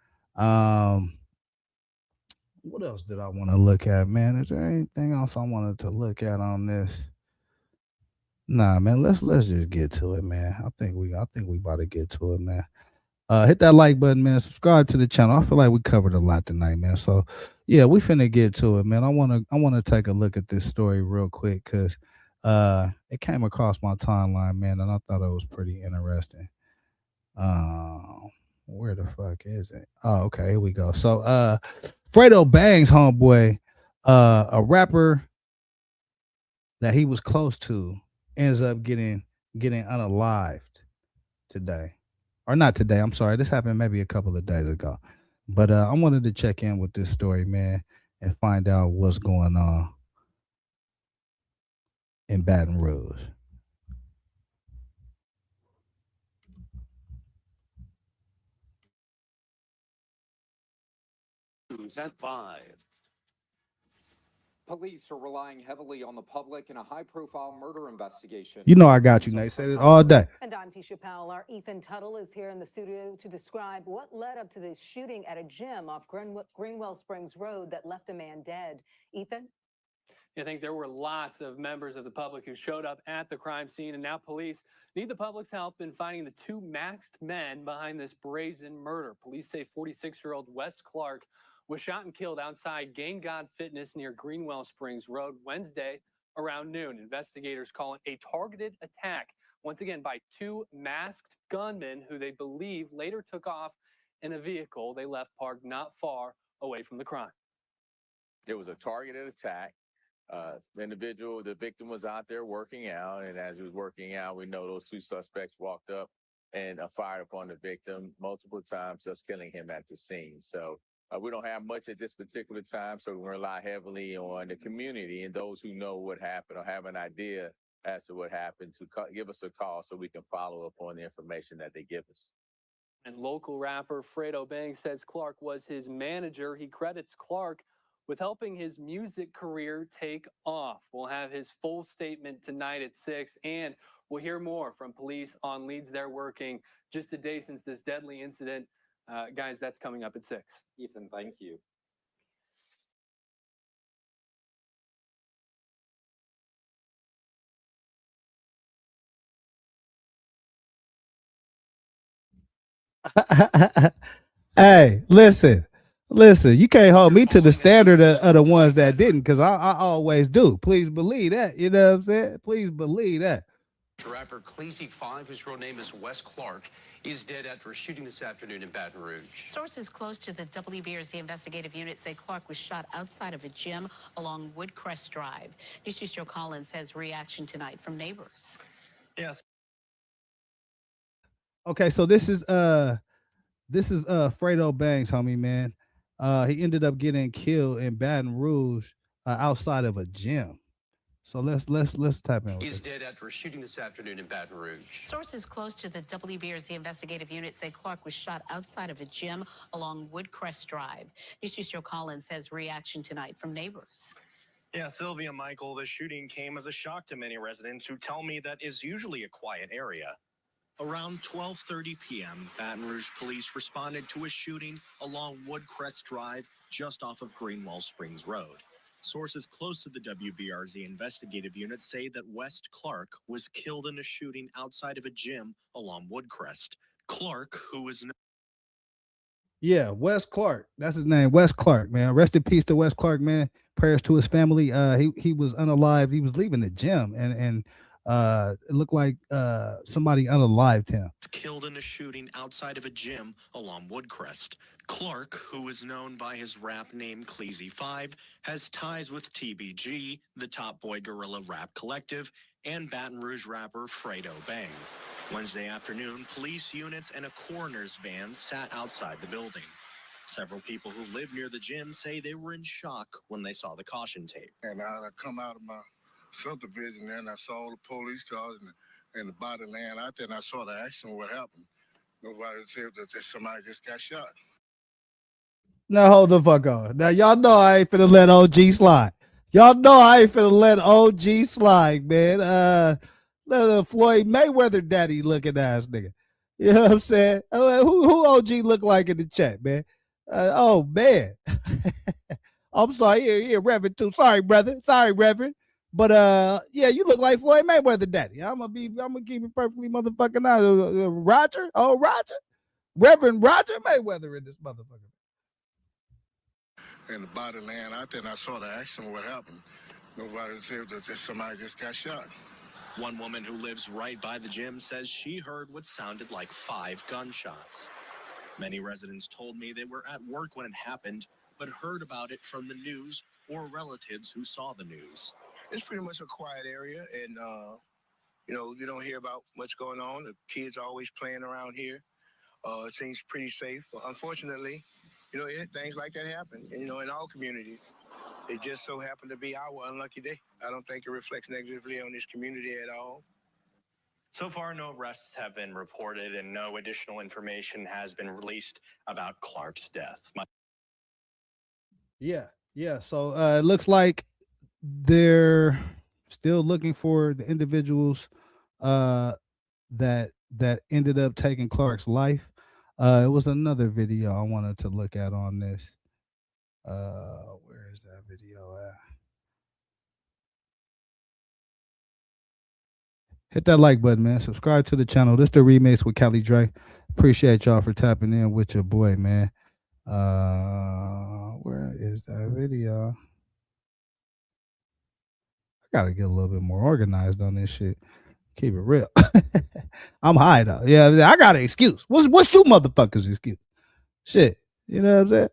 What else did I want to look at, man? Is there anything else I wanted to look at on this? Nah, man. Let's just get to it, man. I think we about to get to it, man. Hit that like button, man. Subscribe to the channel. I feel like we covered a lot tonight, man. So yeah, we finna get to it, man. I wanna take a look at this story real quick because it came across my timeline, man, and I thought it was pretty interesting. Where the fuck is it? Oh, okay, here we go. So Fredo bangs homeboy, a rapper that he was close to, ends up getting unalived today. Or not today, I'm sorry. This happened maybe a couple of days ago. But I wanted to check in with this story, man, and find out what's going on in Baton Rouge. News at 5. Police are relying heavily on the public in a high-profile murder investigation. You know I got you, Nate. Said it all day. And I'm Tisha Powell. Our Ethan Tuttle is here in the studio to describe what led up to this shooting at a gym off Greenwell Springs Road that left a man dead. Ethan? I think there were lots of members of the public who showed up at the crime scene, and now police need the public's help in finding the two masked men behind this brazen murder. Police say 46-year-old Wes Clark was shot and killed outside Gain God Fitness near Greenwell Springs Road Wednesday around noon. Investigators call it a targeted attack, once again by two masked gunmen who they believe later took off in a vehicle they left parked not far away from the crime. It was a targeted attack. The victim was out there working out, and as he was working out, we know those two suspects walked up and fired upon the victim multiple times, just killing him at the scene. So we don't have much at this particular time, so we rely heavily on the community and those who know what happened or have an idea as to what happened to give us a call so we can follow up on the information that they give us. And local rapper Fredo says Clark was his manager. He credits Clark with helping his music career take off. We'll have his full statement tonight at 6, and we'll hear more from police on leads they're working just a day since this deadly incident. Guys, that's coming up at 6. Ethan, thank you. Hey, listen. You can't hold me to the standard of the ones that didn't, because I always do. Please believe that. You know what I'm saying? Please believe that. Rapper CLEEZY5, whose real name is Wes Clark, is dead after a shooting this afternoon in Baton Rouge. Sources close to the WBRZ investigative unit say Clark was shot outside of a gym along Woodcrest Drive. News Joe Collins has reaction tonight from neighbors. Yes. Okay, so this is Fredo Banks, homie, man. He ended up getting killed in Baton Rouge outside of a gym. So let's tap in. He's dead after a shooting this afternoon in Baton Rouge. Sources close to the WBRZ investigative unit say Clark was shot outside of a gym along Woodcrest Drive. News Joe Collins has reaction tonight from neighbors. Yeah, Sylvia, Michael, the shooting came as a shock to many residents who tell me that is usually a quiet area. Around 12:30 p.m., Baton Rouge police responded to a shooting along Woodcrest Drive just off of Greenwell Springs Road. Sources close to the WBRZ investigative unit say that Wes Clark was killed in a shooting outside of a gym along Woodcrest. Clark, who was Yeah, Wes Clark. That's his name, Wes Clark, man. Rest in peace to Wes Clark, man. Prayers to his family. He was unalived. He was leaving the gym, and it looked like somebody unalived him. Killed in a shooting outside of a gym along Woodcrest. Clark, who is known by his rap name CLEEZY5, has ties with TBG, the Top Boy Guerrilla Rap Collective, and Baton Rouge rapper Fredo Bang. Wednesday afternoon, police units and a coroner's van sat outside the building. Several people who live near the gym say they were in shock when they saw the caution tape. And I come out of my subdivision there, and I saw the police cars and the body laying out there, and I saw the action, what happened. Nobody said that somebody just got shot. Now hold the fuck on. Now y'all know I ain't finna let OG slide. Y'all know I ain't finna let OG slide, man. The Floyd Mayweather daddy looking ass nigga. You know what I'm saying? Who OG look like in the chat, man? Oh man. I'm sorry, here, Reverend too. Sorry, brother. Sorry, Reverend. But yeah, you look like Floyd Mayweather daddy. I'm gonna keep it perfectly motherfucking out. Roger, Reverend Roger Mayweather in this motherfucker. And the body laying out there, and I saw the action, what happened. Nobody said that somebody just got shot. One woman who lives right by the gym says she heard what sounded like 5 gunshots. Many residents told me they were at work when it happened, but heard about it from the news or relatives who saw the news. It's pretty much a quiet area, and you don't hear about what's going on. The kids are always playing around here. It seems pretty safe. But unfortunately, things like that happen, in all communities. It just so happened to be our unlucky day. I don't think it reflects negatively on this community at all. So far, no arrests have been reported and no additional information has been released about Clark's death. Yeah. So it looks like they're still looking for the individuals that ended up taking Clark's life. It was another video I wanted to look at on this. Where is that video at? Hit that like button, man. Subscribe to the channel. This the remix with Cali Dre. Appreciate y'all for tapping in with your boy, man. Where is that video? I gotta get a little bit more organized on this shit. Keep it real. I'm high though. Yeah, I got an excuse. What's your motherfuckers' excuse? Shit. You know what I'm saying?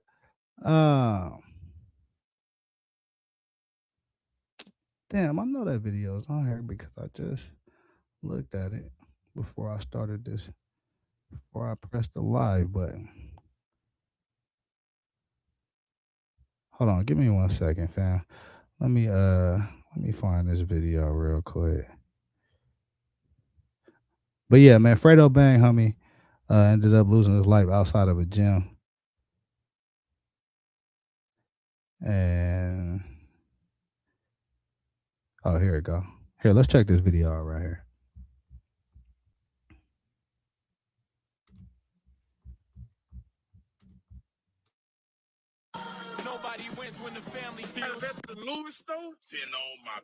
Damn, I know that video is on here because I just looked at it before I started this. Before I pressed the live button. Hold on, give me 1 second, fam. Let me find this video real quick. But yeah, man, Fredo Bang, homie, ended up losing his life outside of a gym. And oh, here it go. Here, let's check this video out right here. Nobody wins when the family feels. At the Louis store, 10 on my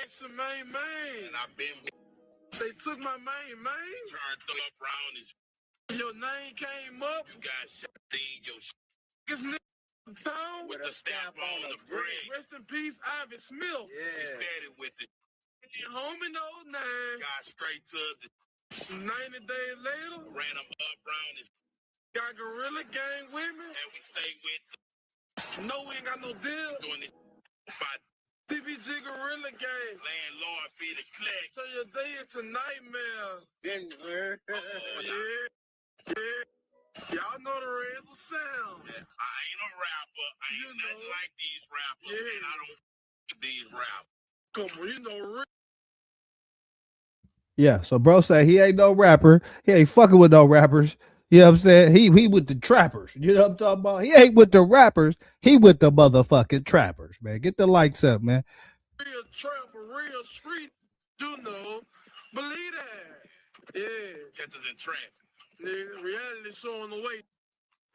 extra main. And I've been with. They took my main. Turned up round his. Your name came up. You got shot in your This nigga town with the stamp on the bread. Rest in peace, Ivan Smith. Yeah. He started with the home in 09. Got straight to the 90 days later. Ran him up round his. Got Gorilla Gang with me. And we stayed with the. No, we ain't got no deal. Doing this by TBG Gorilla Gang. Landlord be the click. So your day is a nightmare. Yeah. Y'all know the Reds will sound. Yeah. I ain't a rapper. I ain't nothing like these rappers. Yeah. And I don't these rappers. Come on, you know. Yeah, so bro say he ain't no rapper. He ain't fucking with no rappers. You know what I'm saying? He with the trappers. You know what I'm talking about? He ain't with the rappers. He with the motherfucking trappers, man. Get the likes up, man. Real trapper, real street. You know. Believe that. Yeah. Catch us in trap. Nigga, reality showing the way.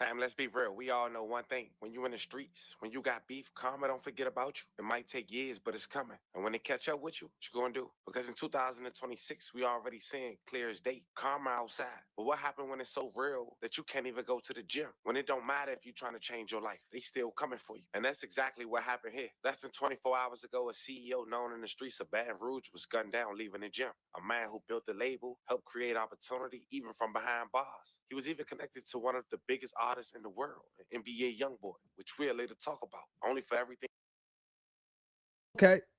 Fam, let's be real. We all know one thing. When you in the streets, when you got beef, karma don't forget about you. It might take years, but it's coming. And when they catch up with you, what you gonna do? Because in 2026, we already seeing clear as day. Karma outside. But what happened when it's so real that you can't even go to the gym? When it don't matter if you're trying to change your life, they still coming for you. And that's exactly what happened here. Less than 24 hours ago, a CEO known in the streets of Baton Rouge was gunned down leaving the gym. A man who built the label, helped create opportunity, even from behind bars. He was even connected to one of the biggest artists in the world, an NBA YoungBoy, which we'll later talk about. Only for everything.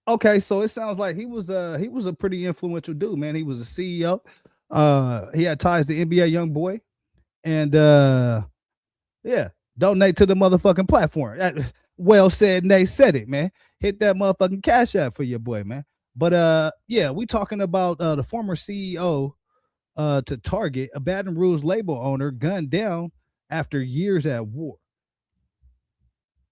Okay, so it sounds like he was a pretty influential dude, man. He was a CEO. He had ties to NBA YoungBoy, and yeah, donate to the motherfucking platform. Well said, Nate said it, man. Hit that motherfucking cash app for your boy, man. But yeah, we talking about the former CEO to Target, a Baton Rouge label owner, gunned down after years at war.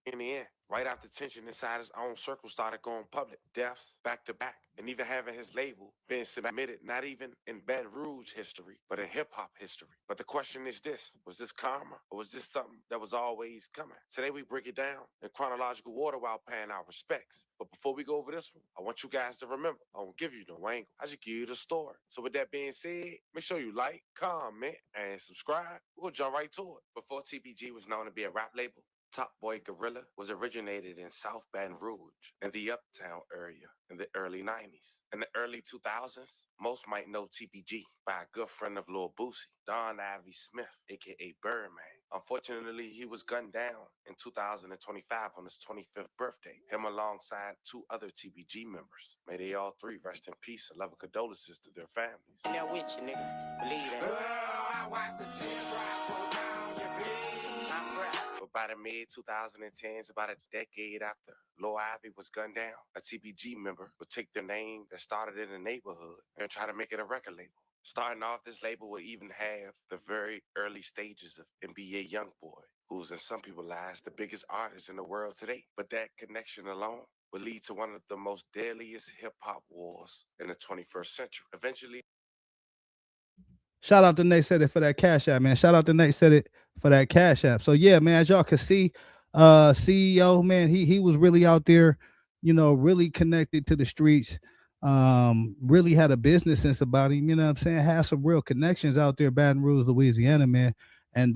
In the end, right after tension inside his own circle started going public, deaths back to back, and even having his label being submitted, not even in Baton Rouge history, but in hip-hop history. But the question is this, was this karma, or was this something that was always coming? Today we break it down in chronological order while paying our respects. But before we go over this one, I want you guys to remember, I won't give you no angle, I just give you the story. So with that being said, make sure you like, comment, and subscribe. We'll jump right to it. Before TBG was known to be a rap label, Top Boy Gorilla was originated in South Baton Rouge in the Uptown area in the early 90s. In the early 2000s, most might know TPG by a good friend of Lil Boosie, Don Ivy Smith, aka Birdman. Unfortunately, he was gunned down in 2025 on his 25th birthday, him alongside two other TPG members. May they all three rest in peace and love and condolences to their families. Now with you, nigga. Believe that. But by the mid-2010s, about a decade after Lil Ivy was gunned down, a TBG member would take their name that started in the neighborhood and try to make it a record label. Starting off, this label would even have the very early stages of NBA Youngboy, who's in some people's eyes the biggest artist in the world today. But that connection alone would lead to one of the most deadliest hip-hop wars in the 21st century. Eventually, Shout out to Nate Said It for that cash app, man. Shout out to Nate Said It for that cash app. So yeah, man, as y'all can see, CEO, man, he was really out there, you know, really connected to the streets. Really had a business sense about him, you know what I'm saying? Had some real connections out there, Baton Rouge, Louisiana, man. And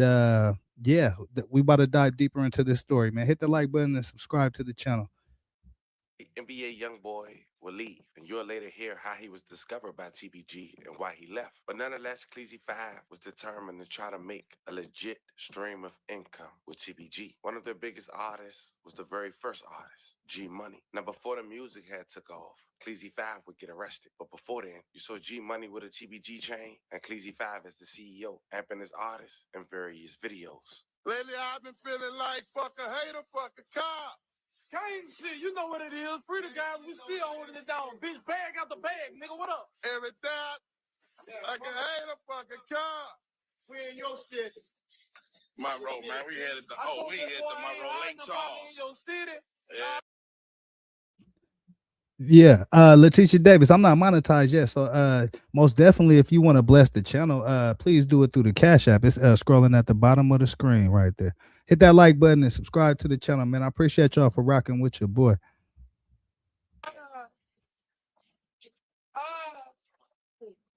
yeah, we about to dive deeper into this story, man. Hit the like button and subscribe to the channel. NBA Youngboy will leave, and you'll later hear how he was discovered by TBG and why he left. But nonetheless, CLEEZY5 was determined to try to make a legit stream of income with TBG. One of their biggest artists was the very first artist, G Money. Now, before the music had took off, CLEEZY5 would get arrested. But before then, you saw G Money with a TBG chain, and CLEEZY5 as the CEO, amping his artists in various videos. Lately, I've been feeling like fuck a hater, fuck a cop. Kane shit, you know what it is. Fredo guys, we still holding it down. Bitch, bag out the bag, nigga. What up? Every that, like a hater, fuck a cop. We in your city. Monroe, man, we headed to Monroe Lake Charles. In your city. Yeah. Yeah, Letitia Davis, I'm not monetized yet, so most definitely if you want to bless the channel, please do it through the Cash App. It's scrolling at the bottom of the screen right there. Hit that like button and subscribe to the channel, man. I appreciate y'all for rocking with your boy.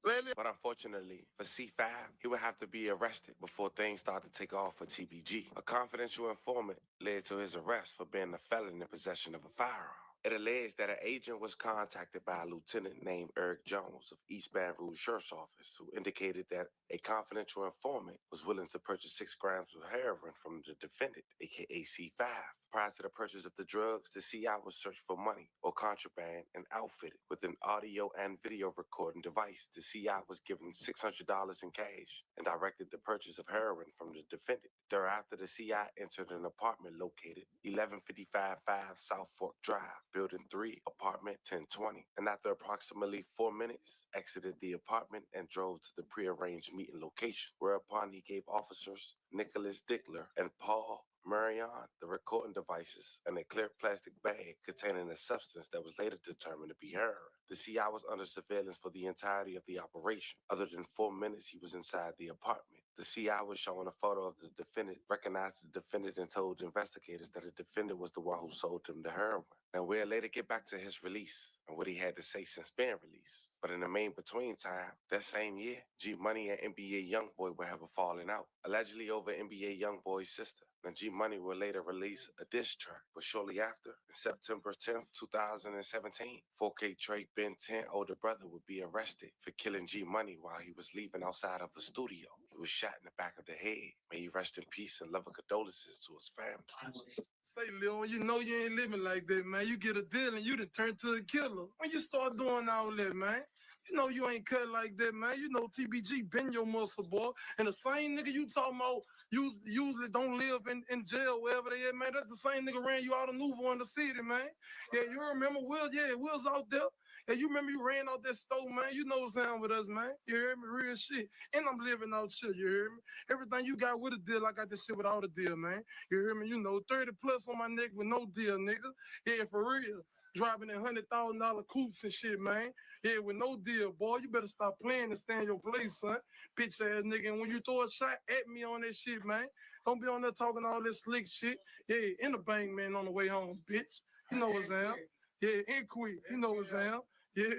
But unfortunately, for C5, he would have to be arrested before things started to take off for TBG. A confidential informant led to his arrest for being a felon in possession of a firearm. It alleged that an agent was contacted by a lieutenant named Eric Jones of East Baton Rouge Sheriff's Office, who indicated that a confidential informant was willing to purchase 6 grams of heroin from the defendant, aka C5. Prior to the purchase of the drugs, the CI was searched for money or contraband and outfitted with an audio and video recording device. The CI was given $600 in cash and directed the purchase of heroin from the defendant. Thereafter, the CI entered an apartment located 1155 South Fork Drive, Building 3, Apartment 1020, and after approximately 4 minutes, exited the apartment and drove to the prearranged meeting location, whereupon he gave officers Nicholas Dickler and Paul Marion the recording devices and a clear plastic bag containing a substance that was later determined to be heroin. The CI was under surveillance for the entirety of the operation. Other than 4 minutes, he was inside the apartment. The CI was showing a photo of the defendant, recognized the defendant, and told investigators that the defendant was the one who sold him the heroin. Now, we'll later get back to his release and what he had to say since being released. But in the main between time, that same year, G Money and NBA Youngboy would have a falling out, allegedly over NBA Youngboy's sister. Now, G Money would later release a diss track, but shortly after, September 10th, 2017, 4K Trey Ben 10 older brother would be arrested for killing G Money while he was leaving outside of a studio. He was shot in the back of the head. May he rest in peace and love and condolences to his family. Say, Leon, you know you ain't living like that, man. You get a deal and you done turn to a killer. When you start doing all that, man, you know you ain't cut like that, man. You know TBG been your muscle, boy. And the same nigga you talking about usually don't live in jail, wherever they at, man. That's the same nigga ran you out of Nouveau in the city, man. Yeah, you remember Will? Yeah, Will's out there. Yeah, you remember you ran out that store, man. You know what's down with us, man. You hear me? Real shit. And I'm living out shit, you hear me? Everything you got with a deal, I got this shit without a deal, man. You hear me? You know, 30 plus on my neck with no deal, nigga. Yeah, for real. Driving in $100,000 coupes and shit, man. Yeah, with no deal, boy. You better stop playing and stay in your place, son. Bitch ass nigga. And when you throw a shot at me on that shit, man, don't be on there talking all this slick shit. Yeah, in the bank, man, on the way home, bitch. You know what's down. Yeah, in Queen. You know what's down. Yeah.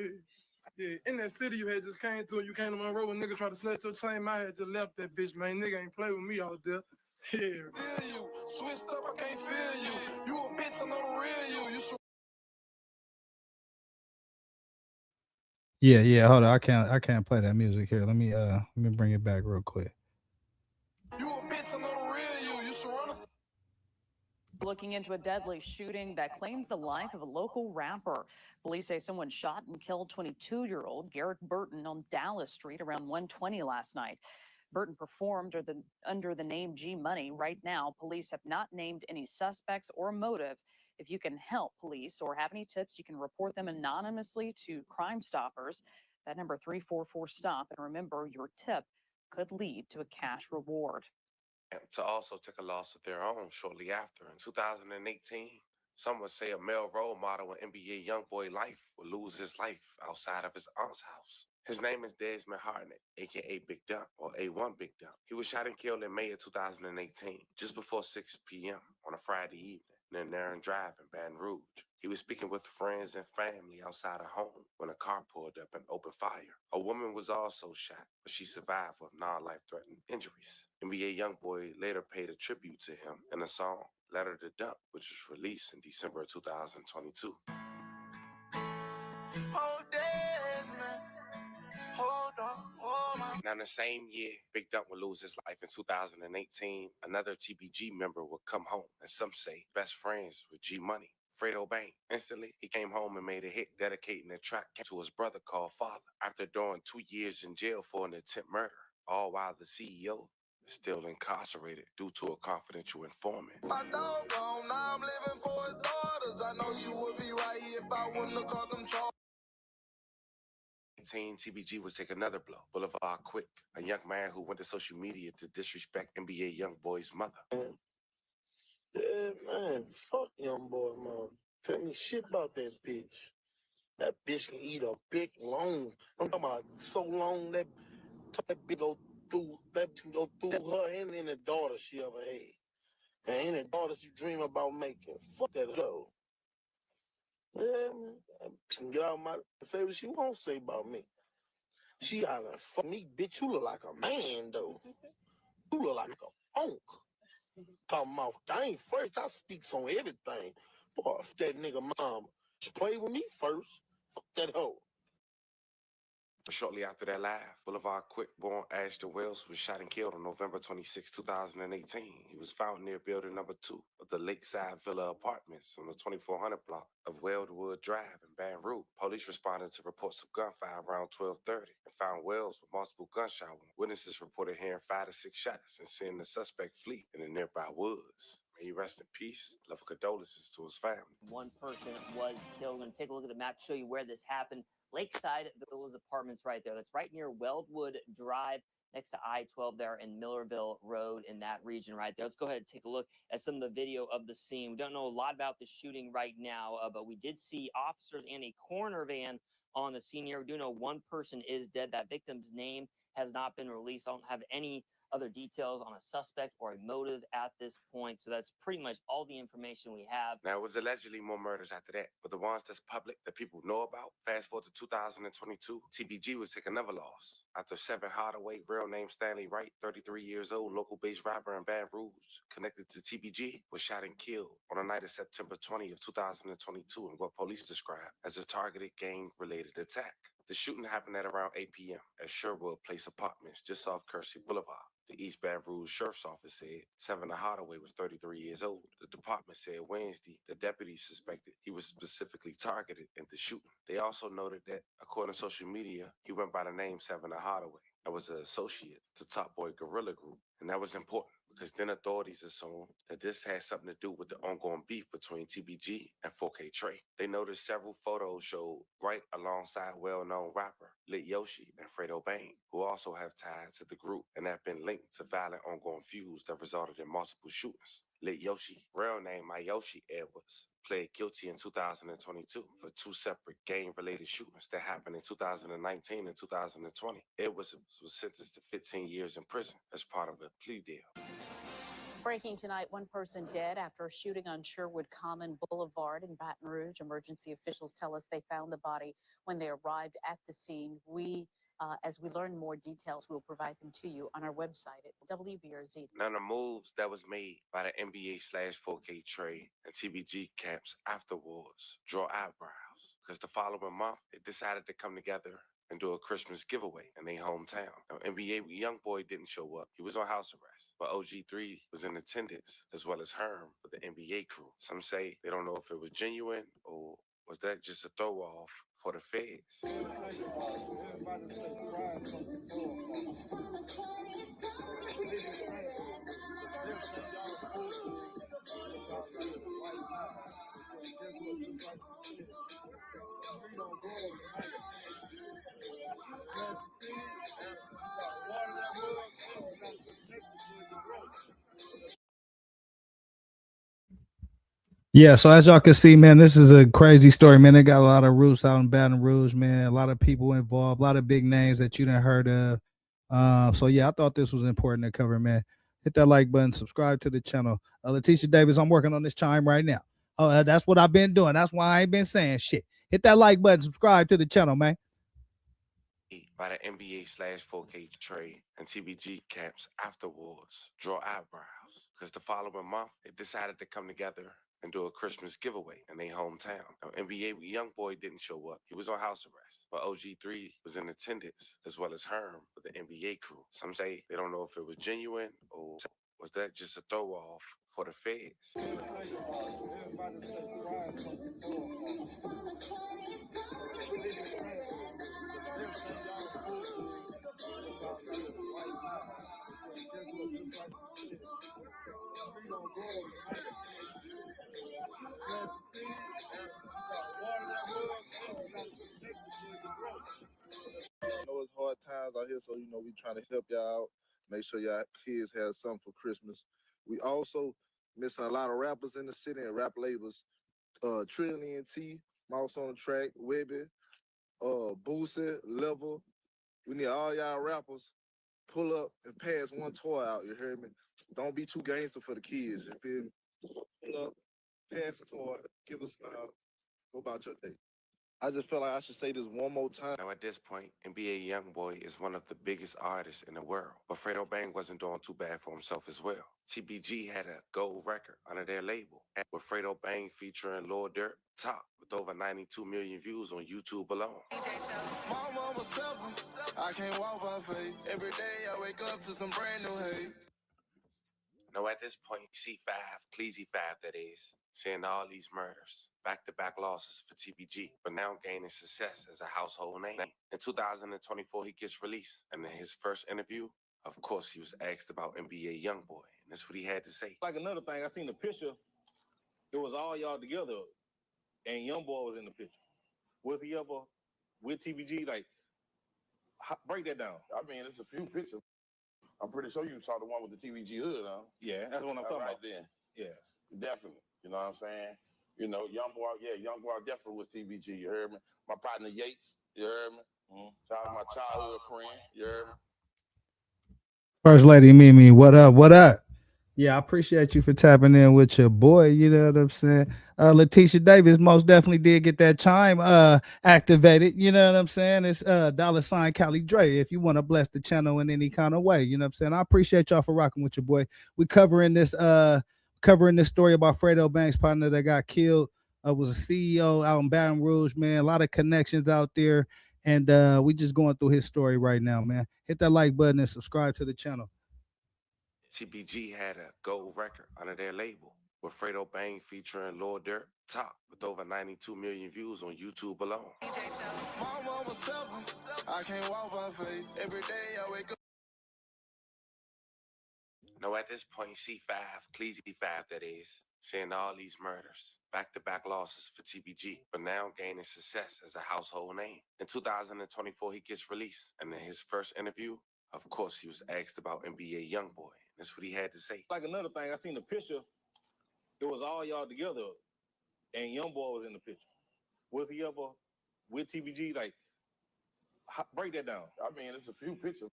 Yeah, in that city you had just came to, and you came to Monroe and nigga tried to snatch your chain, I had just left that bitch, man. Nigga ain't play with me out there. Yeah. Feel you. Switched up, I can't feel you. You a bitch, I know the real you. You should. Yeah, hold on. I can't play that music here. Let me bring it back real quick. You a bitch, I know the real you. You should run a... Looking into a deadly shooting that claimed the life of a local rapper. Police say someone shot and killed 22-year-old Garrett Burton on Dallas Street around 1:20 last night. Burton performed under the name G Money. Right now, police have not named any suspects or motive. If you can help police or have any tips, you can report them anonymously to Crime Stoppers. That number 344-STOP. And remember, your tip could lead to a cash reward. And to also take a loss of their own shortly after. In 2018, some would say a male role model in NBA YoungBoy life will lose his life outside of his aunt's house. His name is Desmond Hartnett, aka Big Dump, or A1 Big Dump. He was shot and killed in May of 2018, just before 6 p.m. on a Friday evening near Narren Drive in Baton Rouge. He was speaking with friends and family outside a home when a car pulled up and opened fire. A woman was also shot, but she survived with non-life-threatening injuries. NBA YoungBoy later paid a tribute to him in a song, Letter to Dump, which was released in December 2022. Oh, Desmond. Hold on, hold on. Now, in the same year, Big Dump would lose his life in 2018. Another TBG member would come home, and some say best friends with G Money, Fredo Bang. Instantly, he came home and made a hit dedicating the track to his brother called Father. After doing 2 years in jail for an attempt murder, all while the CEO is still incarcerated due to a confidential informant. My dog gone, now I'm living for his daughters. I know you would be right here if I wouldn't have caught them charges. TBG would take another blow. Boulevard Quick, a young man who went to social media to disrespect NBA YoungBoy's mother. Yeah, man, fuck young boy, mom. Tell me shit about that bitch. That bitch can eat a big long. I'm talking about so long that bitch go through her and any daughter she ever had. And any daughter she dream about making. Fuck that hoe. Yeah, man. That bitch can get out my say what she won't say about me. She hollering, fuck me, bitch. You look like a man, though. You look like a punk. Talking about, I ain't first. I speaks on everything. Boy, if that nigga mama just play with me first. Fuck that hoe. Shortly after that live, Boulevard Quick, born Ashton Wells, was shot and killed on November 26, 2018. He was found near building number 2 of the Lakeside Villa Apartments on the 2400 block of Weldwood Drive in Baton Rouge. Police responded to reports of gunfire around 12:30 and found Wells with multiple gunshot wounds. Witnesses reported hearing 5 to 6 shots and seeing the suspect flee in the nearby woods. May he rest in peace. Love and condolences to his family. One person was killed. I'm going to take a look at the map to show you where this happened. Lakeside Villas Apartments right there. That's right near Weldwood Drive, next to I-12 there in Millerville Road in that region right there. Let's go ahead and take a look at some of the video of the scene. We don't know a lot about the shooting right now, but we did see officers and a coroner van on the scene here. We do know one person is dead. That victim's name has not been released. I don't have any other details on a suspect or a motive at this point. So that's pretty much all the information we have. Now, it was allegedly more murders after that, but the ones that's public that people know about, fast forward to 2022, TBG would take another loss. After Seven Hardaway, real name Stanley Wright, 33 years old, local based rapper in Baton Rouge, connected to TBG, was shot and killed on the night of September 20 of 2022 in what police described as a targeted gang-related attack. The shooting happened at around 8 p.m. at Sherwood Place Apartments, just off Kersey Boulevard. The East Baton Rouge Sheriff's Office said Seven Hardaway was 33 years old. The department said Wednesday the deputies suspected he was specifically targeted in the shooting. They also noted that, according to social media, he went by the name Seven Hardaway and was an associate to Top Boy Gorilla Group. And that was important because then authorities assumed that this had something to do with the ongoing beef between TBG and 4K Trey. They noticed several photos showed Wright alongside well-known rapper Lit Yoshi and Fredo Bang, who also have ties to the group and have been linked to violent ongoing feuds that resulted in multiple shootings. Lit Yoshi, real name Mayoshi Edwards, pled guilty in 2022 for 2 separate gang-related shootings that happened in 2019 and 2020. Edwards was sentenced to 15 years in prison as part of a plea deal. Breaking tonight, one person dead after a shooting on Sherwood Common Boulevard in Baton Rouge. Emergency officials tell us they found the body when they arrived at the scene. As we learn more details, we'll provide them to you on our website at WBRZ. Now, the moves that was made by the NBA/4K Trey and TBG camps afterwards draw eyebrows because the following month, they decided to come together and do a Christmas giveaway in their hometown. Now, NBA YoungBoy didn't show up. He was on house arrest. But OG3 was in attendance, as well as Herm with the NBA crew. Some say they don't know if it was genuine or was that just a throw off for the feds? Yeah, so as y'all can see, man, this is a crazy story, man. They got a lot of roots out in Baton Rouge, man. A lot of people involved, a lot of big names that you done heard of. So yeah, I thought this was important to cover, man. Hit that like button, subscribe to the channel. Letitia Davis, I'm working on this chime right now. That's what I've been doing. That's why I ain't been saying shit. Hit that like button, subscribe to the channel, man. By the NBA/4K trade and TBG camps afterwards draw eyebrows because the following month they decided to come together and do a Christmas giveaway in their hometown. Now, NBA YoungBoy didn't show up. He was on house arrest. But OG3 was in attendance, as well as Herm with the NBA crew. Some say they don't know if it was genuine or was that just a throw off for the feds. I know it's hard times out here, so we trying to help y'all out. Make sure y'all kids have something for Christmas. We also missing a lot of rappers in the city and rap labels. Trillion T, Mouse on the Track, Webby, Boosie, Level. We need all y'all rappers pull up and pass one toy out. You heard me? Don't be too gangster for the kids. You feel me? Pull up, pass a toy, give a smile, go about your day. I just felt like I should say this one more time. Now at this point, NBA YoungBoy is one of the biggest artists in the world, but Fredo Bang wasn't doing too bad for himself as well. TBG had a gold record under their label, with Fredo Bang featuring Lil Durk top with over 92 million views on YouTube alone. Mama was 7. I can't walk by faith. Every day I wake up to some brand new hate. Now at this point, C5, CLEEZY5 that is, seeing all these murders, back-to-back losses for TBG, but now gaining success as a household name. In 2024, he gets released, and in his first interview, of course, he was asked about NBA YoungBoy, and that's what he had to say. Like another thing, I seen the picture. It was all y'all together, and YoungBoy was in the picture. Was he ever with TBG? Like, break that down. I mean, it's a few pictures. I'm pretty sure you saw the one with the TVG hood on. Yeah, that's what I'm talking right about. Then. Yeah. Definitely. You know what I'm saying? YoungBoy definitely was TBG, you heard me? My partner Yates, you heard me? Shout out my childhood friend, you heard me? First Lady Mimi, what up? What up? Yeah, I appreciate you for tapping in with your boy. You know what I'm saying? Letitia Davis most definitely did get that chime activated. You know what I'm saying? It's $ Cali Dre. If you want to bless the channel in any kind of way, you know what I'm saying? I appreciate y'all for rocking with your boy. We covering this story about Fredo Bang's partner that got killed. Was a CEO out in Baton Rouge, man. A lot of connections out there. And we just going through his story right now, man. Hit that like button and subscribe to the channel. TBG had a gold record under their label, with Fredo Bang featuring Lil Durk top with over 92 million views on YouTube alone. Mama was 7. I can't walk by faith. Every day I wake up. Now at this point, C5, CLEEZY5 that is, seeing all these murders, back-to-back losses for TBG, but now gaining success as a household name. In 2024, he gets released, and in his first interview, of course, he was asked about NBA YoungBoy. That's what he had to say. Like another thing, I seen the picture. It was all y'all together, and YoungBoy was in the picture. Was he ever with TBG? Like, break that down. I mean, it's a few pictures.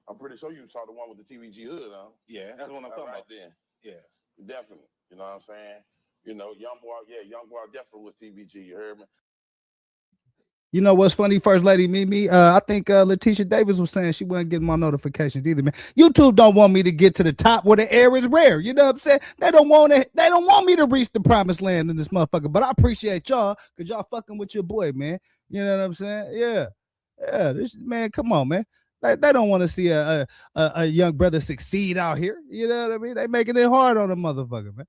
I'm pretty sure you saw the one with the TVG hood on. Yeah, that's what I'm talking about. Then. Yeah. Definitely. You know what I'm saying? YoungBoy definitely was TBG, you heard me? You know what's funny, First Lady Mimi? I think Letitia Davis was saying she wasn't getting my notifications either, man. YouTube don't want me to get to the top where the air is rare. You know what I'm saying? They don't want me to reach the promised land in this motherfucker. But I appreciate y'all because y'all fucking with your boy, man. You know what I'm saying? Yeah. This man, come on, man. They don't want to see a young brother succeed out here. You know what I mean? They making it hard on a motherfucker, man.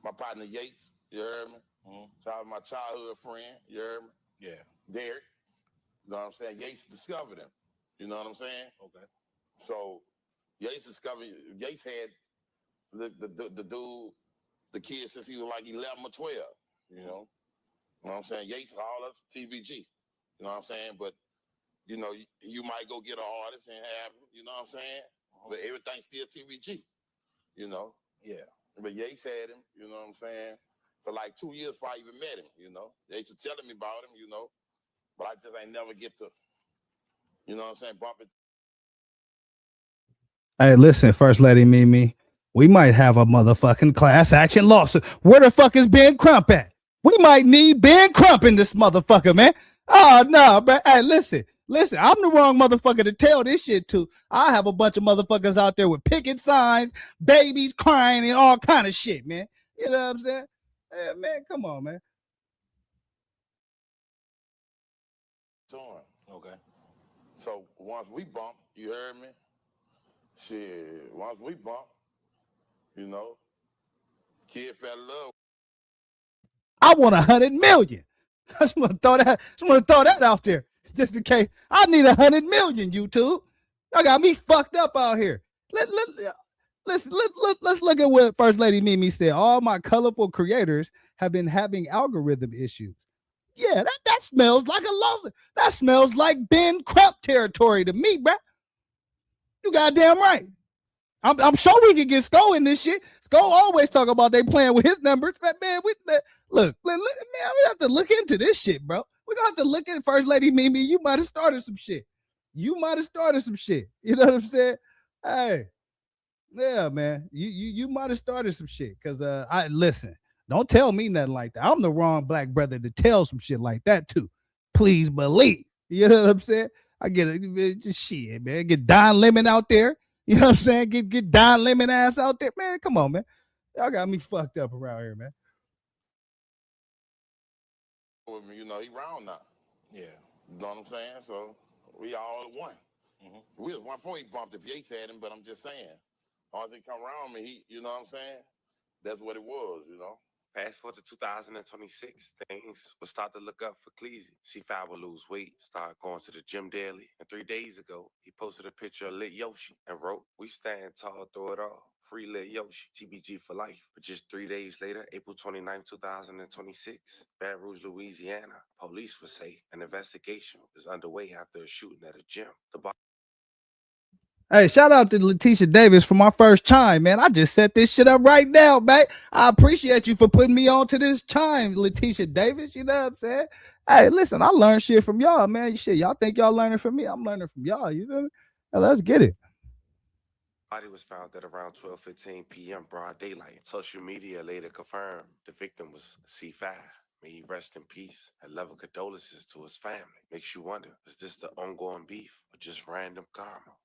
My partner Yates, you heard me? Shout out my childhood friend, you heard me? Yeah. Derek. You know what I'm saying? Yates discovered him. You know what I'm saying? Okay. So Yates had the dude, the kid since he was like 11 or 12, you know? You know what I'm saying? Yates, all us TBG. You know what I'm saying? But, you know, you might go get an artist and have him, you know what I'm saying? But everything's still TBG, you know? Yeah. But Yates had him, you know what I'm saying? For like 2 years before I even met him, you know? Yates was telling me about him, you know? But I just ain't never get to, you know what I'm saying, bump it. Hey, listen, First Lady Mimi, we might have a motherfucking class action lawsuit. Where the fuck is Ben Crump at? We might need Ben Crump in this motherfucker, man. Oh, no, but hey, listen, I'm the wrong motherfucker to tell this shit to. I have a bunch of motherfuckers out there with picket signs, babies crying, and all kind of shit, man. You know what I'm saying? Hey, man, come on, man. Okay. So once we bump, you heard me? Shit, once we bump, you know, kid fell in love. I want 100 million. I just want to throw that out there, just in case. I need 100 million. YouTube, y'all got me fucked up out here. Let's look at what First Lady Mimi said. All my colorful creators have been having algorithm issues. Yeah, that smells like a lawsuit. That smells like Ben Crump territory to me, bruh. You goddamn right. I'm sure we can get Sko in this shit. Sko always talk about they playing with his numbers. Man, look, man, we have to look into this shit, bro. We're gonna have to look at First Lady Mimi. You might have started some shit. You know what I'm saying? Hey, yeah, man. You might have started some shit. Cause I listen, don't tell me nothing like that. I'm the wrong black brother to tell some shit like that too. Please believe. You know what I'm saying? I get it. Just shit, man. Get Don Lemon out there. You know what I'm saying? Get Don Lemon ass out there. Man, come on, man. Y'all got me fucked up around here, man. You know, he round now. Yeah. You know what I'm saying? So we all one. We was one before he bumped if Yates had him, but I'm just saying. Once he come around me, you know what I'm saying? That's what it was, you know? Fast forward to 2026, things will start to look up for CLEEZY. C5 will lose weight, start going to the gym daily. And 3 days ago, he posted a picture of Lit Yoshi and wrote, "We stand tall through it all. Free Lit Yoshi, TBG for life." But just 3 days later, April 29, 2026, Baton Rouge, Louisiana, police would say an investigation is underway after a shooting at a gym. Hey, shout out to Letitia Davis for my first chime, man. I just set this shit up right now, man. I appreciate you for putting me on to this chime, Letitia Davis. You know what I'm saying? Hey, listen, I learned shit from y'all, man. Shit, y'all think y'all learning from me? I'm learning from y'all. You feel me? Now, let's get it. Body was found at around 12:15 p.m. broad daylight. Social media later confirmed the victim was C5. May he rest in peace and level condolences to his family. Makes you wonder, is this the ongoing beef or just random karma?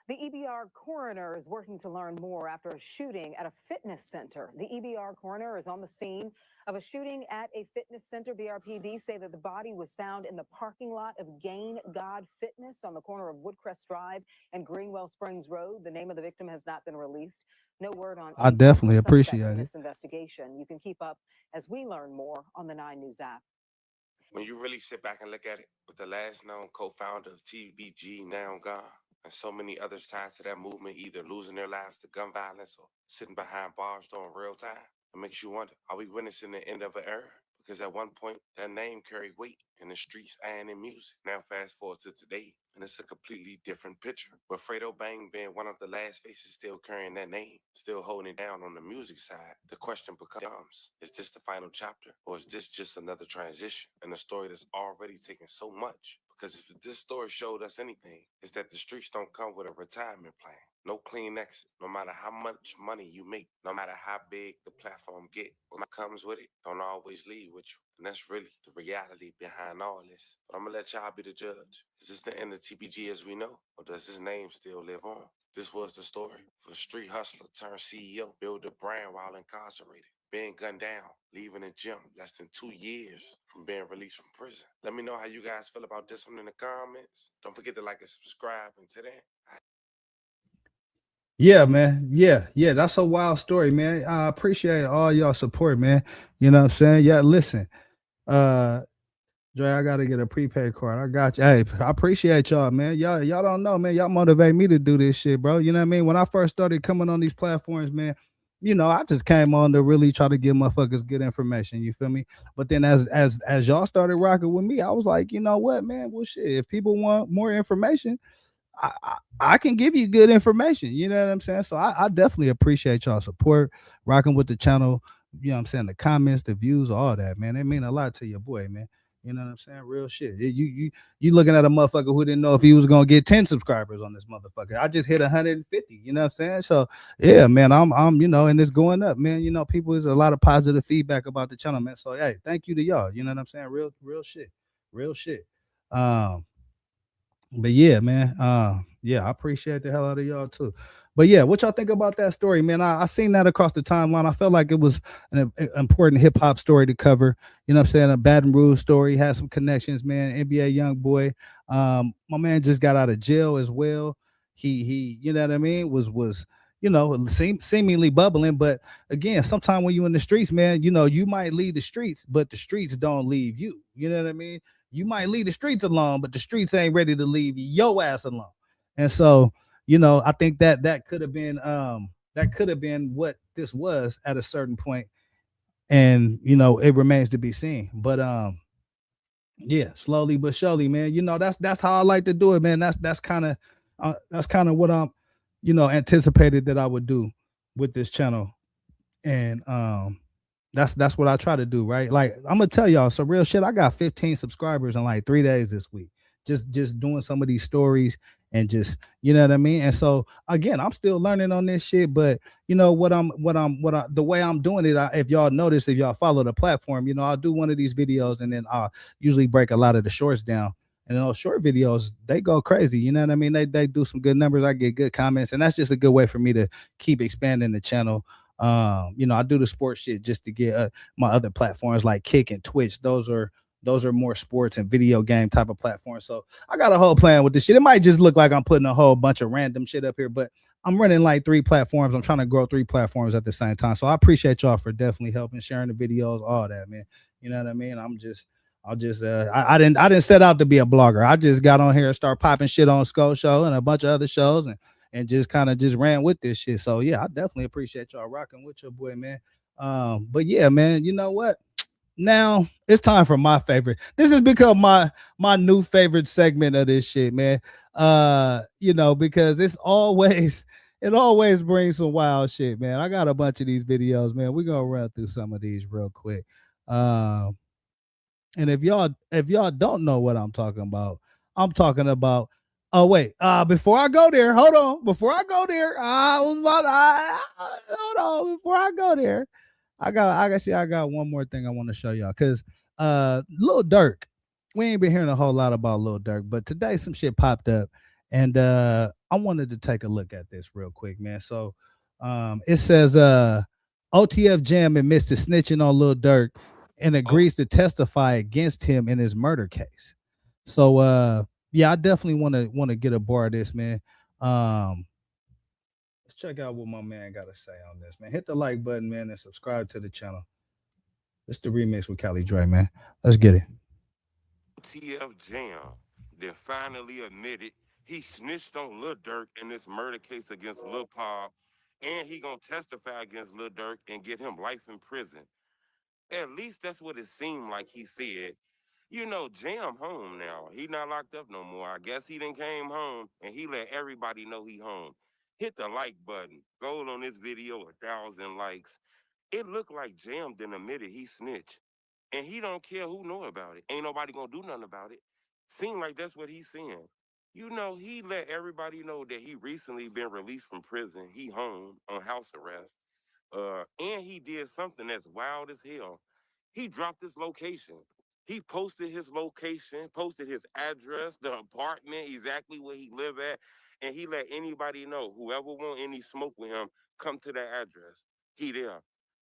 The EBR coroner is working to learn more after a shooting at a fitness center. The EBR coroner is on the scene of a shooting at a fitness center. BRPD say that the body was found in the parking lot of Gain God Fitness on the corner of Woodcrest Drive and Greenwell Springs Road. The name of the victim has not been released. No word on I any definitely possible suspects appreciate in it. this investigation. You can keep up as we learn more on the 9 News app. When you really sit back and look at it, with the last known co-founder of TBG now gone, and so many others tied to that movement either losing their lives to gun violence or sitting behind bars during real time, it makes you wonder, are we witnessing the end of an era? Because at one point, that name carried weight in the streets and in music. Now fast forward to today, and it's a completely different picture. With Fredo Bang being one of the last faces still carrying that name, still holding it down on the music side, the question becomes, is this the final chapter? Or is this just another transition in a story that's already taken so much? Because if this story showed us anything, it's that the streets don't come with a retirement plan. No clean exit, no matter how much money you make, no matter how big the platform get. What comes with it don't always leave with you. And that's really the reality behind all this. But I'm gonna let y'all be the judge. Is this the end of TBG as we know? Or does his name still live on? This was the story of a street hustler turned CEO, build a brand while incarcerated, being gunned down, leaving the gym less than 2 years from being released from prison. Let me know how you guys feel about this one in the comments. Don't forget to like and subscribe. And to that, Yeah, man. Yeah, that's a wild story, man. I appreciate all y'all support, man. You know what I'm saying? Yeah, listen. Uh Dre, I gotta get a prepaid card. I got you. Hey, I appreciate y'all, man. Y'all don't know, man. Y'all motivate me to do this shit, bro. You know what I mean? When I first started coming on these platforms, man, I just came on to really try to give motherfuckers good information. You feel me? But then as y'all started rocking with me, I was like, you know what, man? Well, shit. If people want more information, I can give you good information. You know what I'm saying? So I definitely appreciate y'all support, rocking with the channel. You know what I'm saying? The comments, the views, all that, man. They mean a lot to your boy, man. You know what I'm saying? Real shit. You looking at a motherfucker who didn't know if he was gonna get 10 subscribers on this motherfucker. I just hit 150. You know what I'm saying? So yeah, man. I'm and it's going up, man. People is a lot of positive feedback about the channel, man. So hey, thank you to y'all. You know what I'm saying? Real shit. Real shit. Um, but yeah, man. Yeah, I appreciate the hell out of y'all too. But yeah, what y'all think about that story, man? I seen that across the timeline. I felt like it was an important hip hop story to cover. You know what I'm saying? A Baton Rouge story, had some connections, man. NBA young boy. My man just got out of jail as well. He, you know what I mean? Was seemingly bubbling, but again, sometimes when you in the streets, man, you might leave the streets, but the streets don't leave you. You know what I mean? You might leave the streets alone, but the streets ain't ready to leave your ass alone. And so, I think that could have been what this was at a certain point, and it remains to be seen. But yeah, slowly but surely, man. That's how I like to do it, man. That's kind of what I'm anticipated that I would do with this channel. And that's what I try to do, right? Like, I'm gonna tell y'all some real shit. I got 15 subscribers in like 3 days this week, just doing some of these stories, and just, you know what I mean. And so again, I'm still learning on this shit, but the way I'm doing it, if y'all notice, if y'all follow the platform, I'll do one of these videos, and then I'll usually break a lot of the shorts down. And those short videos, they go crazy. You know what I mean? They do some good numbers. I get good comments, and that's just a good way for me to keep expanding the channel. I do the sports shit just to get my other platforms like Kick and Twitch. Those are more sports and video game type of platforms. So I got a whole plan with this shit. It might just look like I'm putting a whole bunch of random shit up here, but I'm running like 3 platforms. I'm trying to grow 3 platforms at the same time. So I appreciate y'all for definitely helping, sharing the videos, all that, man. You know what I mean? I didn't set out to be a blogger. I just got on here and start popping shit on Skull Show and a bunch of other shows, and just kind of just ran with this shit. So yeah, I definitely appreciate y'all rocking with your boy, man. But yeah, man, you know what? Now it's time for my favorite. This has become my new favorite segment of this shit, man. Because it always brings some wild shit, man. I got a bunch of these videos, man. We're gonna run through some of these real quick. And if y'all don't know what I'm talking about, I'm talking about. Oh wait, before I go there, hold on. Before I go there, hold on. Before I go there, I got one more thing I want to show y'all, because Lil Durk, we ain't been hearing a whole lot about Lil Durk, but today some shit popped up, and I wanted to take a look at this real quick, man. So it says OTF Jam admits to snitching on Lil Durk and agrees to testify against him in his murder case. So yeah, I definitely want to get a bar of this, man. Let's check out what my man got to say on this, man. Hit the like button, man, and subscribe to the channel. It's the remix with Cali Dre, man. Let's get it. TF Jam then finally admitted he snitched on Lil Durk in this murder case against Lil Paul, and he gonna testify against Lil Durk and get him life in prison. At least that's what it seemed like he said. Jam home now. He not locked up no more. I guess he done came home and he let everybody know he home. Hit the like button. Goal on this video, 1,000 likes. It looked like Jam done admitted he snitched. And he don't care who know about it. Ain't nobody gonna do nothing about it. Seem like that's what he's saying. He let everybody know that he recently been released from prison. He home on house arrest. And he did something that's wild as hell. He dropped his location. He posted his location, posted his address, the apartment, exactly where he live at, and he let anybody know, whoever want any smoke with him, come to that address. He there.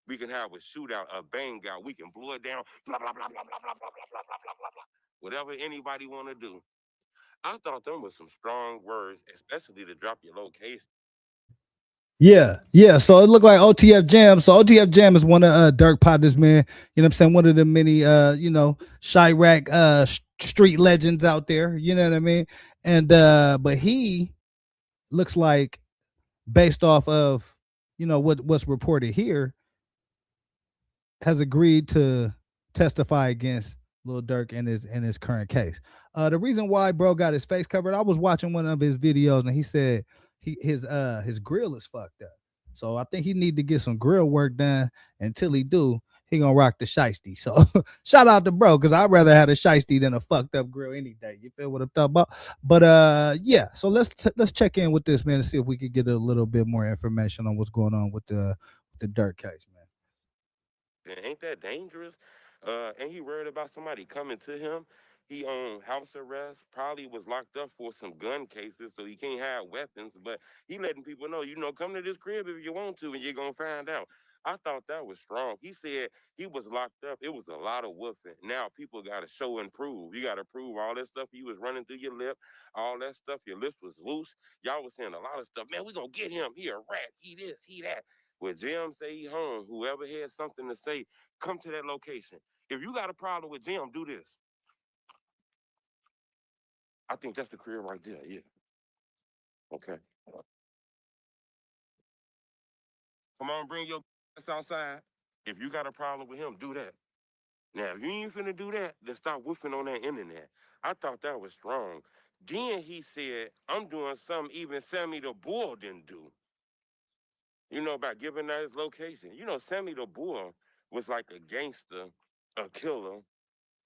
We can have a shootout, a bang out. We can blow it down. Blah blah blah blah blah blah blah blah blah blah blah blah. Whatever anybody want to do. I thought them was some strong words, especially to drop your location. Yeah. So it looked like OTF Jam. So OTF Jam is one of Dirk Potter's man. You know what I'm saying? One of the many Chirac street legends out there. You know what I mean? And but he looks like, based off of what's reported here, has agreed to testify against Lil Durk in his current case. The reason why bro got his face covered, I was watching one of his videos and he said his grill is fucked up. So I think he need to get some grill work done. Until he do, he gonna rock the shiesty. So shout out to bro, because I'd rather have a shiesty than a fucked up grill any day. You feel what I'm talking about? But yeah. So let's check in with this man and see if we could get a little bit more information on what's going on with the Durk case, man. Ain't that dangerous? And he worried about somebody coming to him. He on house arrest, probably was locked up for some gun cases, so he can't have weapons. But he letting people know, come to this crib if you want to, and you're gonna find out. I thought that was strong. He said he was locked up. It was a lot of whooping. Now people got to show and prove. You got to prove all that stuff you was running through your lip, all that stuff. Your lips was loose. Y'all was saying a lot of stuff. Man, we gonna get him. He a rat. He this. He that. When Jim say he home, whoever had something to say, come to that location. If you got a problem with Jim, do this. I think that's the crib right there. Yeah. Okay. Come on, bring your ass outside. If you got a problem with him, do that. Now, if you ain't finna do that, then stop woofing on that internet. I thought that was strong. Then he said, I'm doing something even Sammy the Bull didn't do. About giving out his location. Sammy the Bull was like a gangster, a killer,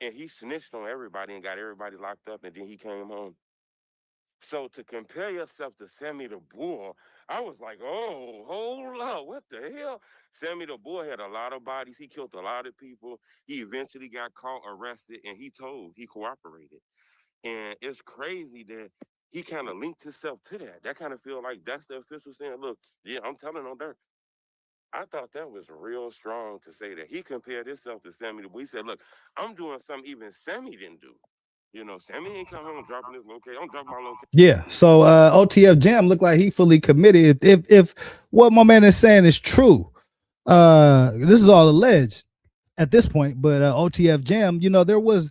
and he snitched on everybody and got everybody locked up, and then he came home. So to compare yourself to Sammy the Bull, I was like, oh, hold up, what the hell? Sammy the Bull had a lot of bodies. He killed a lot of people. He eventually got caught, arrested, and he cooperated. And it's crazy that he kind of linked himself to that. That kind of feel like that's the official saying, look, yeah, I'm telling on Dirk. I thought that was real strong to say that. He compared himself to Sammy the Bull. He said, look, I'm doing something even Sammy didn't do. Sammy ain't come home dropping his location. I'm dropping my location. Yeah. So OTF Jam looked like he fully committed. If what my man is saying is true, this is all alleged at this point. But OTF Jam, there was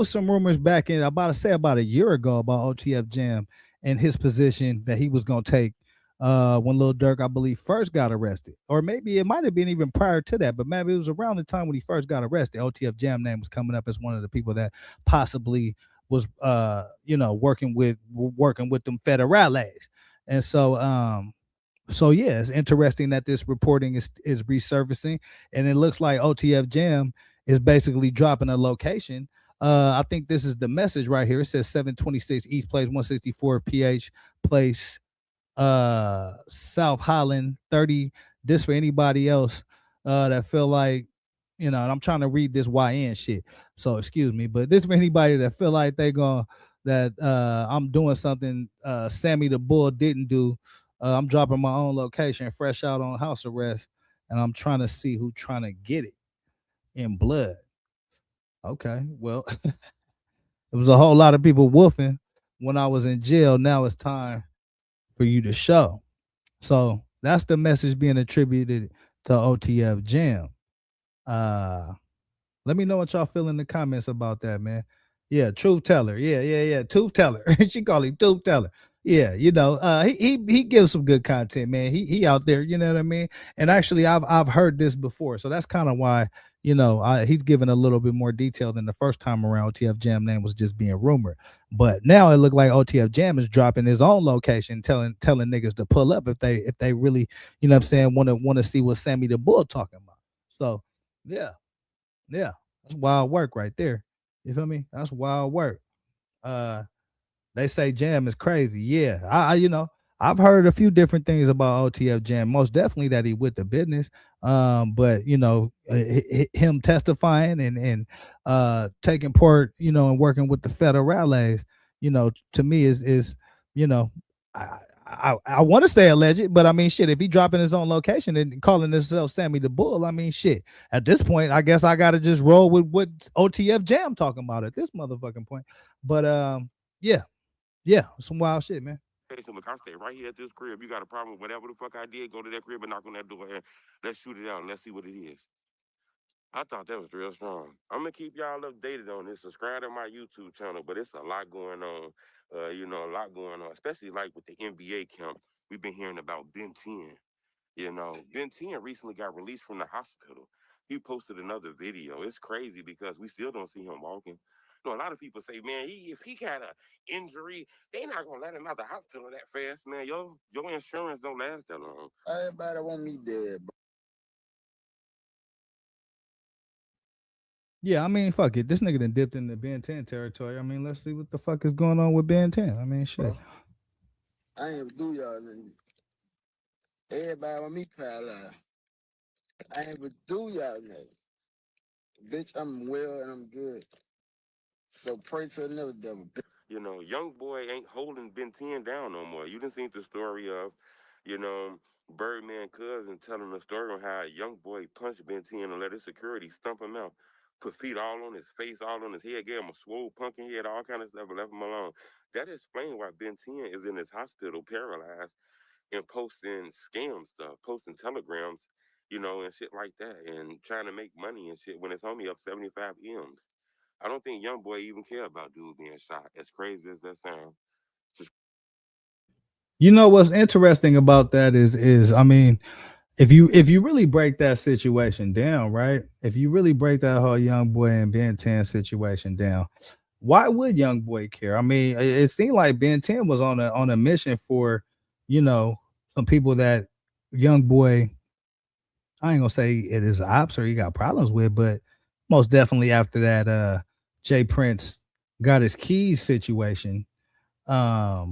some rumors back in about a year ago about OTF Jam and his position that he was gonna take when Lil Durk, I believe, first got arrested. Or maybe it might have been even prior to that, but maybe it was around the time when he first got arrested. OTF Jam name was coming up as one of the people that possibly was working with them federales. And so yeah, it's interesting that this reporting is resurfacing, and it looks like OTF Jam is basically dropping a location. I think this is the message right here. It says 726 East Place, 164 PH Place, South Holland, 30. This for anybody else that feel like, and I'm trying to read this YN shit, so excuse me, but this for anybody that feel like I'm doing something Sammy the Bull didn't do. I'm dropping my own location, fresh out on house arrest, and I'm trying to see who trying to get it in blood. Okay, well, it was a whole lot of people woofing when I was in jail. Now it's time for you to show. So that's the message being attributed to OTF Jam. Let me know what y'all feel in the comments about that, man. Yeah, truth teller. Yeah. Truth teller. She call him truth teller. Yeah, he gives some good content, man. He out there, you know what I mean? And actually I've heard this before. So that's kind of why, he's given a little bit more detail than the first time around. OTF Jam name was just being rumored. But now it looked like OTF Jam is dropping his own location, telling niggas to pull up if they really, you know what I'm saying, want to see what Sammy the Bull talking about. So yeah. That's wild work right there. You feel me? That's wild work. They say Jam is crazy. Yeah, I've heard a few different things about OTF Jam. Most definitely that he with the business. But him testifying and taking part, and working with the federales, to me is I want to say alleged, but I mean, shit, if he dropping his own location and calling himself Sammy the Bull, I mean, shit, at this point, I guess I got to just roll with what OTF Jam talking about at this motherfucking point. But yeah, some wild shit, man. Look, I stay right here at this crib. You got a problem with whatever the fuck I did, go to that crib and knock on that door and let's shoot it out and let's see what it is. I thought that was real strong. I'm gonna keep y'all updated on this. Subscribe to my YouTube channel, but it's a lot going on. A lot going on, especially like with the NBA camp. We've been hearing about Ben 10. Ben 10 recently got released from the hospital. He posted another video. It's crazy because we still don't see him walking. A lot of people say, man, if he got a injury, they not gonna let him out the hospital that fast, man. Your insurance don't last that long. Everybody want me dead, bro. Yeah, I mean, fuck it. This nigga done dipped into Ben 10 territory. I mean, let's see what the fuck is going on with Ben 10. I mean, shit. I ain't even do y'all nothing. Everybody want me paralyzed. I ain't even do y'all nothing. Bitch, I'm well and I'm good. So pray to another devil. Young boy ain't holding Ben 10 down no more. You done seen the story of, Birdman cousin telling the story on how a young boy punched Ben 10 and let his security stump him out. Put feet all on his face, all on his head, gave him a swole pumpkin head, all kind of stuff, and left him alone. That explains why Ben 10 is in his hospital paralyzed and posting scam stuff, posting telegrams, and shit like that, and trying to make money and shit when it's only up 75 M's. I don't think young boy even care about dude being shot. As crazy as that sounds. You know what's interesting about that is I mean, if you really break that situation down, right? If you really break that whole young boy and Ben 10 situation down, why would young boy care? I mean, it seemed like Ben 10 was on a mission for, some people that young boy, I ain't gonna say it is ops or he got problems with, but most definitely after that Jay Prince got his keys situation, I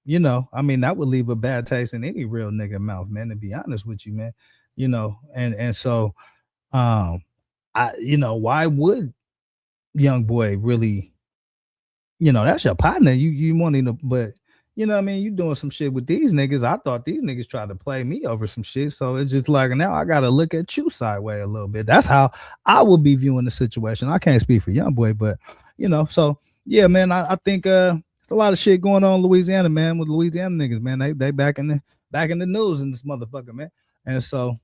mean, that would leave a bad taste in any real nigga mouth, man, to be honest with you, man. And so why would young boy really, that's your partner. You wanting to, but what I mean, you doing some shit with these niggas. I thought these niggas tried to play me over some shit. So it's just like now I gotta look at you sideways a little bit. That's how I would be viewing the situation. I can't speak for young boy, but so yeah, man, I think there's a lot of shit going on in Louisiana, man, with Louisiana niggas, man. They back in the news in this motherfucker, man. And so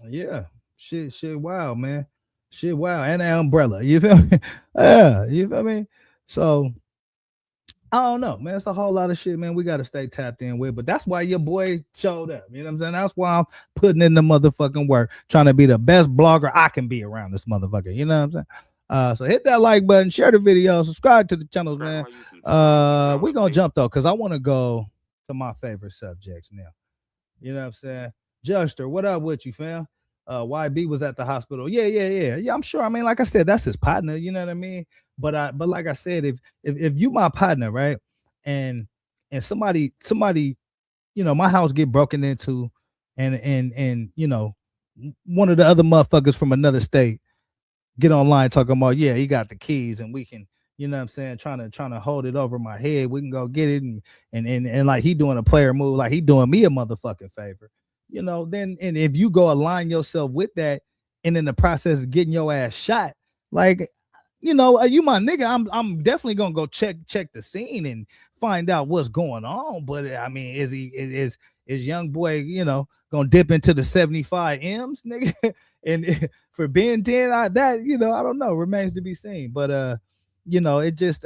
yeah, shit, wow, man. Shit, wow. And an umbrella. You feel me? Yeah, you feel me? So I don't know, man. It's a whole lot of shit, man. We got to stay tapped in with, but that's why your boy showed up. You know what I'm saying? That's why I'm putting in the motherfucking work, trying to be the best blogger I can be around this motherfucker. You know what I'm saying? So hit that like button, share the video, subscribe to the channels, man. We gonna jump though, because I want to go to my favorite subjects now. You know what I'm saying? Juster, what up with you, fam? YB was at the hospital. Yeah. I'm sure. I mean, like I said, that's his partner. You know what I mean? But like I said, if you my partner, right, and somebody, my house get broken into, and one of the other motherfuckers from another state get online talking about, yeah, he got the keys and we can, you know what I'm saying, trying to hold it over my head. We can go get it and like he doing a player move, like he doing me a motherfucking favor. Then and if you go align yourself with that and in the process of getting your ass shot, like you my nigga, I'm definitely gonna go check the scene and find out what's going on. But I mean, is young boy, gonna dip into the 75 M's, nigga? And for Ben 10, I don't know, remains to be seen. But it just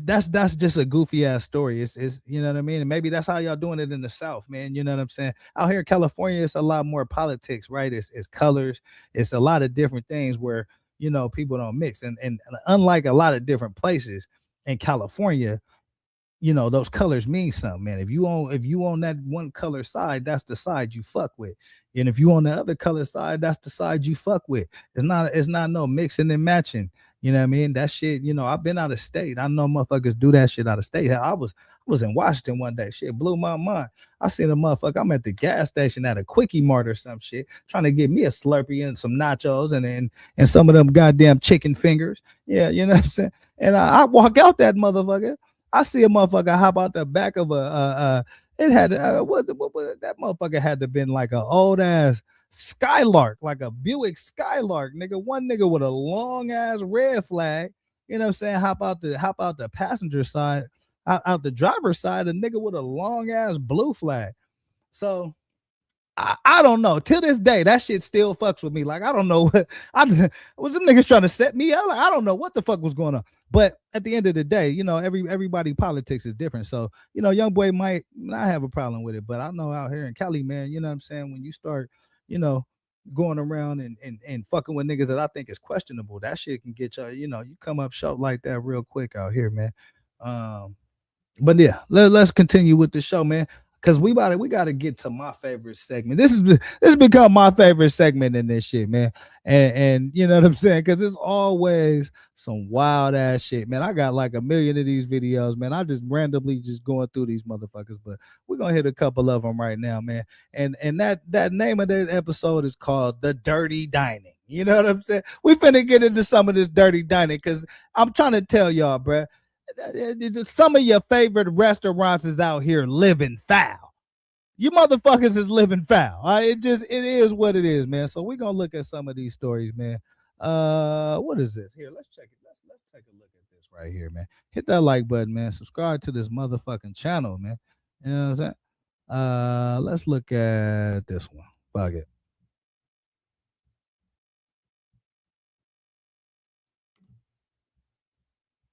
that's just a goofy ass story. It's you know what I mean? And maybe that's how y'all doing it in the South, man. You know what I'm saying? Out here in California, it's a lot more politics, right? It's colors, it's a lot of different things where people don't mix. And unlike a lot of different places in California, those colors mean something, man. If you on that one color side, that's the side you fuck with. And if you on the other color side, that's the side you fuck with. It's not no mixing and matching. You know what I mean? That shit, I've been out of state. I know motherfuckers do that shit out of state. I was in Washington one day. Shit blew my mind. I seen a motherfucker. I'm at the gas station at a Quickie Mart or some shit, trying to get me a Slurpee and some nachos and some of them goddamn chicken fingers. Yeah, you know what I'm saying? And I walk out that motherfucker. I see a motherfucker hop out the back of it had what that motherfucker had to been like an old ass Skylark, like a Buick Skylark, nigga. One nigga with a long ass red flag, you know what I'm saying? Hop out the passenger side out the driver's side, a nigga with a long ass blue flag. So I don't know. Till this day, that shit still fucks with me. Like, I don't know what was them niggas trying to set me up. Like, I don't know what the fuck was going on. But at the end of the day, you know, everybody politics is different. So, you know, young boy might not have a problem with it. But I know out here in Cali, man, you know what I'm saying? When you start, you know, going around and fucking with niggas that I think is questionable, that shit can get you know, you come up short like that real quick out here, man. But yeah, let's continue with the show, man. Cause we gotta get to my favorite segment. This become my favorite segment in this shit, man. And you know what I'm saying? Cause it's always some wild ass shit, man. I got like a million of these videos, man. I just randomly just going through these motherfuckers, but we're gonna hit a couple of them right now, man. And that name of that episode is called The Dirty Dining. You know what I'm saying? We finna get into some of this dirty dining because I'm trying to tell y'all, bruh. Some of your favorite restaurants is out here living foul. You motherfuckers is living foul. It is what it is, man. So we're gonna look at some of these stories, man. What is this? Here, let's check it. Let's take a look at this right here, man. Hit that like button, man. Subscribe to this motherfucking channel, man. You know what I'm saying? Let's look at this one. Fuck it.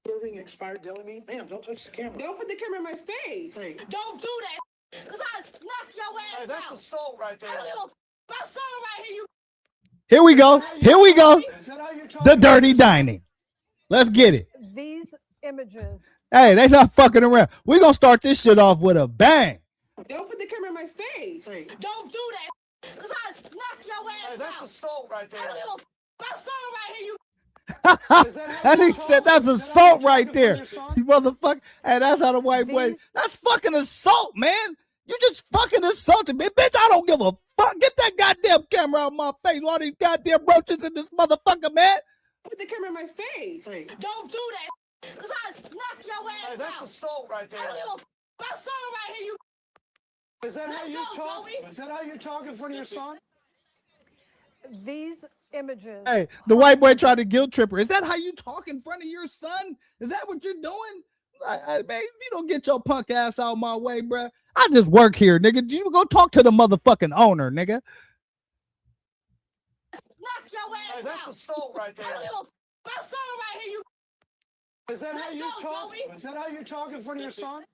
Serving expired deli meat? Ma'am, don't touch the camera. Don't put the camera in my face. Hey. Don't do that, because I knock your ass out. That's assault right there. I don't give a assault right here. Here we go. Here we go. The Dirty Dining. Let's get it. These images. Hey, they not fucking around. We're going to start this shit off with a bang. Don't put the camera in my face. Hey. Don't do that, because I knock your ass out. That's assault right there. I don't give a assault right here. That nigga said that's assault right there. You motherfucker. Hey, that's how the white boy. That's fucking assault, man. You just fucking assaulted me. Bitch, I don't give a fuck. Get that goddamn camera out of my face. All these goddamn roaches in this motherfucker, man. Put the camera in my face. Hey. Don't do that, because I knock your ass out. That's assault right there. I don't give a assault right here. Is that how you talk? Is that how you talk in front of your son? These images. Hey, the white boy tried to guilt trip her. Is that how you talk in front of your son? Is that what you're doing? Man, if you don't get your punk ass out my way, bruh, I just work here, nigga. You go talk to the motherfucking owner, nigga. Knock your ass out. That's assault right there. I don't give a assault right here. Is that how you talk? Is that how you talk in front of your son?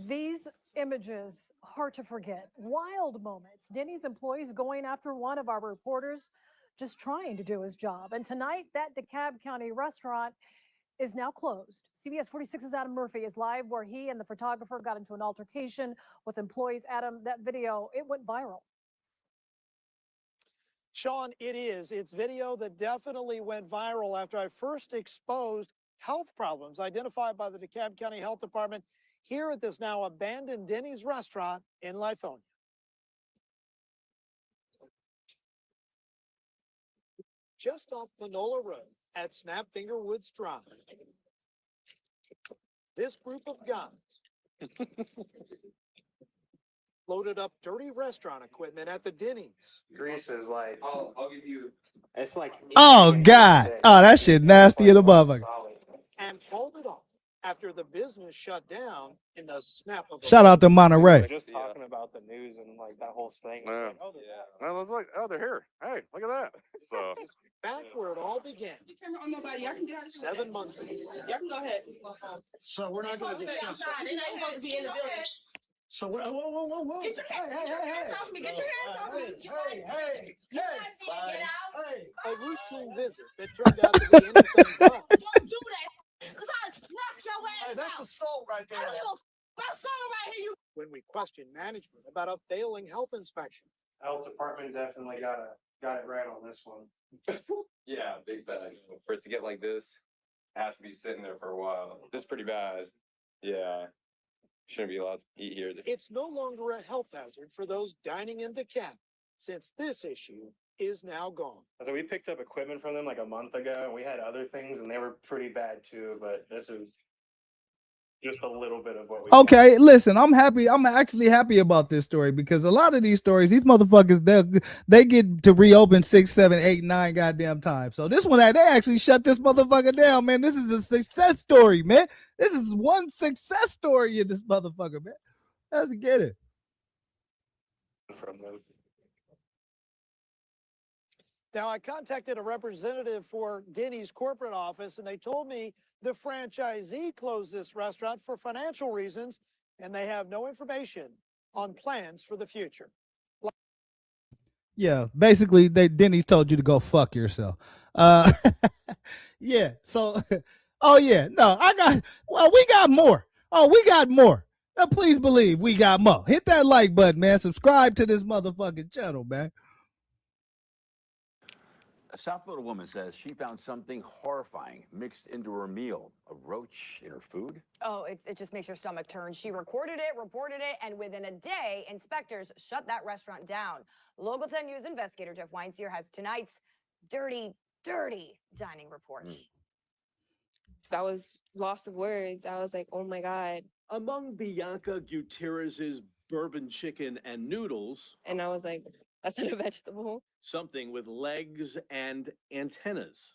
These images, hard to forget. Wild moments. Denny's employees going after one of our reporters just trying to do his job. And tonight, that DeKalb County restaurant is now closed. CBS 46's Adam Murphy is live where he and the photographer got into an altercation with employees. Adam, that video, it went viral. Sean, it is. It's video that definitely went viral after I first exposed health problems identified by the DeKalb County Health Department here at this now abandoned Denny's restaurant in Lithonia. Just off Panola Road at Snapfinger Woods Drive. This group of guys loaded up dirty restaurant equipment at the Denny's. Grease is like, I'll give you. It's like. Oh, God. Oh, that shit nasty in the motherfucker. And pulled it off after the business shut down in the snap of a Shout out to Monterey. We were just talking about the news and like that whole thing. Yeah. Oh, Well, it's like, oh, they're here. Hey, look at that. So back where it all began. On nobody. Y'all can get out. 7 months ago. Y'all can go ahead. So we're not going to discuss it. They're not supposed to be in the building. So whoa, whoa, whoa, whoa. Get your hands off me. Get your hands off me. Hey. You guys need to get out. Hey. A routine visit that turned out to be anything but. Don't do that. Because I knock your ass out. That's assault right there. I don't give a assault right here. When we questioned management about a failing health inspection. Health department definitely got it right on this one. Yeah, big facts. For it to get like this, it has to be sitting there for a while. This is pretty bad. Yeah. Shouldn't be allowed to eat here. It's no longer a health hazard for those dining in DeKalb, since this issue is now gone. So we picked up equipment from them like a month ago, and we had other things, and they were pretty bad too. But this is just a little bit of what we Okay, listen, I'm happy. I'm actually happy about this story because a lot of these stories, these motherfuckers, they get to reopen 6, 7, 8, 9 goddamn times. So this one, they actually shut this motherfucker down, man. This is a success story, man. This is one success story in this motherfucker, man. Let's get it. from them. Now, I contacted a representative for Denny's corporate office, and they told me the franchisee closed this restaurant for financial reasons, and they have no information on plans for the future. Yeah, basically, Denny's told you to go fuck yourself. Yeah. So, oh yeah, no, we got more. Oh, we got more. Now, please believe we got more. Hit that like button, man. Subscribe to this motherfucking channel, man. A South Florida woman says she found something horrifying mixed into her meal, a roach in her food. Oh, it just makes your stomach turn. She recorded it, reported it, and within a day, inspectors shut that restaurant down. Local 10 News investigator Jeff Weinsteer has tonight's dirty dining report. I was lost of words. I was like, oh my God. Among Bianca Gutierrez's bourbon chicken and noodles. And I was like, that's not a vegetable. Something with legs and antennas.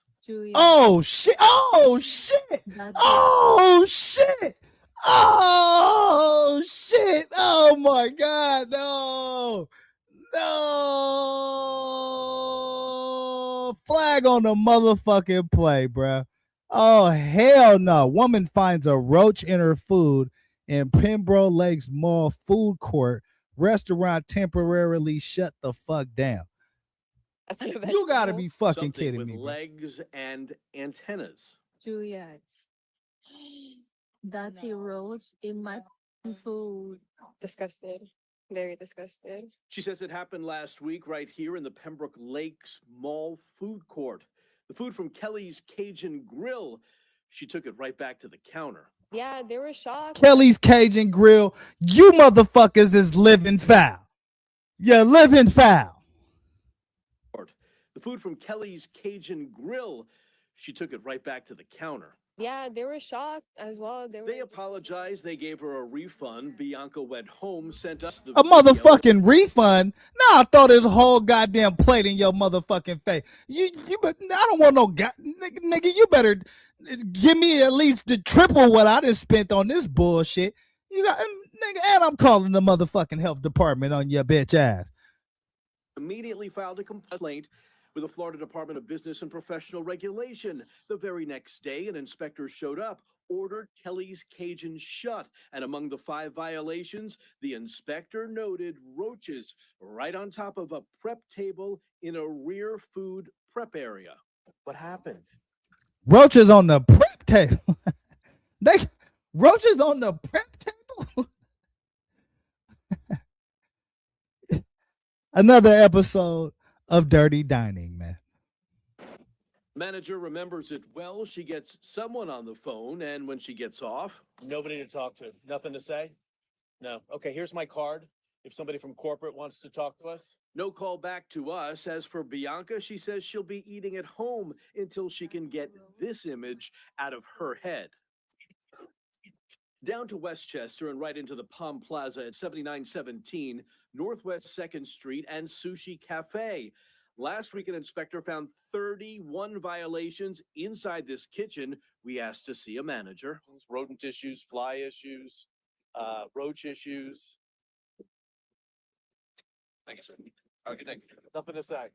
Oh shit! Oh shit! Oh shit! Oh shit! Oh my God! No! No! Flag on the motherfucking play, bruh. Oh hell no! Woman finds a roach in her food in Pembroke Lakes Mall food court. Restaurant temporarily shut the fuck down. You gotta be fucking kidding with me, bro. legs and antennas. Juliet, that's a roach in my food. Disgusted. Very disgusted. She says it happened last week right here in the Pembroke Lakes Mall food court. The food from Kelly's Cajun Grill. She took it right back to the counter. Yeah, they were shocked. Kelly's Cajun Grill. You motherfuckers is living foul. You're living foul. The food from Kelly's Cajun Grill. She took it right back to the counter. Yeah, they were shocked as well. They apologized. They gave her a refund. Bianca went home, sent us the A video. motherfucking refund? Nah, I throw this whole goddamn plate in your motherfucking face. I don't want no nigga. You better give me at least the triple what I just spent on this bullshit. You got nigga, and I'm calling the motherfucking health department on your bitch ass. Immediately filed a complaint with the Florida Department of Business and Professional Regulation. The very next day, an inspector showed up, ordered Kelly's Cajun shut. And among the 5 violations, the inspector noted roaches right on top of a prep table in a rear food prep area. What happened? Roaches on the prep table. Roaches on the prep table. Another episode of Dirty Dining, man. Manager remembers it well. She gets someone on the phone, and when she gets off, Nobody to talk to. Nothing to say? No. Okay, here's my card. If somebody from corporate wants to talk to us. no call back to us. As for Bianca, she says she'll be eating at home until she can get this image out of her head. Down to Westchester and right into the Palm Plaza at 7917 Northwest 2nd Street and Sushi Cafe. Last week, an inspector found 31 violations inside this kitchen. We asked to see a manager. Rodent issues, fly issues, roach issues. Thank you, sir. Okay, thanks. Nothing to say.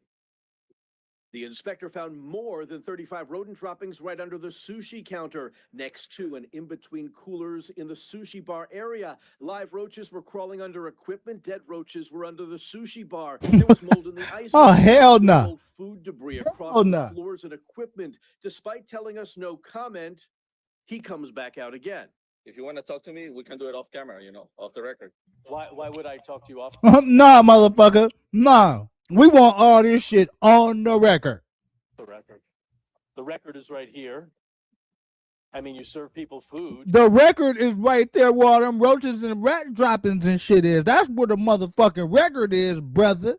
The inspector found more than 35 rodent droppings right under the sushi counter, next to and in between coolers in the sushi bar area. Live roaches were crawling under equipment. Dead roaches were under the sushi bar. There was mold in the ice. Oh, hell no. Old food debris across Hell the no. floors and equipment. Despite telling us no comment, he comes back out again. If you want to talk to me, we can do it off camera, off the record. Why would I talk to you off? Nah, motherfucker. Nah. We want all this shit on the record. The record. The record is right here. I mean, you serve people food. The record is right there where all them roaches and rat droppings and shit is. That's where the motherfucking record is, brother.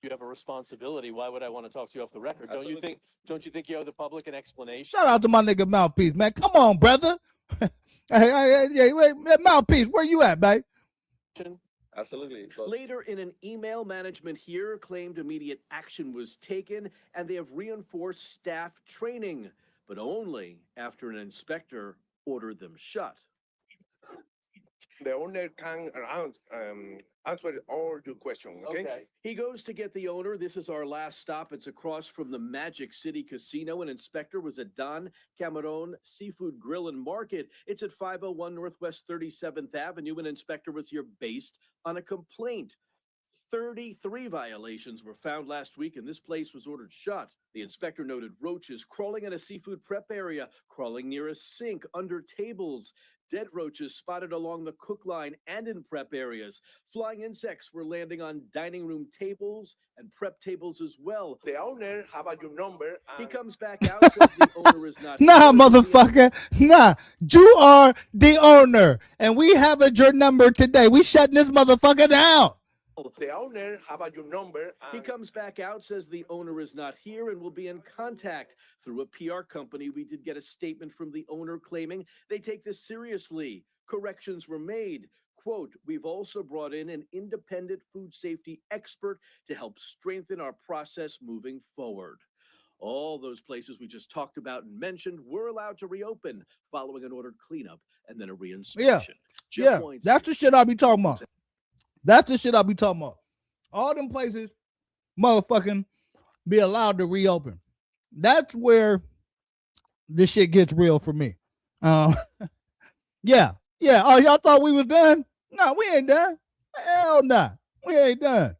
You have a responsibility. Why would I want to talk to you off the record? Don't you think you owe the public an explanation? Shout out to my nigga Mouthpiece, man. Come on, brother. Hey, wait, mouthpiece, where you at, babe? Absolutely. Later in an email, management here claimed immediate action was taken and they have reinforced staff training, but only after an inspector ordered them shut. The owner can answer all your questions, okay? He goes to get the owner. This is our last stop. It's across from the Magic City Casino. An inspector was at Don Cameron Seafood Grill and Market. It's at 501 Northwest 37th Avenue. An inspector was here based on a complaint. 33 violations were found last week, and this place was ordered shut. The inspector noted roaches crawling in a seafood prep area, crawling near a sink, under tables. Dead roaches spotted along the cook line and in prep areas. Flying insects were landing on dining room tables and prep tables as well. The owner have your number. He comes back out, says the owner is not Nah, here. motherfucker. Nah, you are the owner, and we have your number today. We shutting this motherfucker down. The owner have your number. He comes back out, says the owner is not here and will be in contact. Through a PR company, we did get a statement from the owner claiming they take this seriously. Corrections were made. Quote, we've also brought in an independent food safety expert to help strengthen our process moving forward. All those places we just talked about and mentioned were allowed to reopen following an ordered cleanup and then a reinspection. Yeah, that's the shit I be talking about. That's the shit I be talking about. All them places, motherfucking, be allowed to reopen. That's where this shit gets real for me. Yeah. Oh, y'all thought we was done? No, we ain't done. Hell nah. We ain't done.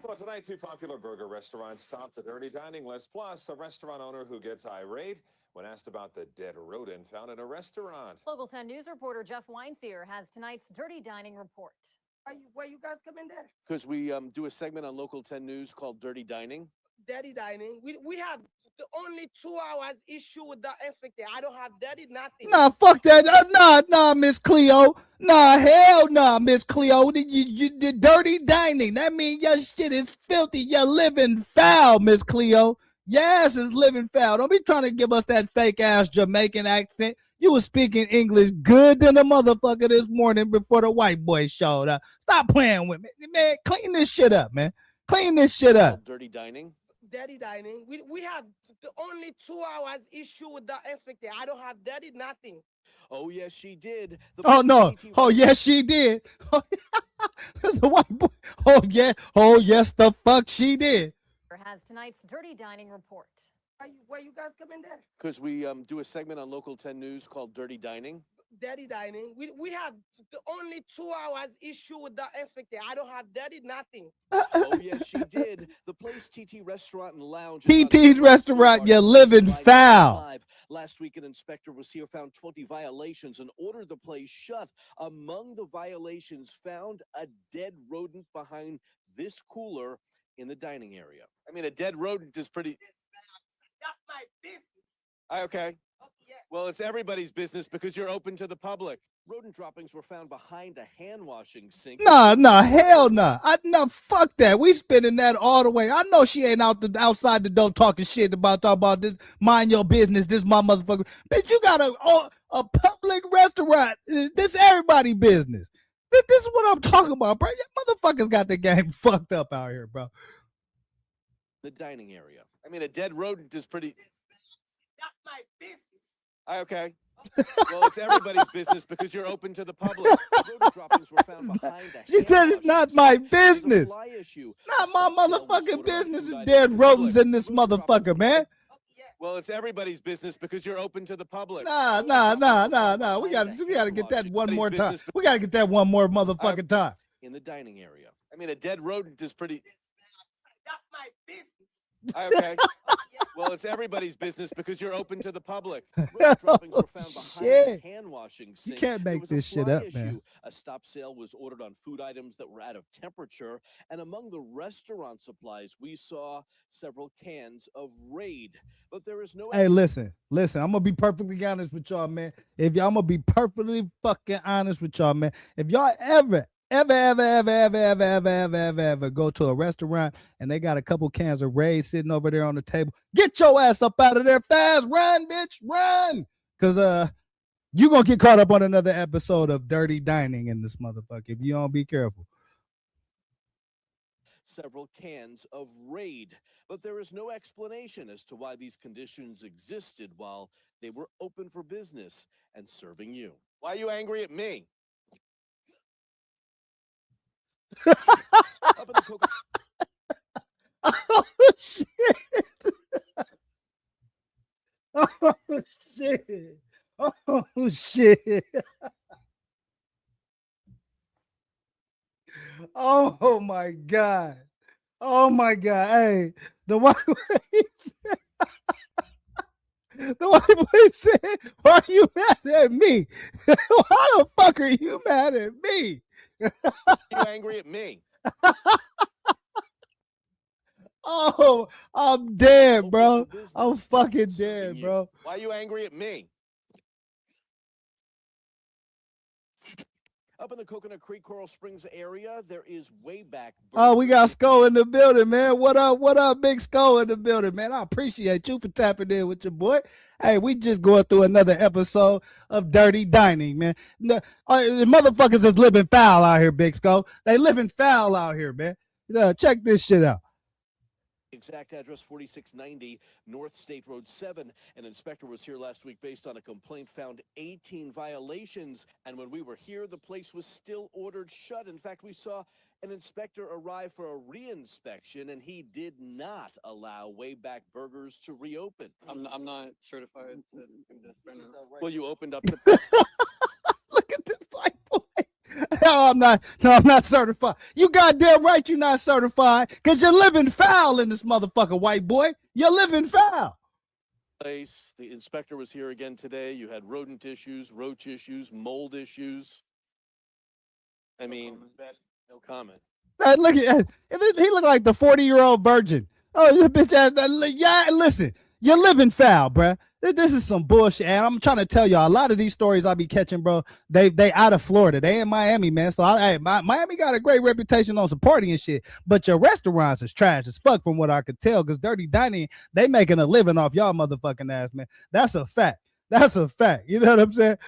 Well, tonight, two popular burger restaurants topped the dirty dining list, plus a restaurant owner who gets irate when asked about the dead rodent found in a restaurant. Local 10 News reporter Jeff Weinseer has tonight's Dirty Dining Report. Where you guys come in there? Because we do a segment on Local 10 News called Dirty Dining. Dirty dining. We have the only 2 hours issue with the inspector. I don't have dirty nothing. Nah, fuck that. Nah, Miss Cleo. Nah, hell nah, Miss Cleo. You dirty dining. That means your shit is filthy. You're living foul, Miss Cleo. Your ass is living foul. Don't be trying to give us that fake ass Jamaican accent. You was speaking English good than a motherfucker this morning before the white boy showed up. Stop playing with me. Man, clean this shit up, man. Clean this shit up. Dirty dining. Dirty dining. We have the only 2 hours issue with the inspector. I don't have dirty nothing. Oh, yes, she did. Oh, no. Oh, yes, she did. The white boy. Oh, yeah. Oh, yes, the fuck she did. Has tonight's Dirty Dining Report. Where you guys come in there? Because we do a segment on Local 10 News called Dirty Dining. Dirty dining. We have the only 2 hours issue with the inspector. I don't have dirty nothing. Oh, yes, she did. The place TT Restaurant and Lounge. TT's Restaurant, you're living foul. Last week, an inspector was here, found 20 violations, and ordered the place shut. Among the violations found, a dead rodent behind this cooler in the dining area. I mean, a dead rodent is pretty... That's my business. Okay. Well, it's everybody's business because you're open to the public. Rodent droppings were found behind a hand washing sink. Nah, hell nah. Fuck that. We spinning that all the way. I know she ain't outside the door talking shit talk about this. Mind your business. This my motherfucker. Bitch, you got a public restaurant. This everybody's business. This is what I'm talking about, bro. You motherfuckers got the game fucked up out here, bro. The dining area. I mean, a dead rodent is pretty... That's my business. Okay. Well, it's everybody's business because you're open to the public. Rodent droppings were found behind a She said it's not my business. fly issue. Not my motherfucking business is dead rodents in this motherfucker, man. Well, it's everybody's business because you're open to the public. Nah. We gotta get that one more time. We gotta get that one more motherfucking time. In the dining area. I mean, a dead rodent is pretty... That's my business. Okay. Well, it's everybody's business because you're open to the public. Rodent droppings were found behind a hand washing sink. You can't make this shit up, man. A stop sale was ordered on food items that were out of temperature, and among the restaurant supplies, we saw several cans of Raid. But there is no... Hey, listen. I'm gonna be perfectly honest with y'all, man. I'm gonna be perfectly fucking honest with y'all, man. If y'all ever ever go to a restaurant and they got a couple cans of Rays sitting over there on the table, get your ass up out of there fast. Run, bitch, run. Because you going to get caught up on another episode of Dirty Dining in this motherfucker if you don't be careful. Several cans of Raid, but there is no explanation as to why these conditions existed while they were open for business and serving you. Why are you angry at me? Up in the coca- Oh, shit. Oh, shit. Oh, shit. Oh, my God. Oh, my God. Hey, the white boy said, why are you mad at me? Why the fuck are you mad at me? you angry at me? Oh, I'm dead, bro. I'm fucking dead, bro. Why are you angry at me? Up in the Coconut Creek, Coral Springs area, there is Wayback. Oh, we got Sko in the building, man. What up, Big Sko in the building, man? I appreciate you for tapping in with your boy. Hey, we just going through another episode of Dirty Dining, man. The motherfuckers is living foul out here, Big Sko. They living foul out here, man. Check this shit out. Exact address 4690 North State Road 7. An inspector was here last week based on a complaint, found 18 violations. And when we were here, the place was still ordered shut. In fact, we saw an inspector arrive for a re-inspection, and he did not allow Wayback Burgers to reopen. I'm not certified to do this right now. Well, you opened up the... Look at this white boy. No, I'm not certified. You goddamn right you're not certified because you're living foul in this motherfucker, white boy. You're living foul. Place. The inspector was here again today. You had rodent issues, roach issues, mold issues. I mean, no comment. Look at he looked like the 40-year-old virgin. Oh, you bitch ass. Yeah, listen, you're living foul, bruh. This is some bullshit. And I'm trying to tell y'all, a lot of these stories I be catching, bro, they out of Florida. They in Miami, man. So Miami got a great reputation on some party and shit. But your restaurants is trash as fuck from what I could tell. Because Dirty Dining, they making a living off y'all motherfucking ass, man. That's a fact. That's a fact. You know what I'm saying?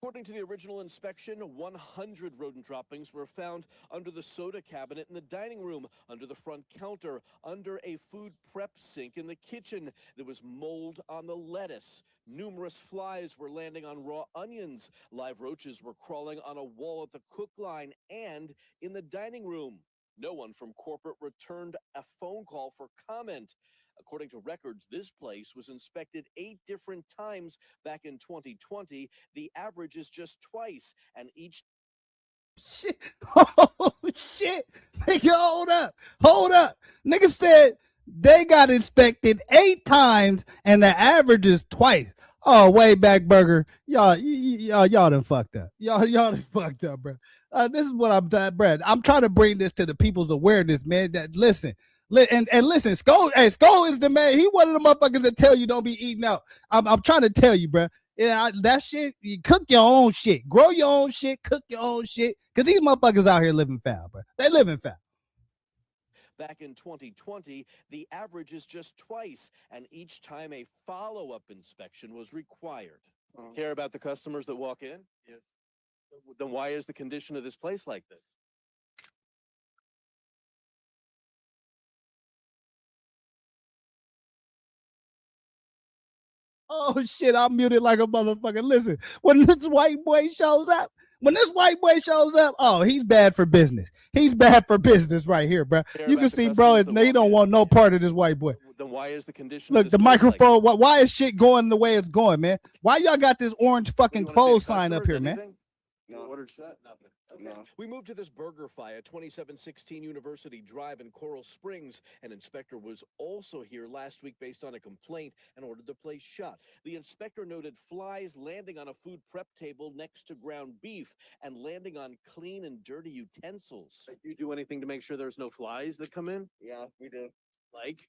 According to the original inspection, 100 rodent droppings were found under the soda cabinet in the dining room, under the front counter, under a food prep sink in the kitchen. There was mold on the lettuce. Numerous flies were landing on raw onions. Live roaches were crawling on a wall at the cook line and in the dining room. No one from corporate returned a phone call for comment. According to records, this place was inspected 8 different times back in 2020. The average is just twice, and each... Shit. Oh, shit. Nigga, hold up. Nigga said they got inspected 8 times, and the average is twice. Oh, Wayback Burger. Y'all done fucked up. Y'all done fucked up, bro. This is what I'm done, Brad. I'm trying to bring this to the people's awareness, man. That listen, and listen, Sko is the man. He one of the motherfuckers that tell you don't be eating out. I'm trying to tell you, bro. Yeah, that shit. You cook your own shit, grow your own shit, cook your own shit. Cause these motherfuckers out here living foul, bro. They living foul. Back in 2020, the average is just twice, and each time a follow-up inspection was required. Care about the customers that walk in? Yes. Then why is the condition of this place like this? Oh shit, I'm muted like a motherfucker. Listen, when this white boy shows up, oh, he's bad for business. He's bad for business right here, bro. You can see, bro, he don't want no part of this white boy. Then why is the condition? Look, the microphone. Why is shit going the way it's going, man? Why y'all got this orange fucking clothes sign up here, man? No, ordered shut. Nothing. No. We moved to this burger fire, 2716 University Drive in Coral Springs. An inspector was also here last week based on a complaint and ordered the place shut. The inspector noted flies landing on a food prep table next to ground beef and landing on clean and dirty utensils. Do you do anything to make sure there's no flies that come in? Yeah, we do. Like?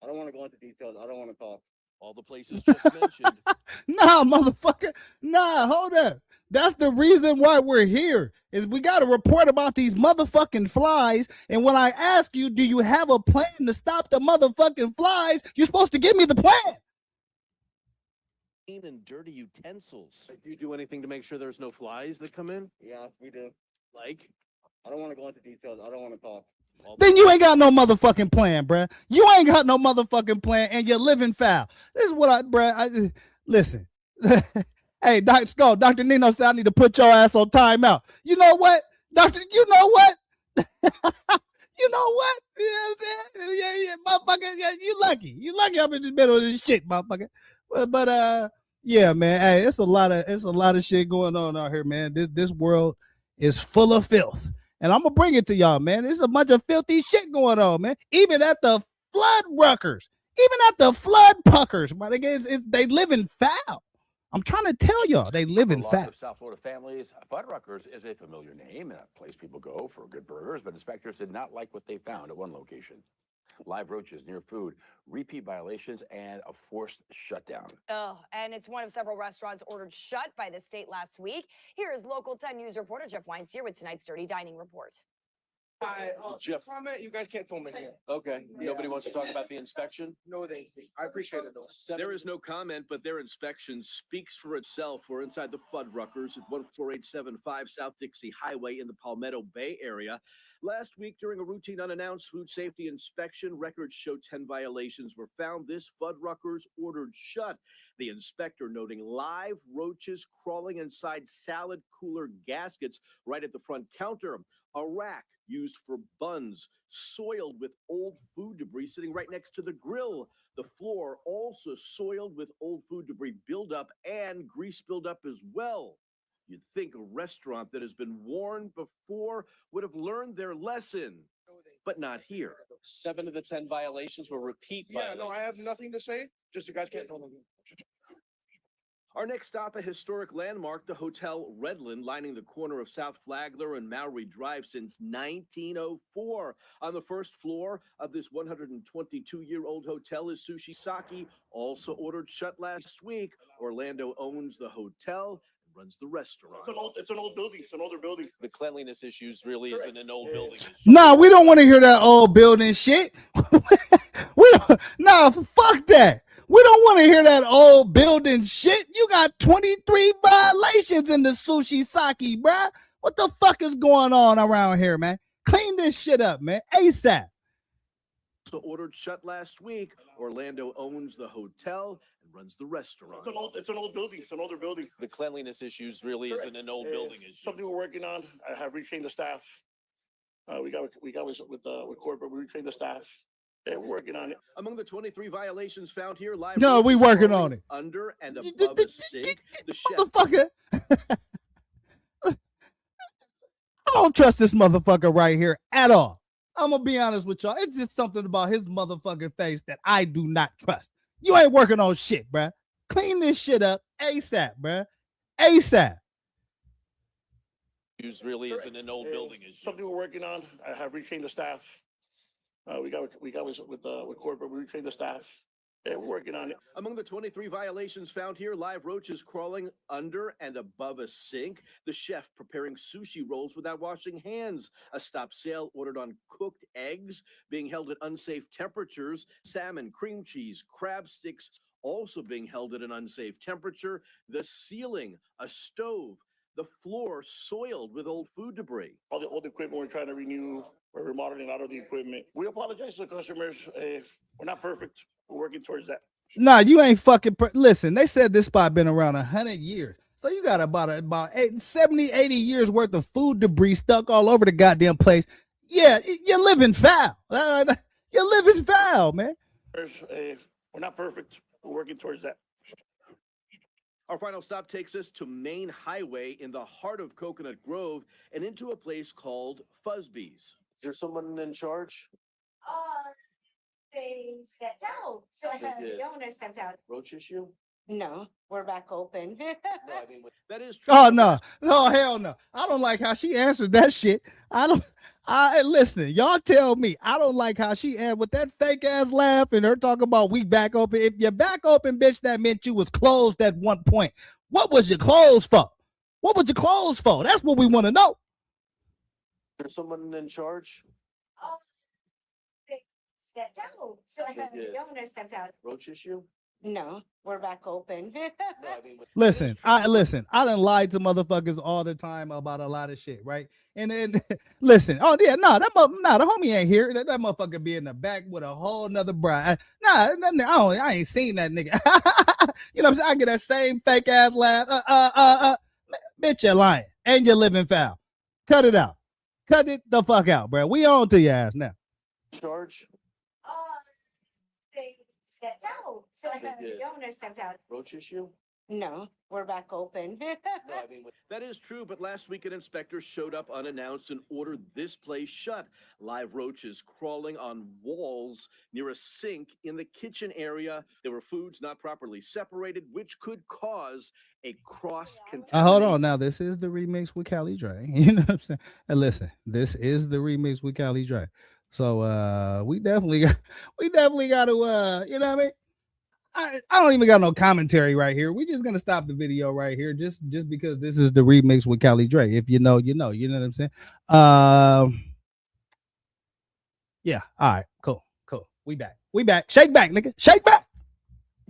I don't want to go into details. I don't want to talk. All the places just mentioned. Nah, motherfucker. Nah, hold up. That's the reason why we're here. Is we got to report about these motherfucking flies. And when I ask you, do you have a plan to stop the motherfucking flies? You're supposed to give me the plan. Clean and dirty utensils. Do you do anything to make sure there's no flies that come in? Yeah, we do. Like? I don't want to go into details. I don't want to talk. Then you ain't got no motherfucking plan, bruh. You ain't got no motherfucking plan, and you're living foul. This is what listen. Hey, Dr. Nino said I need to put your ass on timeout. You know what, Doctor? You know what? You know what? You know what I'm saying? Yeah, motherfucker. Yeah, you lucky. I'm in the middle of this shit, motherfucker. But yeah, man. Hey, it's a lot of shit going on out here, man. This world is full of filth. And I'm going to bring it to y'all, man. There's a bunch of filthy shit going on, man. Even at the flood ruckers. Even at the flood puckers. They live in foul. I'm trying to tell y'all, they live in For lots foul. of South Florida families, Fuddruckers is a familiar name and a place people go for good burgers, but inspectors did not like what they found at one location. Live roaches near food, repeat violations, and a forced shutdown. Oh, and it's one of several restaurants ordered shut by the state last week. Here is Local 10 News reporter Jeff Weinstein with tonight's Dirty Dining Report. Jeff. Comment, you guys can't film in here. Okay. Nobody wants to talk about the inspection? No, I appreciate it though. There is no comment, but their inspection speaks for itself. We're inside the Fuddruckers at 14875 South Dixie Highway in the Palmetto Bay area. Last week, during a routine unannounced food safety inspection, records show 10 violations were found. This Fuddruckers ordered shut. The inspector noting live roaches crawling inside salad cooler gaskets right at the front counter. A rack used for buns, soiled with old food debris sitting right next to the grill. The floor also soiled with old food debris buildup and grease buildup as well. You'd think a restaurant that has been warned before would have learned their lesson, but not here. 7 of the 10 violations were repeat violations. No, I have nothing to say. Just you guys can't film in here. Our next stop, a historic landmark, the Hotel Redland, lining the corner of South Flagler and Maury Drive since 1904. On the first floor of this 122-year-old hotel is Sushi Saki, also ordered shut last week. Orlando owns the hotel and runs the restaurant. It's an old building. It's an older building. The cleanliness issues really isn't an old building issue. Nah, we don't want to hear that old building shit. Fuck that. We don't want to hear that old building shit. You got 23 violations in the Sushi Saki, bruh. What the fuck is going on around here, man? Clean this shit up, man. ASAP. So ordered shut last week. Orlando owns the hotel and runs the restaurant. It's an old building. It's an older building. The cleanliness issues really isn't an old building issue. Something we're working on. I have retrained the staff. We got with corporate. We retrained the staff. Yeah, we're working on it. Among the 23 violations found here, live. No, we working on it. Under and above a sink. The chef. Motherfucker. I don't trust this motherfucker right here at all. I'm going to be honest with y'all. It's just something about his motherfucking face that I do not trust. You ain't working on shit, bruh. Clean this shit up ASAP, bruh. ASAP. Really isn't an old building issue. Something we're working on. I have retrained the staff. We got with corporate. We retrained the staff. Yeah, we're working on it. Among the 23 violations found here, live roaches crawling under and above a sink. The chef preparing sushi rolls without washing hands. A stop sale ordered on cooked eggs being held at unsafe temperatures. Salmon, cream cheese, crab sticks also being held at an unsafe temperature. The ceiling, a stove. The floor soiled with old food debris. All the old equipment we're trying to renew. We're remodeling a lot of the equipment. We apologize to the customers. We're not perfect. We're working towards that. Nah, you ain't fucking. Listen, they said this spot been around 100 years. So you got about 70, 80 years worth of food debris stuck all over the goddamn place. Yeah, you're living foul. You're living foul, man. We're not perfect. We're working towards that. Our final stop takes us to Main Highway in the heart of Coconut Grove and into a place called Fuzzbees. Is there someone in charge? They stepped out. So the owner stepped out. Roach issue? No, we're back open. That is true. Oh no, hell no. I don't like how she answered that shit. Listen, y'all tell me. I don't like how she answered with that fake ass laugh and her talking about we back open. If you're back open, bitch, that meant you was closed at one point. What was you closed for? What was your clothes for? That's what we want to know. There's someone in charge. Oh, they stepped out. So They did. the owner stepped out. Roach issue? No, we're back open. No, I mean, Listen, I done lied to motherfuckers all the time about a lot of shit, right? And then listen, oh yeah, no, the homie ain't here. That motherfucker be in the back with a whole nother bride. I ain't seen that nigga. You know what I'm saying? I get that same fake ass laugh. Bitch, you're lying. And you're living foul. Cut it out. Cut it the fuck out, bro. We on to your ass now. charge? They stepped out. So They did. the owner stepped out. Roach issue? No, we're back open. No, I mean, That is true, but last week an inspector showed up unannounced and ordered this place shut. Live roaches crawling on walls near a sink in the kitchen area. There were foods not properly separated, which could cause a cross-contamination. Hold on. Now, this is the remix with Cali Dre. You know what I'm saying? And listen, this is the remix with Cali Dre. So we definitely got to you know what I mean? I don't even got no commentary right here. We're just gonna stop the video right here, just because this is the remix with Cali Dre. If you know, you know. You know what I'm saying? Yeah. All right. Cool. We back. Shake back, nigga. Shake back.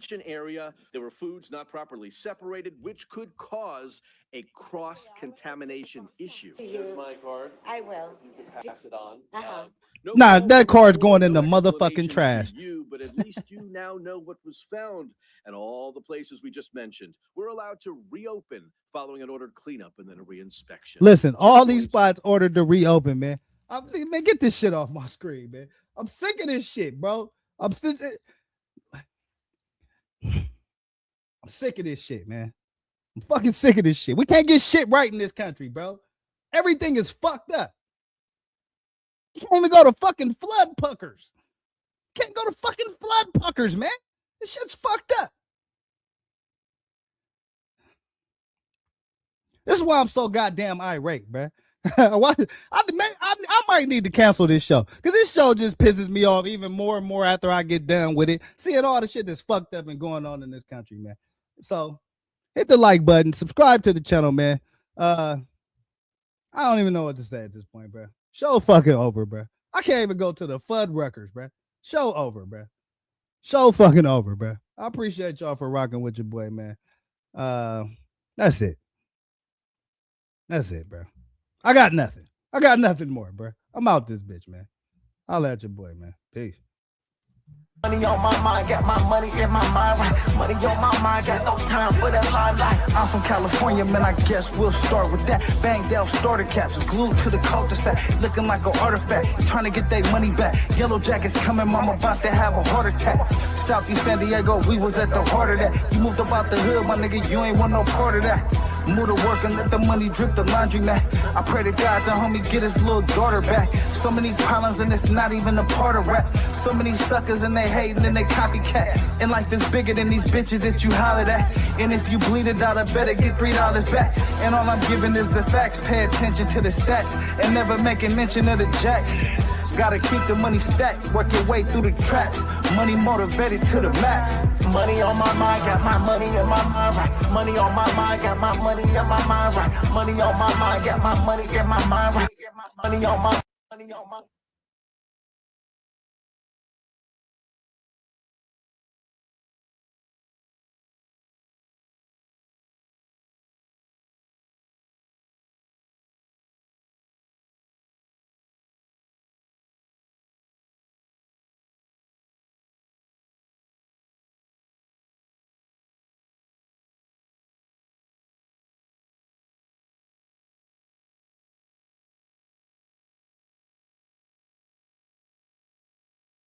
Kitchen area. There were foods not properly separated, which could cause a cross-contamination issue. here's my card. I will. You can pass it on. Uh-huh. No Nah, phone that card's call, going in the no motherfucking explanation to trash. You, but at least you now know what was found, and all the places we just mentioned were allowed to reopen following an ordered cleanup and then a reinspection. Listen, all these spots ordered to reopen, man. Man, get this shit off my screen, man. I'm sick of this shit, bro. I'm sick of this shit, man. I'm fucking sick of this shit. We can't get shit right in this country, bro. Everything is fucked up. You can't even go to fucking flood puckers. Can't go to fucking flood puckers, man. This shit's fucked up. This is why I'm so goddamn irate, bruh. I might need to cancel this show because this show just pisses me off even more and more after I get done with it. Seeing all the shit that's fucked up and going on in this country, man. So hit the like button, subscribe to the channel, man. I don't even know what to say at this point, bruh. Show fucking over, bruh. I can't even go to the Fuddruckers, bruh. Show over, bruh. Show fucking over, bruh. I appreciate y'all for rocking with your boy, man. That's it. That's it, bro. I got nothing. I got nothing more, bro. I'm out this bitch, man. I'll at your boy, man. Peace. Money on my mind, got my money in my mind, right? Money on my mind, got no time for that limelight. I'm from California, man, I guess we'll start with that. Banged out starter caps, glued to the cul-de-sac, looking like an artifact, trying to get their money back. Yellow jackets coming, mama about to have a heart attack. Southeast San Diego, we was at the heart of that. You moved about the hood, my nigga, you ain't want no part of that. Move to work and let the money drip the laundromat. I pray to God the homie get his little daughter back. So many problems and it's not even a part of rap. So many suckers and they hating and they copycat. And life is bigger than these bitches that you hollered at. And if you bleed a dollar, better get $3 back. And all I'm giving is the facts. Pay attention to the stats and never making mention of the jacks. Gotta keep the money stacked, work your way through the traps. Money motivated to the max. Money on my mind, got my money in my mind, right? Money on my mind, got my money in my mind, right? Money on my mind, got my money in my mind, right? Money on my